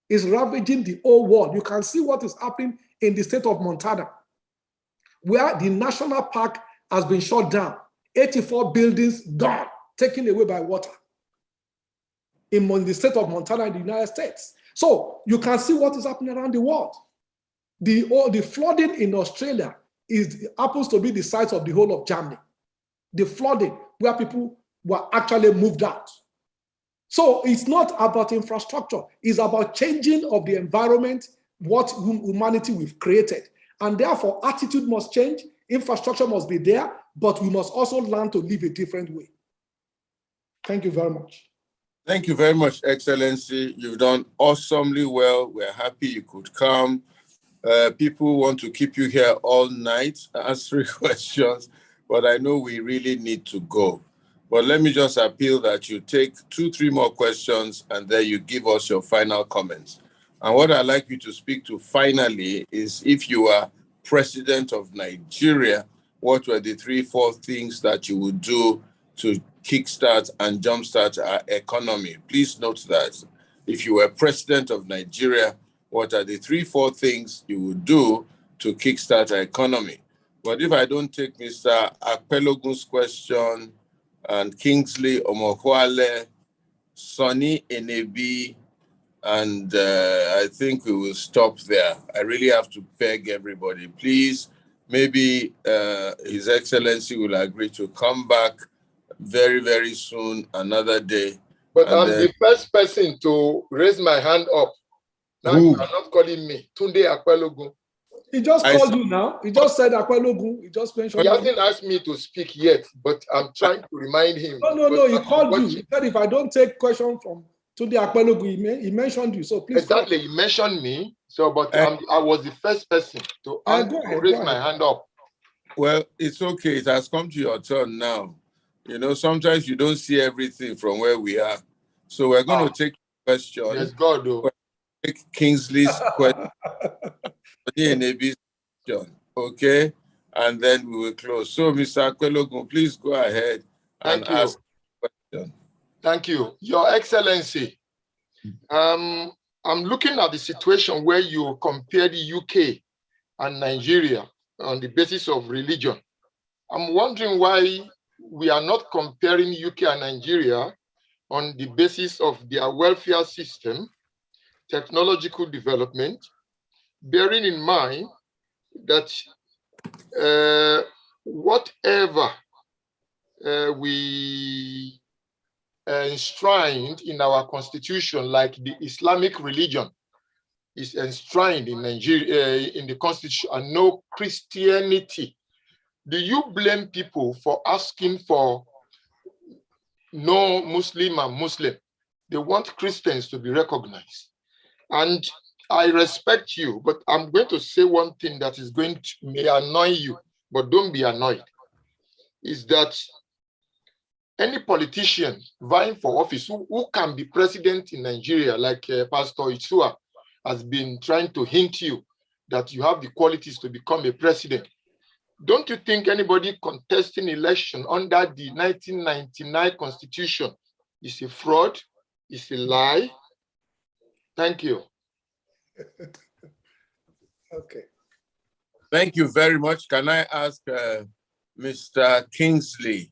It's ravaging the whole world. You can see what is happening in the state of Montana, where the national park has been shut down. 84 buildings gone, taken away by water in the state of Montana in the United States. So you can see what is happening around the world. The flooding in Australia happens to be the size of the whole of Germany. The flooding where people were actually moved out. So it's not about infrastructure. It's about changing of the environment, what humanity we've created. And therefore, attitude must change, infrastructure must be there, but we must also learn to live a different way. Thank you very much. Thank you very much, Excellency. You've done awesomely well. We're happy you could come. People want to keep you here all night answering questions, but I know we really need to go. But let me just appeal that you take 2-3 more questions and then you give us your final comments. And what I'd like you to speak to finally is, if you are president of Nigeria, what were the 3-4 things that you would do to kickstart and jumpstart our economy? Please note that if you were president of Nigeria, what are the 3-4 things you would do to kickstart our economy? But if I don't take Mr. Akpelogun's question and Kingsley Omokwale, Sonny Enebi, and I think we will stop there. I really have to beg everybody, please, maybe His Excellency will agree to come back very, very soon, another day. But I'm the first person to raise my hand up. Now you are not calling me Tunde Akpelogun. He just called you now. He just said Akpelogun. He just mentioned. He hasn't asked me to speak yet, but I'm trying to remind him. No. He called you. He said if I don't take question from Tunde Akpelogun, he mentioned you. So please. Exactly, he mentioned me. So, but I was the first person to raise my hand up. Well, it's okay. It has come to your turn now. You know, sometimes you don't see everything from where we are. So we're going to take questions. Yes, God, though. Take Kingsley's question. Okay? And then we will close. So, Mr. Akpelogun, please go ahead and ask a question. Thank you. Your Excellency, I'm looking at the situation where you compare the UK and Nigeria on the basis of religion. I'm wondering why we are not comparing UK and Nigeria on the basis of their welfare system, technological development, bearing in mind that whatever we enshrined in our constitution, like the Islamic religion is enshrined in Nigeria, in the constitution, and no Christianity. Do you blame people for asking for no Muslim and Muslim? They want Christians to be recognized. And I respect you, but I'm going to say one thing that is going to may annoy you, but don't be annoyed. Is that any politician vying for office who can be president in Nigeria, like Pastor Ituah has been trying to hint you that you have the qualities to become a president. Don't you think anybody contesting election under the 1999 Constitution is a fraud, is a lie? Thank you. Okay. Thank you very much. Can I ask Mr. Kingsley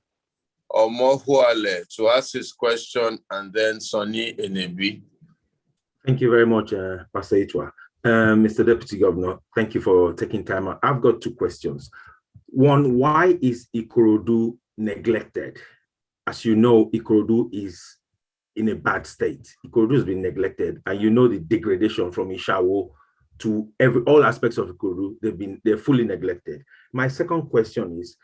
Omohuale to ask his question, and then Sonny Enebi? Thank you very much, Pastor Ituah. Mr. Deputy Governor, thank you for taking time out. I've got two questions. One, why is Ikorodu neglected? As you know, Ikorodu is in a bad state. Ikorodu has been neglected, and you know the degradation from Ishawo to all aspects of Ikorodu. They're fully neglected. My second question is,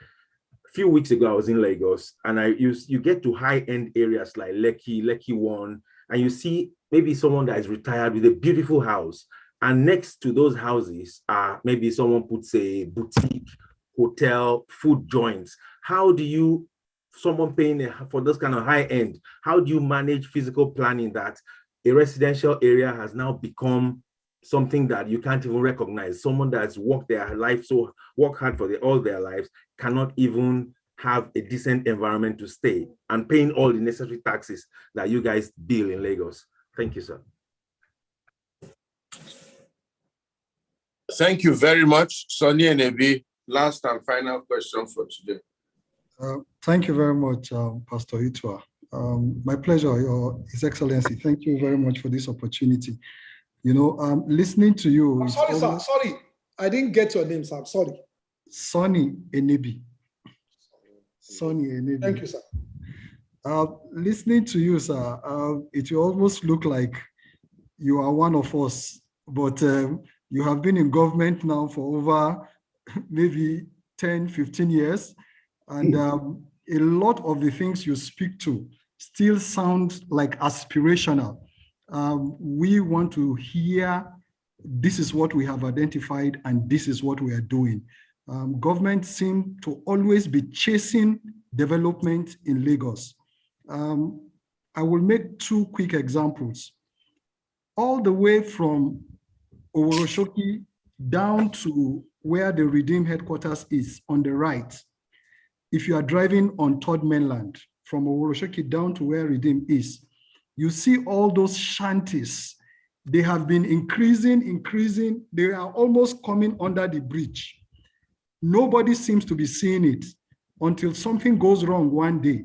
a few weeks ago I was in Lagos, and you get to high-end areas like Lekki 1, and you see maybe someone that is retired with a beautiful house, and next to those houses are maybe someone puts a boutique, hotel, food joints. How do you, someone paying for those kind of high end, how do you manage physical planning that a residential area has now become something that you can't even recognize? Someone that's worked their life, so work hard for all their lives, cannot even have a decent environment to stay, and paying all the necessary taxes that you guys bill in Lagos. Thank you, sir. Thank you very much. Sonny Enebi, last and final question for today. Thank you very much, Pastor Ituah. My pleasure, His Excellency. Thank you very much for this opportunity. You know, listening to you. I'm sorry, sir. Sorry. I didn't get your name, sir. I'm sorry. Sonny Enebi. Sonny Enebi. Thank you, sir. Listening to you, sir, it will almost look like you are one of us, but you have been in government now for over maybe 10, 15 years. And a lot of the things you speak to still sound like aspirational. We want to hear, this is what we have identified and this is what we are doing. Government seem to always be chasing development in Lagos. I will make two quick examples. All the way from Oworoshoki down to where the Redeem headquarters is on the right. If you are driving on Third Mainland from Oworoshoki down to where Redeem is, you see all those shanties. They have been increasing. They are almost coming under the bridge. Nobody seems to be seeing it until something goes wrong one day.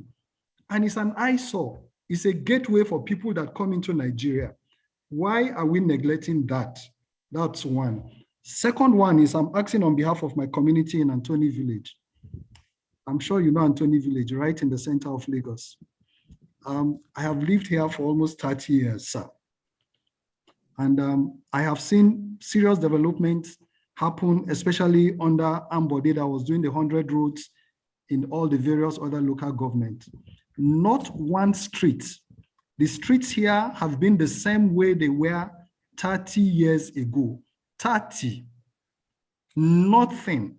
And it's an eyesore. It's a gateway for people that come into Nigeria. Why are we neglecting that? That's one. Second one is I'm asking on behalf of my community in Antoni Village. I'm sure you know Antoni Village, right in the center of Lagos. I have lived here for almost 30 years, sir. And I have seen serious development happen, especially under Ambode that was doing the 100 roads in all the various other local governments. Not one street. The streets here have been the same way they were 30 years ago. 30. Nothing.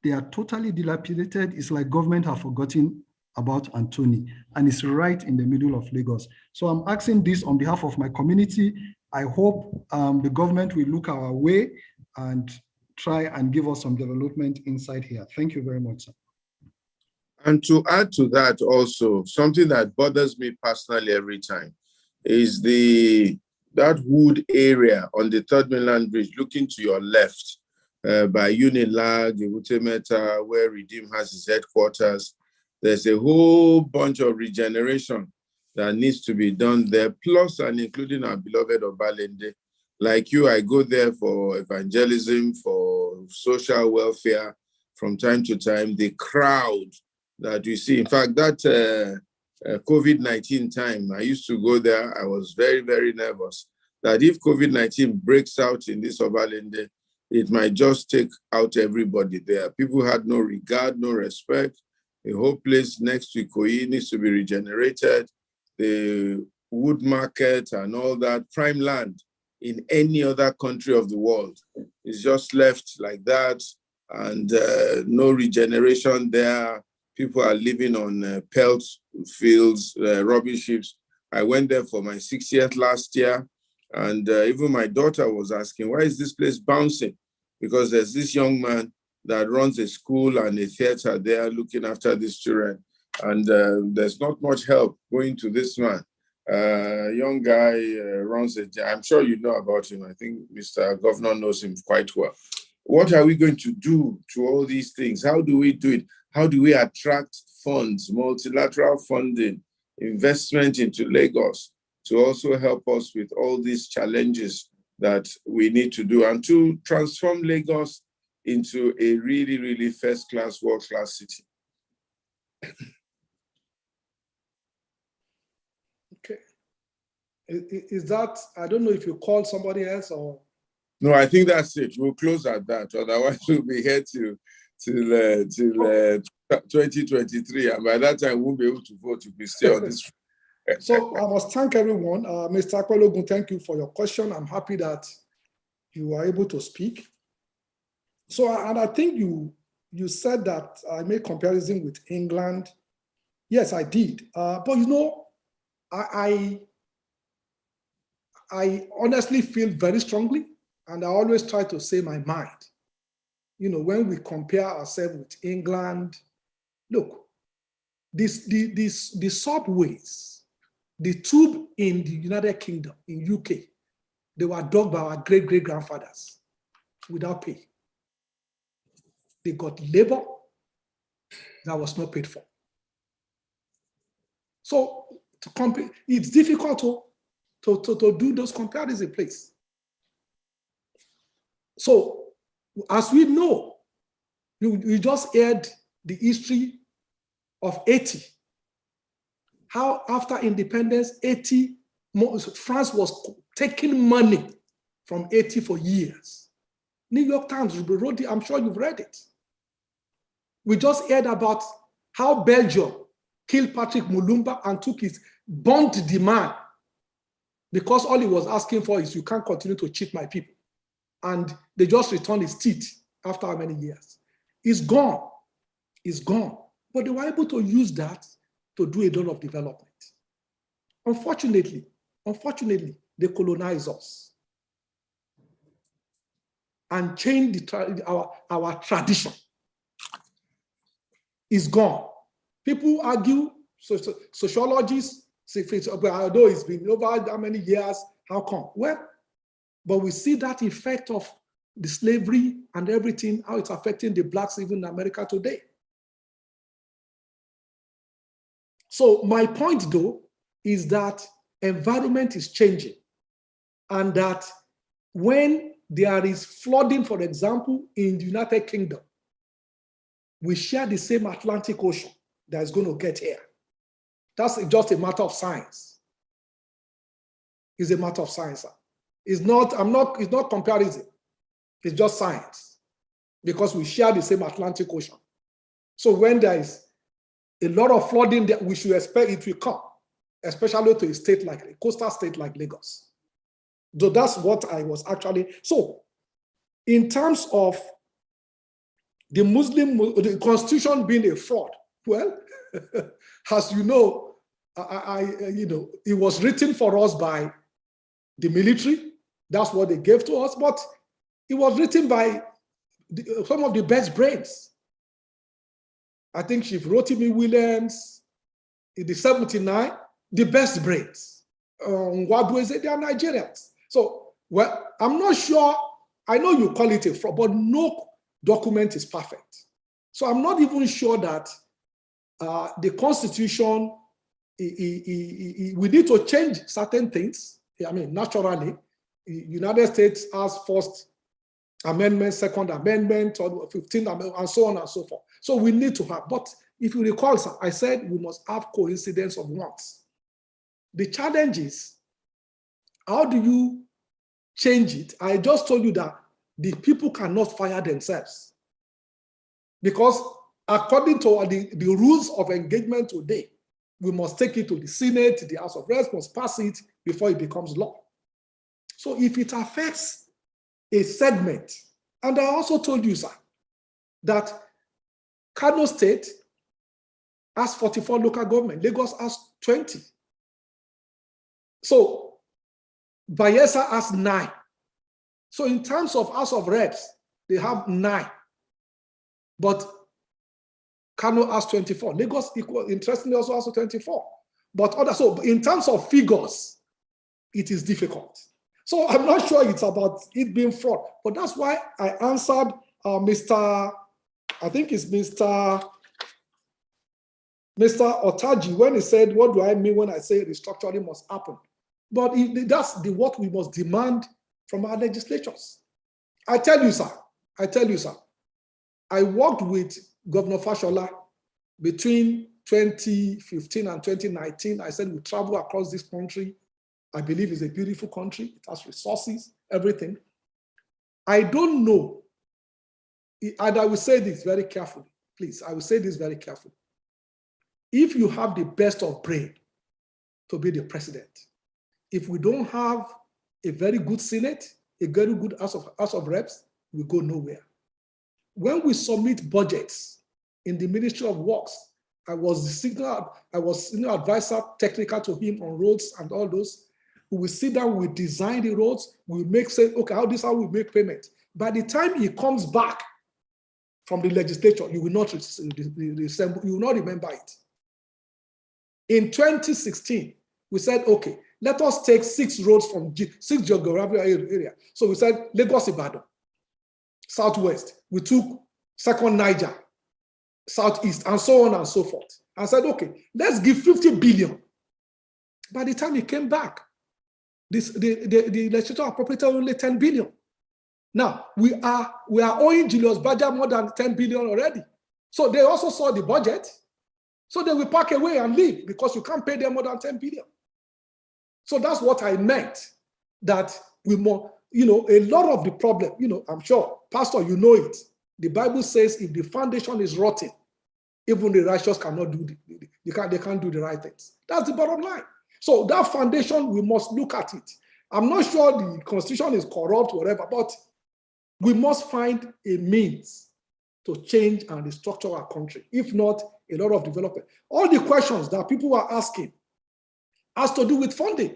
They are totally dilapidated. It's like government have forgotten about Antoni, and it's right in the middle of Lagos. So I'm asking this on behalf of my community. I hope the government will look our way and try and give us some development inside here. Thank you very much, sir. And to add to that also, something that bothers me personally every time is that wood area on the Third Mainland Bridge, looking to your left by Unilag, Meta, where Redeem has its headquarters. There's a whole bunch of regeneration that needs to be done there, plus and including our beloved Obalende. Like you, I go there for evangelism, for social welfare from time to time. The crowd that we see, in fact, that COVID-19 time, I used to go there. I was very, very nervous that if COVID-19 breaks out in this Obalende, it might just take out everybody there. People had no regard, no respect. The whole place next to Ikoyi needs to be regenerated. The wood market and all that, prime land in any other country of the world is just left like that, and no regeneration there. People are living on pelt fields, rubbish heaps. I went there for my 60th last year, and even my daughter was asking, why is this place bouncing? Because there's this young man that runs a school and a theater there looking after these children. And there's not much help going to this man. Young guy runs I'm sure you know about him. I think Mr. Governor knows him quite well. What are we going to do to all these things? How do we do it? How do we attract funds, multilateral funding, investment into Lagos to also help us with all these challenges that we need to do and to transform Lagos into a really, really first-class, world-class city? Okay. Is that, I don't know if you called somebody else or? No, I think that's it. We'll close at that. Otherwise, we'll be here till 2023. And by that time, we won't be able to vote if we stay on this. So I must thank everyone. Mr. Akwelogun, thank you for your question. I'm happy that you were able to speak. So, and I think you said that I made comparison with England. Yes, I did. But you know, I honestly feel very strongly, and I always try to say my mind. You know, when we compare ourselves with England, look, the subways, the tube in the United Kingdom, in UK, they were dug by our great-great-grandfathers without pay. They got labor that was not paid for. So to compare, it's difficult to do those comparisons, please. So as we know, you just heard the history of Haiti. How after independence, France was taking money from Haiti for years. New York Times wrote it, I'm sure you've read it. We just heard about how Belgium killed Patrick Mulumba and took his bond demand because all he was asking for is, you can't continue to cheat my people. And they just returned his teeth after how many years? It's gone. It's gone. But they were able to use that to do a lot of development. Unfortunately, they colonize us and change our tradition. Is gone. People argue, sociologists say, although it's been over how many years, how come? Well, but we see that effect of the slavery and everything, how it's affecting the blacks even in America today. So my point though, is that environment is changing, and that when there is flooding, for example, in the United Kingdom, we share the same Atlantic Ocean that is going to get here. That's just a matter of science. It's a matter of science. It's not comparison. It's just science, because we share the same Atlantic Ocean. So when there is a lot of flooding, that we should expect it will come, especially to a coastal state like Lagos. So that's what I was actually. So in terms of the Constitution being a fraud, well, as you know, it was written for us by the military. That's what they gave to us, but it was written by some of the best brains. I think Chief Rotimi Williams in the 79, the best brains. They are Nigerians. So, well, I'm not sure. I know you call it a fraud, but no document is perfect. So I'm not even sure that the Constitution, we need to change certain things. I mean, naturally, the United States has First Amendment, Second Amendment, or 15th Amendment, and so on and so forth. So we need to have, but If you recall, sir, I said we must have coincidence of wants. The challenge is, how do you change it? I just told you that the people cannot fire themselves. Because according to the rules of engagement today, we must take it to the Senate, the House of Reps must pass it before it becomes law. So if it affects a segment, and I also told you, sir, that Kano State has 44 local government, Lagos has 20. So Bayelsa has 9. So in terms of House of Reps, they have 9. But Kano has 24. Lagos, interestingly, also has 24. But so in terms of figures, it is difficult. So I'm not sure it's about it being fraud, but that's why I answered Mr. Otaji when he said, what do I mean when I say restructuring must happen? But that's what we must demand from our legislatures. I tell you, sir, I worked with Governor Fashola between 2015 and 2019. I said we travel across this country. I believe it's a beautiful country. It has resources, everything. I don't know, and I will say this very carefully, please. I will say this very carefully. If you have the best of brain to be the president, if we don't have a very good Senate, a very good House of Reps, we go nowhere. When we submit budgets in the Ministry of Works, I was senior advisor technical to him on roads and all those. We will sit down, we design the roads, we say, okay, how we make payment. By the time he comes back from the legislature, you will not remember it. In 2016, we said, okay, let us take 6 roads from 6 geographical area. So we said Lagos Ibadan, Southwest. We took 2nd Niger, Southeast, and so on and so forth. And said, okay, let's give 50 billion. By the time he came back, the legislature appropriated only 10 billion. Now, we are owing Julius Baja more than 10 billion already. So they also saw the budget. So they will pack away and leave because you can't pay them more than 10 billion. So that's what I meant, that we more, a lot of the problem, I'm sure, Pastor, you know it. The Bible says if the foundation is rotten, even the righteous cannot do they can't do the right things. That's the bottom line. So that foundation, we must look at it. I'm not sure the constitution is corrupt, whatever, but we must find a means to change and restructure our country. If not, a lot of development. All the questions that people are asking has to do with funding.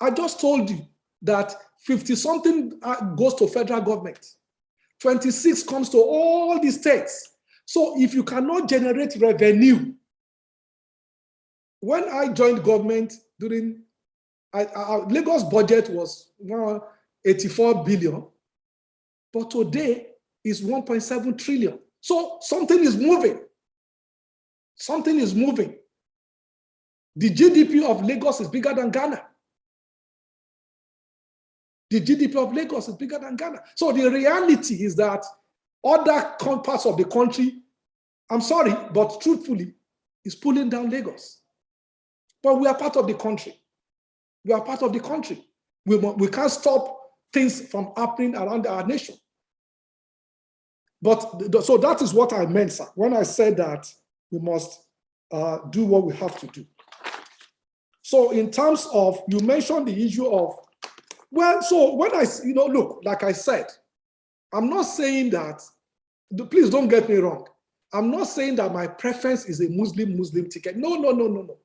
I just told you that 50-something goes to federal government. 26 comes to all the states. So if you cannot generate revenue, when I joined government during, our Lagos budget was 84 billion, but today is 1.7 trillion. So something is moving. Something is moving. The GDP of Lagos is bigger than Ghana. The GDP of Lagos is bigger than Ghana. So the reality is that other parts of the country, I'm sorry, but truthfully, is pulling down Lagos. But we are part of the country. We are part of the country. We can't stop things from happening around our nation. But so that is what I meant, sir, when I said that we must do what we have to do. So in terms of, you mentioned the issue of, well, so when I, look, like I said, I'm not saying that, please don't get me wrong. I'm not saying that my preference is a Muslim ticket. No.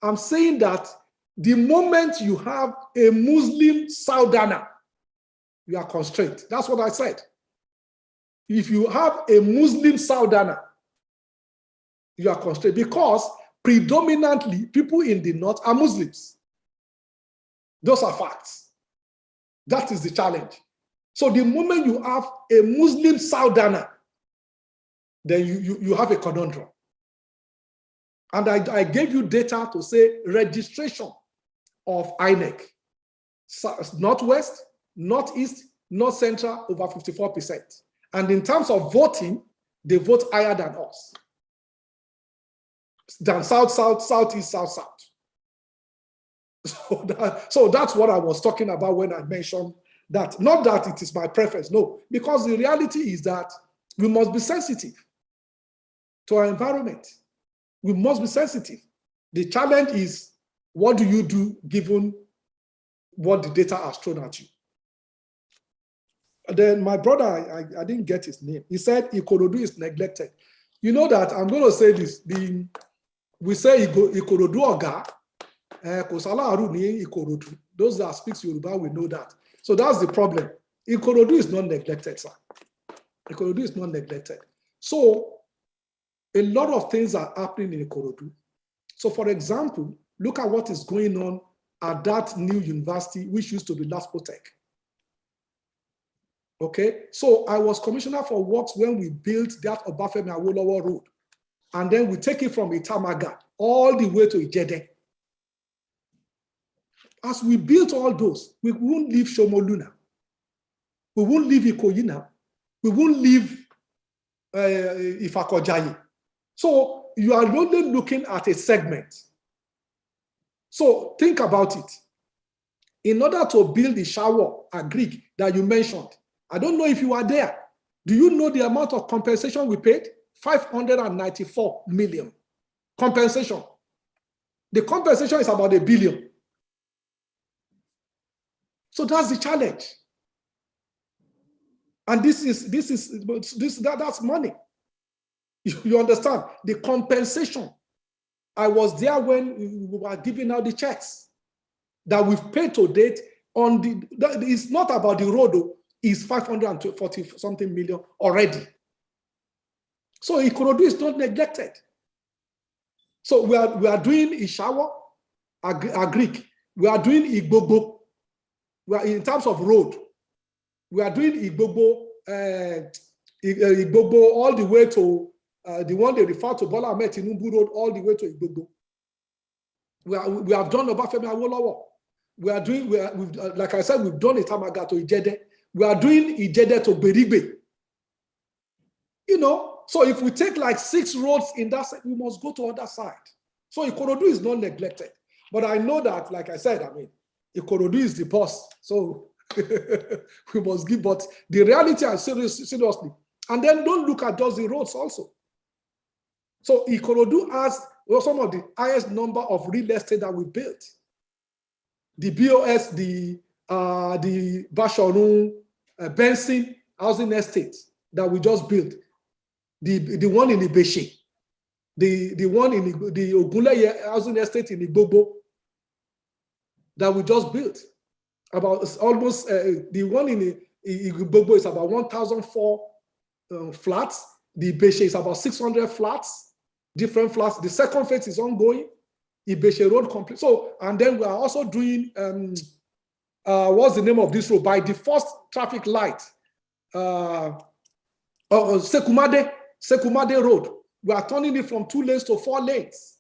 I'm saying that the moment you have a Muslim Southerner, you are constrained. That's what I said. If you have a Muslim Southerner, you are constrained because predominantly people in the north are Muslims. Those are facts. That is the challenge. So the moment you have a Muslim Southerner, then you have a conundrum. And I gave you data to say registration of INEC. Northwest, Northeast, North Central, over 54%. And in terms of voting, they vote higher than us. than south, south, southeast, south, south. So that's what I was talking about when I mentioned that. Not that it is my preference, no, because the reality is that we must be sensitive to our environment. We must be sensitive. The challenge is, what do you do given what the data has thrown at you? And then my brother, I didn't get his name. He said Ikorodu is neglected. You know that, I'm going to say this, we say Ikorodu Oga, Kosala Aru ni Ikorodu. Those that speak Yoruba will know that. So that's the problem. Ikorodu is not neglected, sir. Ikorodu is not neglected. So a lot of things are happening in Ikorodu. So for example, look at what is going on at that new university, which used to be Laspotech. Okay, so I was commissioner for works when we built that Obafemi Awolowo Road. And then we take it from Itamaga all the way to Ijede. As we built all those, we won't leave Shomoluna. We won't leave Ikoyina. We won't leave Ifakojayi. So you are only looking at a segment. So think about it. In order to build the shower at Greek that you mentioned, I don't know if you are there. Do you know the amount of compensation we paid? 594 million. Compensation. The compensation is about $1 billion. So that's the challenge. And that's money. You understand? The compensation. I was there when we were giving out the checks that we've paid to date on it's not about the road, though. It's 540 something million already. So Ikorodu is not neglected. So we are doing Ishawa, Agric. We are doing Igbobo. We are in terms of road. We are doing Igbobo, Igbobo all the way to the one they refer to Bola Ahmed Tinubu Road all the way to Igbobo. We have done Obafemi Awolowo. We are doing, like I said, we've done Itamaga to Ijede. We are doing Ijede to Berigbe. You know, so if we take like 6 roads in that side, we must go to other side. So Ikorodu is not neglected. But I know that, like I said, I mean, Ikorodu is the boss. So we must give, but the reality is seriously. And then don't look at just the roads also. So Ikorodu has some of the highest number of real estate that we built. The BOS, the Bashorun, Benson housing estate that we just built. The one in Ibeshe, the one in the Ogunleye housing estate in Igbobo that we just built. About almost the one in Igbobo is about 1,004 flats. The Ibeshe is about 600 flats, different flats. The second phase is ongoing. Ibeshe Road complete. So, and then we are also doing what's the name of this road? By the first traffic light, Sekumade Road. We are turning it from 2 lanes to 4 lanes.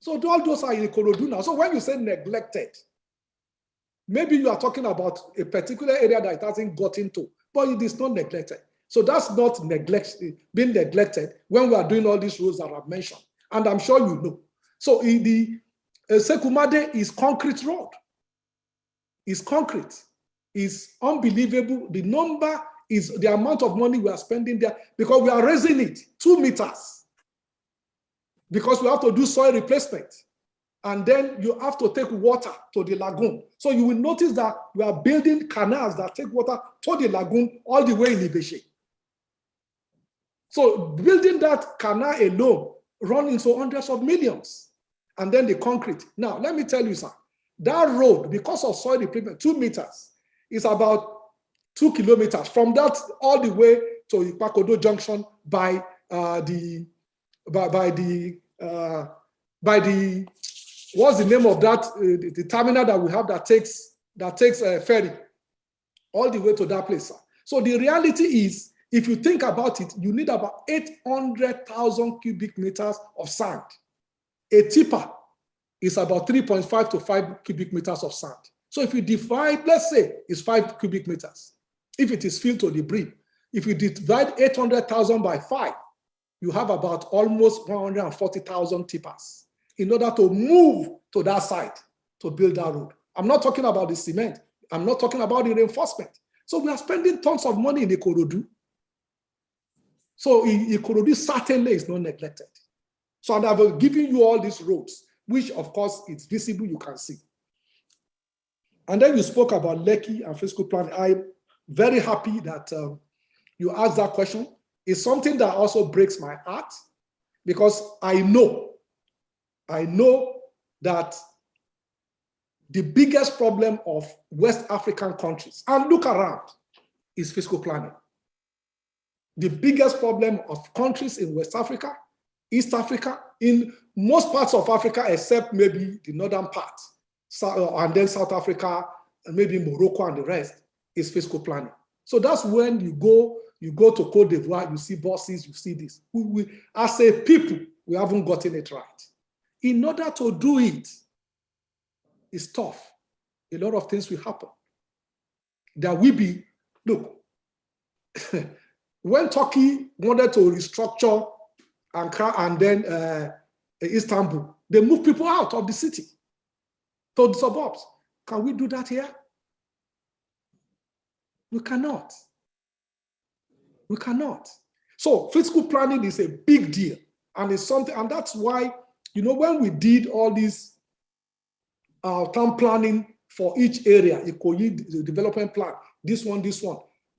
So all those are in Ikorodu now. So when you say neglected, maybe you are talking about a particular area that it hasn't got into, but it is not neglected. So that's not being neglected when we are doing all these roads that I've mentioned. And I'm sure you know. So in the Sekumade is concrete road. It's concrete. It's unbelievable. The number is the amount of money we are spending there because we are raising it 2 meters. Because we have to do soil replacement. And then you have to take water to the lagoon. So you will notice that we are building canals that take water to the lagoon all the way in Ibeshe. So building that canal alone runs into hundreds of millions. And then the concrete. Now, let me tell you, sir, that road, because of soil replacement, 2 meters, is about 2 kilometers from that all the way to Ipakodo Junction by the what's the name of that the terminal that we have that takes a ferry all the way to that place. So the reality is, if you think about it, you need about 800,000 cubic meters of sand. A tipper is about 3.5 to 5 cubic meters of sand. So if you divide, let's say it's 5 cubic meters. If it is filled to the brim, if you divide 800,000 by 5, you have about almost 140,000 tippers in order to move to that site to build that road. I'm not talking about the cement. I'm not talking about the reinforcement. So we are spending tons of money in Ikorodu. So Ikorodu certainly is not neglected. So I've given you all these roads, which of course it's visible, you can see. And then you spoke about Lekki and fiscal planning. I'm very happy that you asked that question. It's something that also breaks my heart because I know that the biggest problem of West African countries, and look around, is fiscal planning. The biggest problem of countries in West Africa, East Africa, in most parts of Africa, except maybe the northern part, and then South Africa, and maybe Morocco and the rest, is fiscal planning. So that's when you go to Côte d'Ivoire, you see bosses, you see this. As a people, we haven't gotten it right. In order to do it, it's tough. A lot of things will happen. There will be, look, when Turkey wanted to restructure Ankara and then Istanbul, they moved people out of the city to the suburbs. Can we do that here? We cannot. We cannot. So fiscal planning is a big deal, and it's something, and that's why, you know, when we did all these town planning for each area, the development plan, this one,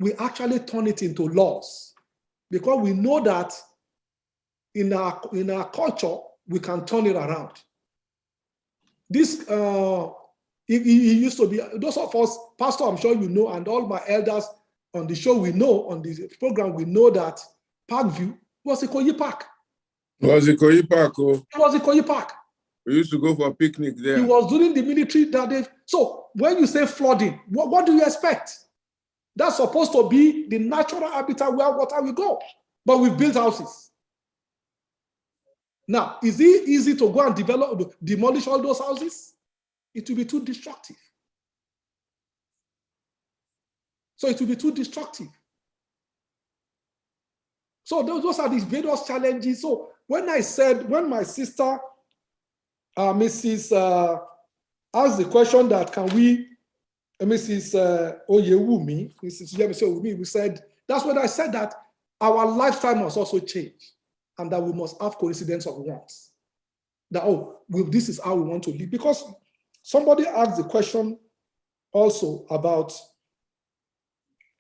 we actually turn it into laws because we know that in our culture we can turn it around. This it used to be, those of us, Pastor, I'm sure you know, and all my elders on the show, we know, on this program, we know that Parkview was Ikoyi Park. It was Ikoyi Park. Oh. It was Ikoyi Park. We used to go for a picnic there. It was during the military that they, so when you say flooding, what do you expect? That's supposed to be the natural habitat where water will go. But we've built houses. Now, is it easy to go and demolish all those houses? It will be too destructive. So it will be too destructive. So those are the various challenges. So when my sister, Mrs. asked the question that can we, Mrs. Oyewumi, Mrs. Oyewumi, we said, that's when I said that our lifestyle must also change and that we must have coincidence of wants. That, this is how we want to live. Because somebody asked the question also about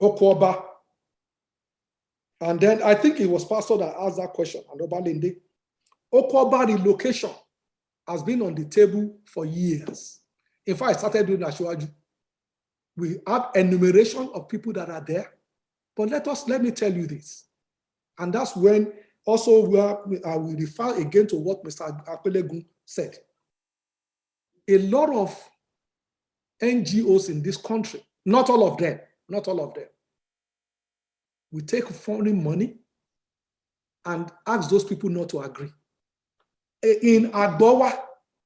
Okoba. And then I think it was Pastor that asked that question, and Obalende. Okoba relocation has been on the table for years. In fact, I started doing Ashwaju. We have enumeration of people that are there. But let me tell you this. And that's when also I will refer again to what Mr. Akpelegun said. A lot of NGOs in this country, not all of them, we take foreign money and ask those people not to agree. In Agbowa,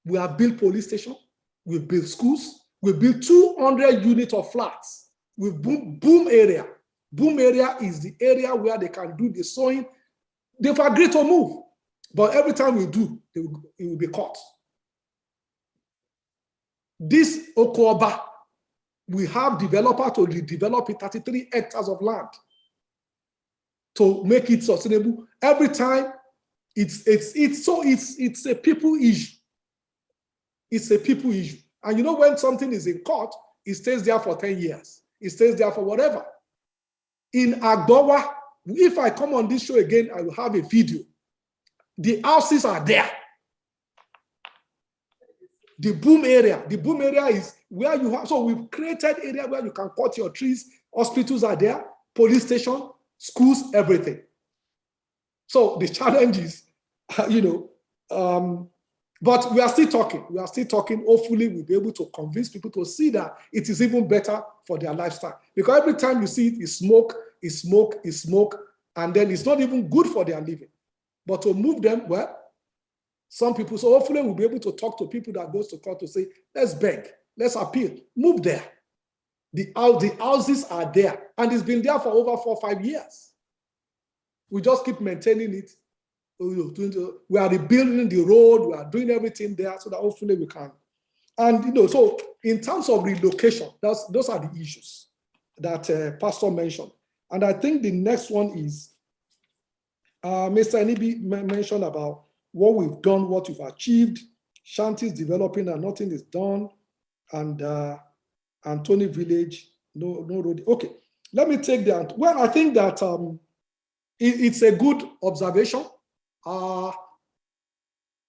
we have built police station, we built schools, we built 200 units of flats with boom area. Boom area is the area where they can do the sowing. They've agreed to move, but every time we do, it will be caught. This Okoba, we have developer to redevelop it 33 hectares of land to make it sustainable. Every time it's a people issue. It's a people issue. And you know, when something is in court, it stays there for 10 years. It stays there for whatever. In Agbowa, if I come on this show again, I will have a video. The houses are there. The boom area is where you have, so we've created area where you can cut your trees, hospitals are there, police station, schools, everything. So the challenge is, but we are still talking. Hopefully we'll be able to convince people to see that it is even better for their lifestyle. Because every time you see it, it's smoke, and then it's not even good for their living. But to move them, well, some people, so hopefully we'll be able to talk to people that goes to court to say, let's beg, let's appeal, move there. The houses are there, and it's been there for over 4 or 5 years. We just keep maintaining it, we are rebuilding the road, we are doing everything there so that hopefully we can. And so in terms of relocation, those are the issues that Pastor mentioned. And I think the next one is Mr. Enibi mentioned about what we've done, what we've achieved. Shanti is developing and nothing is done. And Tony Village, no road. Okay, let me take that. Well, I think that it's a good observation. I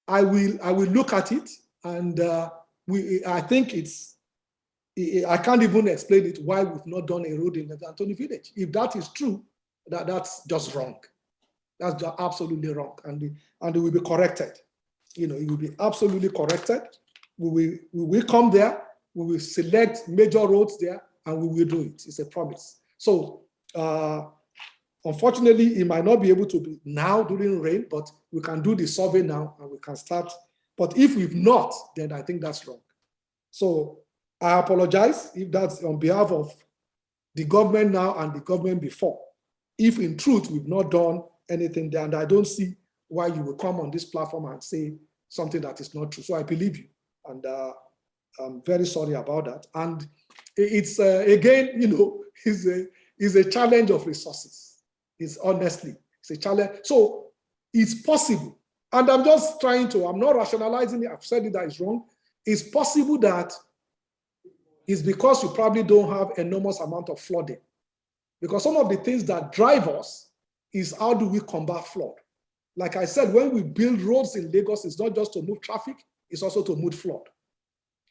will look at it, and I think I can't even explain it why we've not done a road in the Tony Village. If that is true, that's just wrong. That's just absolutely wrong, and it will be corrected. It will be absolutely corrected. We will come there. We will select major roads there, and we will do it. It's a promise. So, unfortunately, it might not be able to be now during rain, but we can do the survey now, and we can start. But if we've not, then I think that's wrong. So I apologize if that's on behalf of the government now and the government before. If in truth we've not done anything there, and I don't see why you will come on this platform and say something that is not true. So I believe you, and I'm very sorry about that. And it's again, it's a challenge of resources. It's honestly, it's a challenge. So it's possible, and I'm just trying to, I'm not rationalizing it. I've said it that is wrong. It's possible that it's because you probably don't have enormous amount of flooding. Because some of the things that drive us is how do we combat flood? Like I said, when we build roads in Lagos, it's not just to move traffic, it's also to move flood.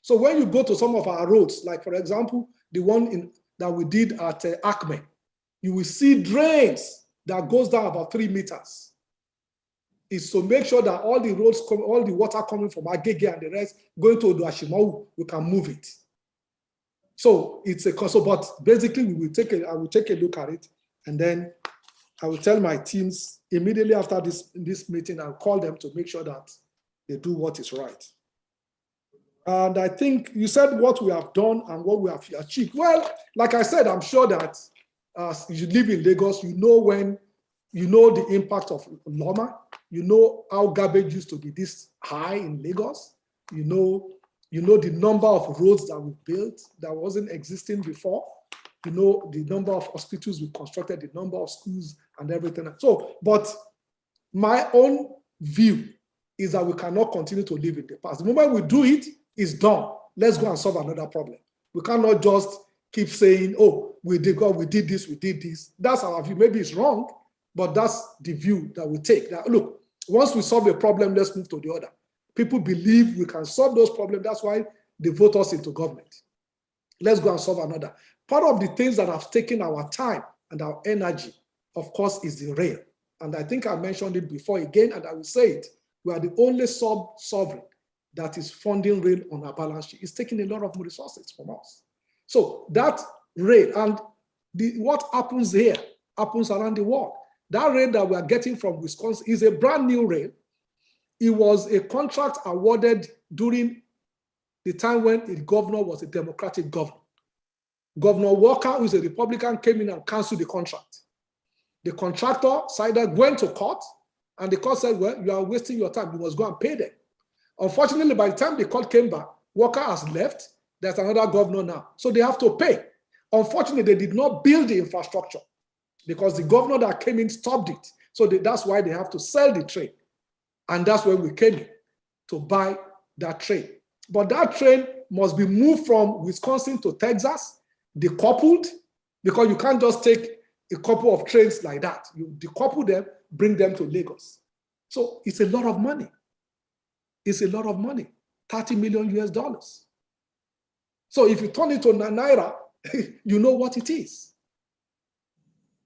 So when you go to some of our roads, like for example, the one that we did at Acme, you will see drains that goes down about 3 meters. It's to make sure that all the roads, all the water coming from Agege and the rest, going to Oduashimau, we can move it. So it's a cost, but basically I will take a look at it, and then I will tell my teams immediately after this meeting. I'll call them to make sure that they do what is right. And I think you said what we have done and what we have achieved. Well, like I said, I'm sure that as you live in Lagos, you know the impact of Loma. You know how garbage used to be this high in Lagos. You know the number of roads that we built that wasn't existing before. You know the number of hospitals we constructed, the number of schools and everything. So, but my own view is that we cannot continue to live in the past. The moment we do it, it's done. Let's go and solve another problem. We cannot just keep saying, oh, we did this, we did this. That's our view. Maybe it's wrong, but that's the view that we take. That, look, once we solve a problem, let's move to the other. People believe we can solve those problems. That's why they vote us into government. Let's go and solve another. Part of the things that have taken our time and our energy, of course, is the rail. And I think I mentioned it before again, and I will say it. We are the only sovereign that is funding rail on our balance sheet. It's taking a lot of resources from us. So that rail, and what happens here happens around the world. That rail that we are getting from Wisconsin is a brand new rail. It was a contract awarded during the time when the governor was a Democratic governor. Governor Walker, who is a Republican, came in and canceled the contract. The contractor went to court, and the court said, well, you are wasting your time. You must go and pay them. Unfortunately, by the time the court came back, Walker has left. There's another governor now. So they have to pay. Unfortunately, they did not build the infrastructure because the governor that came in stopped it. So that's why they have to sell the train. And that's where we came in to buy that train. But that train must be moved from Wisconsin to Texas, decoupled, because you can't just take a couple of trains like that. You decouple them, bring them to Lagos. So it's a lot of money. It's a lot of money, $30 million US. So if you turn it to Naira, you know what it is.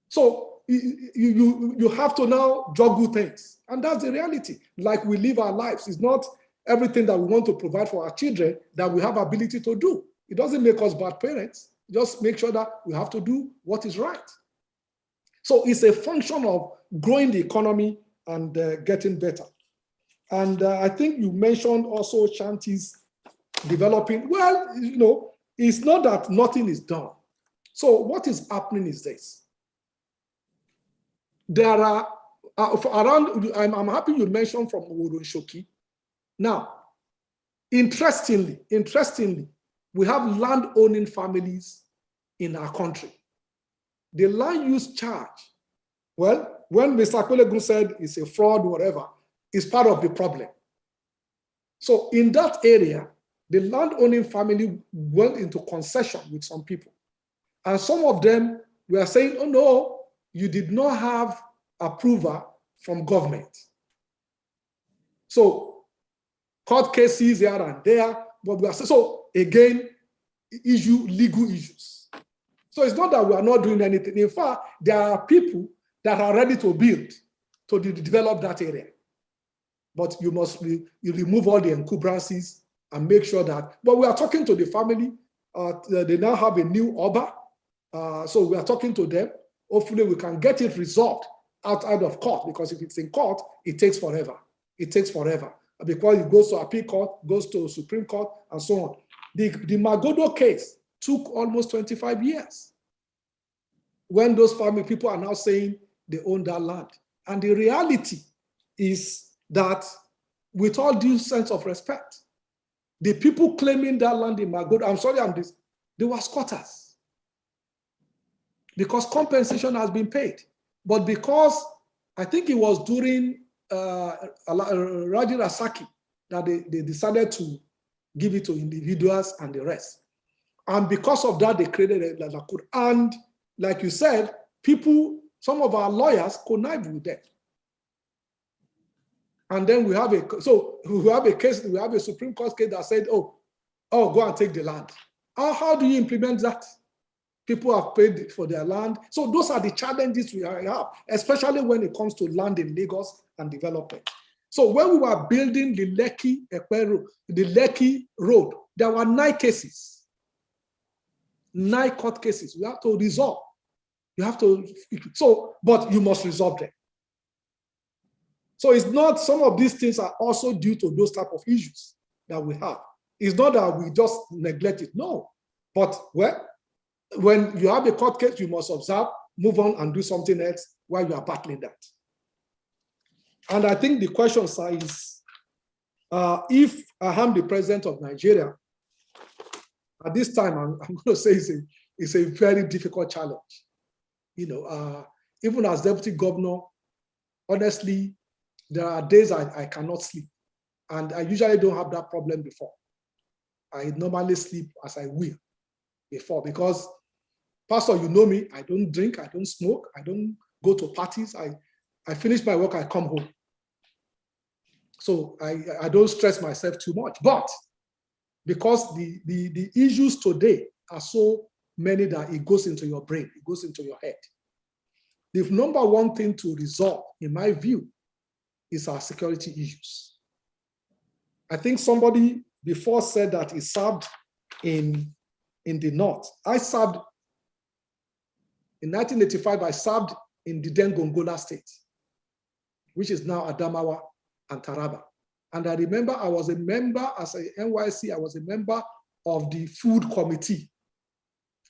So you have to now juggle things. And that's the reality. Like we live our lives. It's not everything that we want to provide for our children that we have ability to do. It doesn't make us bad parents. Just make sure that we have to do what is right. So it's a function of growing the economy and getting better. And I think you mentioned also Shanti's developing. Well, it's not that nothing is done. So what is happening is this. There are I'm happy you mentioned from Shoki. Now, interestingly, we have land-owning families in our country. The land use charge, well, when Mr. Kwelegun said it's a fraud, whatever, is part of the problem. So in that area, the land-owning family went into concession with some people. And some of them were saying, oh no, you did not have approval from government. So court cases here and there, but we are so again, legal issues. So it's not that we are not doing anything. In fact, there are people that are ready to build, to develop that area. But you must you remove all the encumbrances and make sure that, but we are talking to the family. They now have a new Oba. So we are talking to them. Hopefully we can get it resolved outside of court, because if it's in court, it takes forever. It takes forever. Because it goes to appeal court, goes to Supreme Court, and so on. The Magodo case took almost 25 years. When those family people are now saying they own that land. And the reality is that, with all due sense of respect, the people claiming that land in Magodo, they were squatters. Because compensation has been paid. But because I think it was during Raji Rasaki that they decided to give it to individuals and the rest. And because of that, they created a Lakud. And like you said, some of our lawyers connived with them. And then we have a case, we have a Supreme Court case that said, oh, go and take the land. How do you implement that? People have paid for their land. So those are the challenges we have, especially when it comes to land in Lagos and development. So when we were building the Lekki Road, there were 9 cases, 9 court cases. We have to resolve. But you must resolve them. So it's not, some of these things are also due to those type of issues that we have. It's not that we just neglect it, no. But when you have a court case, you must observe, move on and do something else while you are battling that. And I think the question, sir, is if I am the president of Nigeria, at this time, I'm going to say it's a very difficult challenge. Even as deputy governor, honestly, there are days I cannot sleep. And I usually don't have that problem before. I normally sleep as I will before, because, Pastor, you know me, I don't drink, I don't smoke, I don't go to parties. I finish my work, I come home. So I don't stress myself too much. But because the issues today are so many that it goes into your brain, it goes into your head. The number one thing to resolve, in my view, is our security issues. I think somebody before said that he served in the north. I served in 1985. I served in the then Gongola state, which is now Adamawa and Taraba. And I remember I was a member, as a NYC, I was a member of the food committee.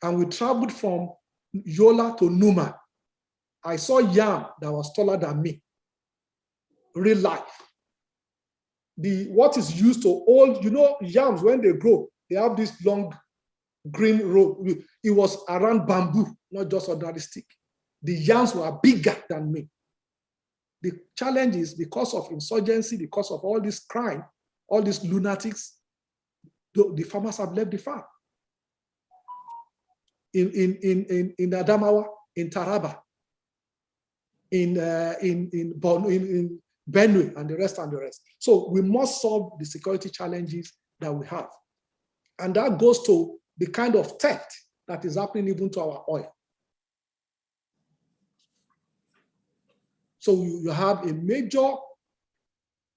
And we traveled from Yola to Numa. I saw yam that was taller than me. Real life. What is used to hold, yams, when they grow, they have this long green rope. It was around bamboo, not just ordinary stick. The yams were bigger than me. The challenge is, because of insurgency, because of all this crime, all these lunatics, the farmers have left the farm. In Adamawa, in Taraba, in Benue, and the rest. So we must solve the security challenges that we have. And that goes to the kind of theft that is happening even to our oil. So you have a major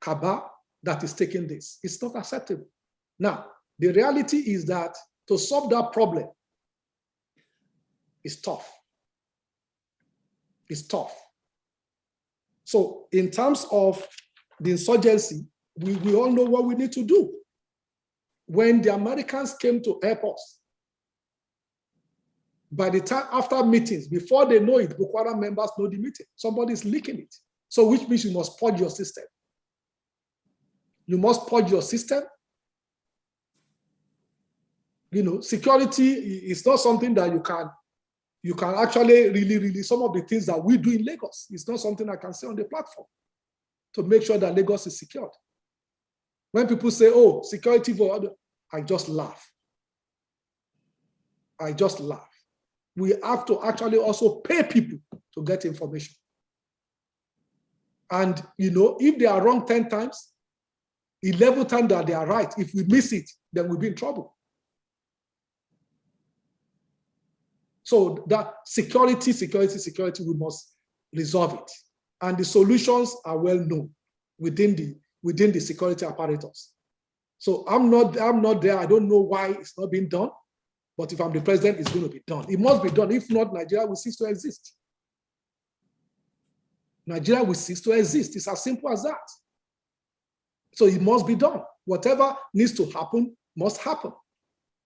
cabal that is taking this. It's not acceptable. Now, the reality is that to solve that problem is tough. It's tough. So in terms of the insurgency, we all know what we need to do. When the Americans came to help us, by the time after meetings, before they know it, Boko Haram members know the meeting. Somebody's leaking it. So which means you must purge your system. You must purge your system. You know, security is not something that you can actually really, some of the things that we do in Lagos, it's not something I can say on the platform to make sure that Lagos is secured. When people say, oh, security for other, I just laugh. I just laugh. We have to actually also pay people to get information. And, you know, if they are wrong 10 times, 11 times that they are right, if we miss it, then we'll be in trouble. So that security, we must resolve it. And the solutions are well known within the security apparatus. So I'm not there. I don't know why it's not being done. But if I'm the president, it's going to be done. It must be done. If not, Nigeria will cease to exist. Nigeria will cease to exist. It's as simple as that. So it must be done. Whatever needs to happen must happen.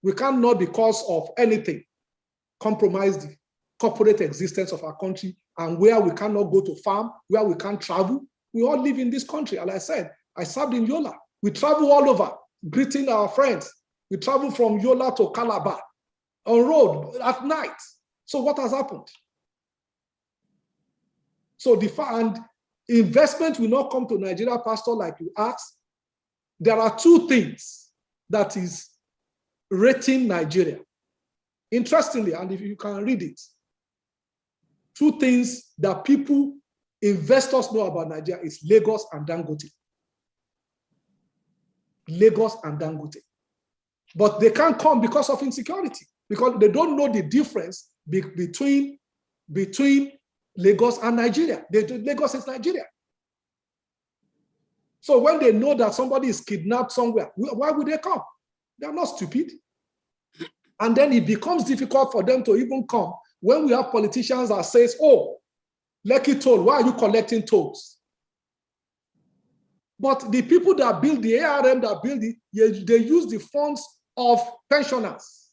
We cannot, because of anything, compromise the corporate existence of our country, and where we cannot go to farm, where we can't travel. We all live in this country. As I said, I served in Yola. We travel all over, greeting our friends. We travel from Yola to Calabar on road at night. So what has happened? So and investment will not come to Nigeria, Pastor, like you asked. There are two things that is rating Nigeria. Interestingly, and if you can read it, two things that people, investors know about Nigeria is Lagos and Dangote. Lagos and Dangote. But they can't come because of insecurity, because they don't know the difference between Lagos and Nigeria. Lagos is Nigeria. So when they know that somebody is kidnapped somewhere, why would they come? They are not stupid. And then it becomes difficult for them to even come when we have politicians that says, oh, Lekki toll, why are you collecting tolls? But the people that build the ARM, that build it, they use the funds of pensioners.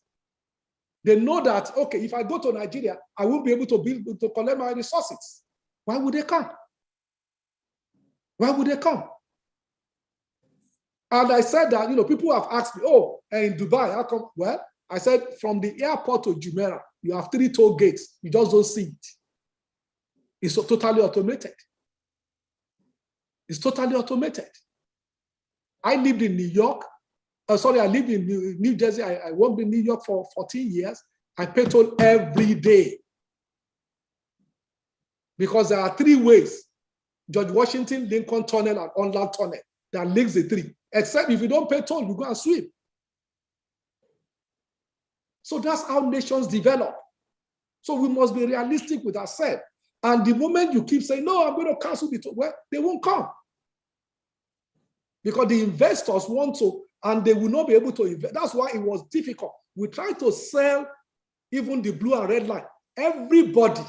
They know that, okay, if I go to Nigeria, I won't be able to collect my resources. Why would they come? Why would they come? And I said that, you know, people have asked me, oh, in Dubai, how come? Well, I said, from the airport to Jumeirah, you have 3 toll gates. You just don't see it. It's totally automated. It's totally automated. I lived in New York. I lived in New Jersey. I worked in New York for 14 years. I pay toll every day. Because there are 3 ways: George Washington, Lincoln Tunnel, and Onland Tunnel that links the 3. Except if you don't pay toll, you go and swim. So that's how nations develop. So we must be realistic with ourselves. And the moment you keep saying, no, I'm going to cancel the toll, well, they won't come. Because the investors want to, and they will not be able to invest. That's why it was difficult. We tried to sell even the blue and red line. Everybody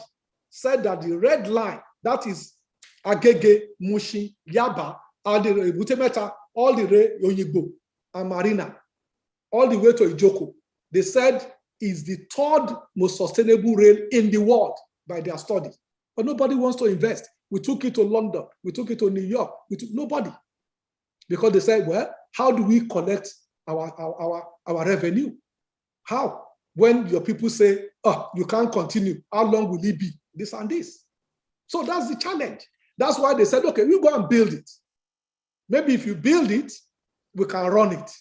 said that the red line, that is Agege, Mushi, Yaba, all the Butemeta, all the way Oyigbo and Marina, all the way to Ijoko. They said is the 3rd most sustainable rail in the world by their study. But nobody wants to invest. We took it to London. We took it to New York. We took nobody. Because they said, well, how do we collect our revenue? How? When your people say, oh, you can't continue, how long will it be? This and this. So that's the challenge. That's why they said, okay, we go and build it. Maybe if you build it, we can run it.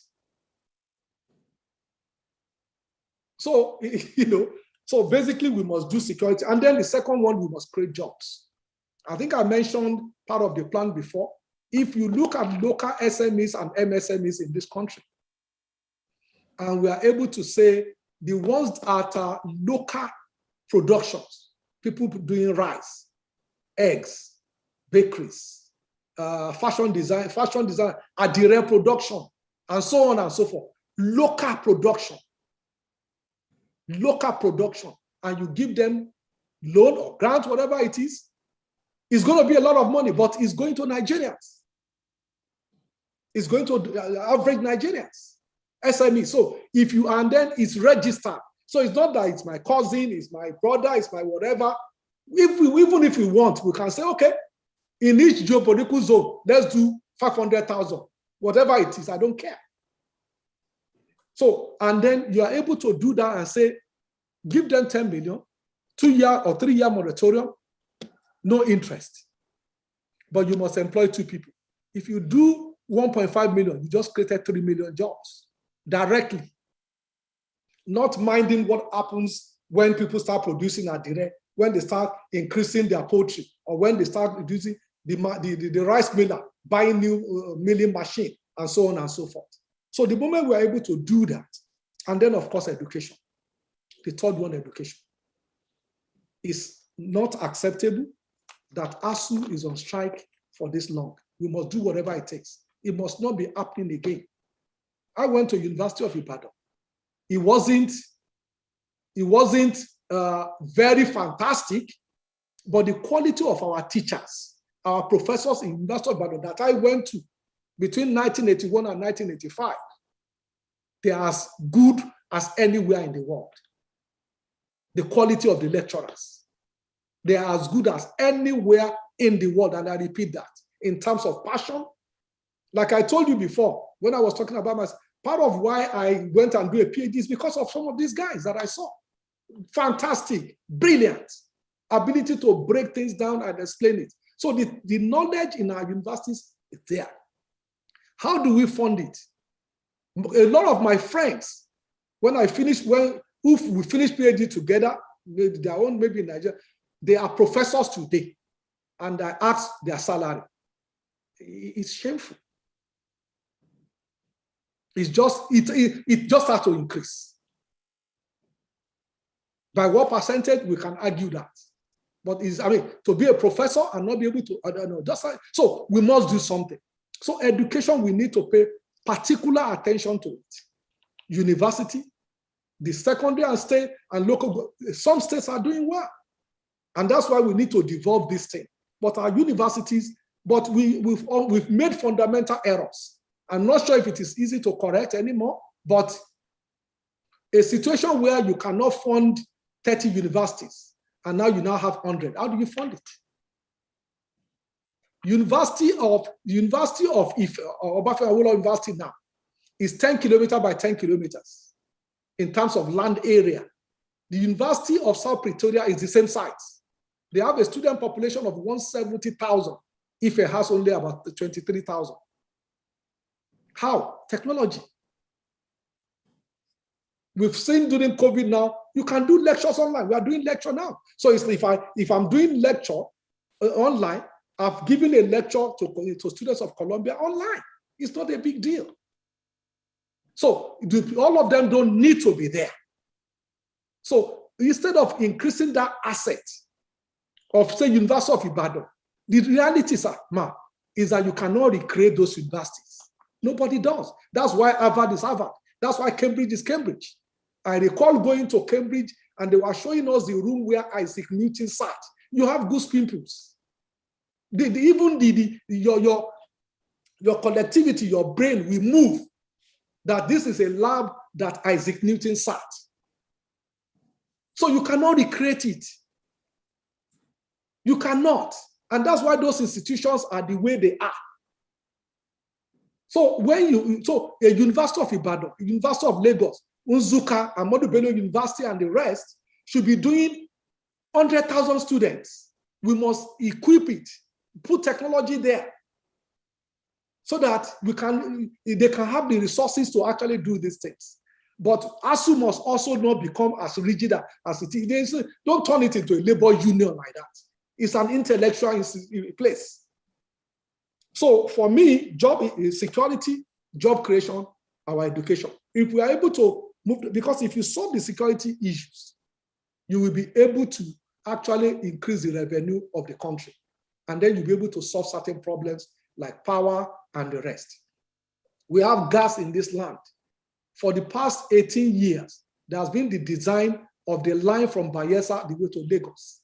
So, you know, so basically we must do security. And then the second one, we must create jobs. I think I mentioned part of the plan before. If you look at local SMEs and MSMEs in this country, and we are able to say the ones that are local productions, people doing rice, eggs, bakeries, fashion design, adire production, and so on and so forth. Local production, and you give them loan or grant, whatever it is, it's going to be a lot of money, but it's going to Nigerians. It's going to average Nigerians, SME. So if you, and then it's registered. So it's not that it's my cousin, it's my brother, it's my whatever. Even if we want, we can say, okay, In each geopolitical zone, let's do 500,000, whatever it is, I don't care. So, and then you are able to do that and say, give them 10 million, 2-year or 3-year moratorium, no interest. But you must employ 2 people. If you do 1.5 million, you just created 3 million jobs directly. Not minding what happens when people start producing at direct, when they start increasing their poultry, or when they start reducing the rice miller, buying new milling machine, and so on and so forth. So the moment we are able to do that, and then of course education, the third one, education. It's not acceptable that ASU is on strike for this long. We must do whatever it takes. It must not be happening again. I went to University of Ibadan. It wasn't very fantastic, but the quality of our teachers, our professors in University of Ibadan that I went to between 1981 and 1985, they are as good as anywhere in the world. The quality of the lecturers, they are as good as anywhere in the world, and I repeat that, in terms of passion. Like I told you before, when I was talking about myself, part of why I went and do a PhD is because of some of these guys that I saw. Fantastic, brilliant, ability to break things down and explain it. So the knowledge in our universities is there. How do we fund it? A lot of my friends, when we finish PhD together, their own maybe in Nigeria, they are professors today, and I ask their salary. It's shameful. It just has to increase. By what percentage, we can argue that. But to be a professor and not be able to, I don't know, so we must do something. So education, we need to pay particular attention to it. University, the secondary and state and local, some states are doing well. And that's why we need to devolve this thing. But our universities, we've made fundamental errors. I'm not sure if it is easy to correct anymore, but a situation where you cannot fund 30 universities and now you have 100, how do you fund it? University of Ife, or Obafemi Awolowo University now, is 10 kilometers by 10 kilometers in terms of land area. The University of South Pretoria is the same size. They have a student population of 170,000. Ife has only about 23,000. How? Technology. We've seen during COVID now, you can do lectures online. We are doing lecture now. So if I'm doing lecture online, I've given a lecture to students of Columbia online. It's not a big deal. So all of them don't need to be there. So instead of increasing that asset of, say, University of Ibadan, the reality is that you cannot recreate those universities. Nobody does. That's why Harvard is Harvard. That's why Cambridge is Cambridge. I recall going to Cambridge and they were showing us the room where Isaac Newton sat. You have goose pimples. Your collectivity, your brain will move that this is a lab that Isaac Newton sat. So you cannot recreate it. You cannot. And that's why those institutions are the way they are. So a University of Ibadan, University of Lagos, Unzuka, Ahmadu Bello University, and the rest should be doing 100,000 students. We must equip it, put technology there, so that they can have the resources to actually do these things. But ASU must also not become as rigid as it is. Don't turn it into a labor union like that. It's an intellectual place. So for me, job security, job creation, our education. If we are able to move, because if you solve the security issues, you will be able to actually increase the revenue of the country. And then you'll be able to solve certain problems like power and the rest. We have gas in this land. For the past 18 years, there has been the design of the line from Bayelsa the way to Lagos.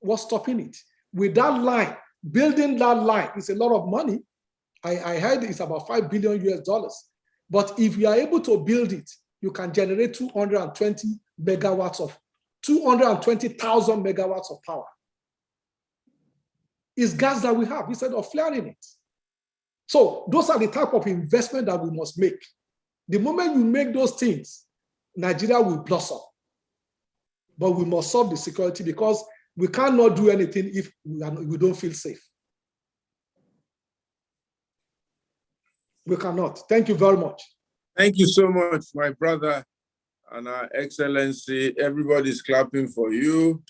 What's stopping it? With that line, building that line is a lot of money. I heard it's about $5 billion US. But if you are able to build it, you can generate 220,000 megawatts of power. is gas that we have instead of flaring it. So those are the type of investment that we must make. The moment you make those things, Nigeria will blossom. But we must solve the security, because we cannot do anything if we don't feel safe. We cannot. Thank you very much. Thank you so much, my brother and Our Excellency. Everybody's clapping for you.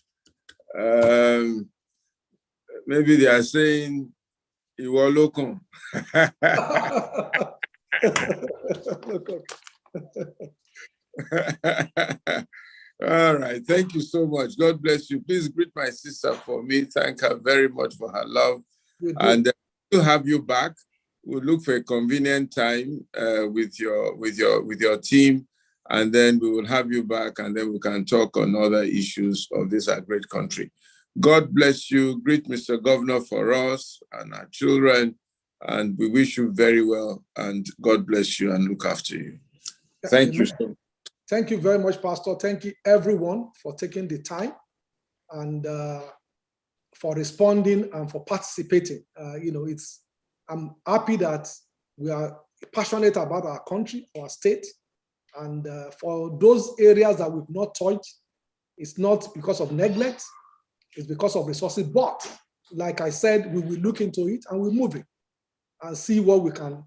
Maybe they are saying, Iwo Lokon. All right. Thank you so much. God bless you. Please greet my sister for me. Thank her very much for her love. And we'll have you back. We'll look for a convenient time with your team, and then we will have you back, and then we can talk on other issues of this our great country. God bless you. Greet Mr. Governor for us and our children, and we wish you very well, and God bless you and look after you. Thank you so much. Thank you very much, Pastor. Thank you, everyone, for taking the time and for responding and for participating. I'm happy that we are passionate about our country, our state, and for those areas that we've not touched, it's not because of neglect, it's because of resources. But like I said, we will look into it and we'll move it and see what we can,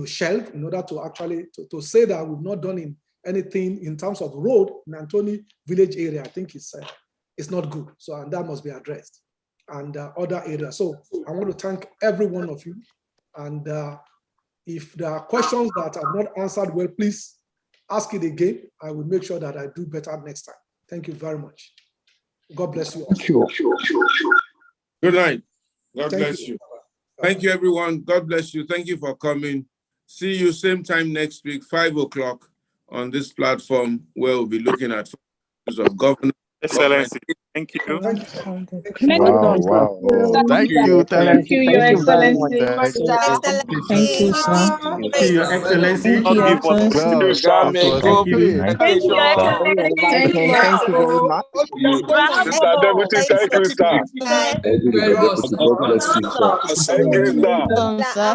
shelve in order to actually to say that we've not done anything in terms of road in Antoni village area. I think it's not good. So, and that must be addressed, and other areas. So I want to thank every one of you. And if there are questions that I've not answered well, please ask it again. I will make sure that I do better next time. Thank you very much. God bless you all. Thank you. Good night. God bless you. Thank you, everyone. God bless you. Thank you for coming. See you same time next week, 5 o'clock on this platform, where we'll be looking at issues of governance. Excellency. Thank you. Wow. Thank you, Your Excellency. Thank you, sir. Thank you, Your Excellency. Thank you, Your Excellency. Thank you, Your Excellency. Thank you very much. Mr. Deputy, thank you, sir. Thank you very much. God bless you, sir. Thank you, sir.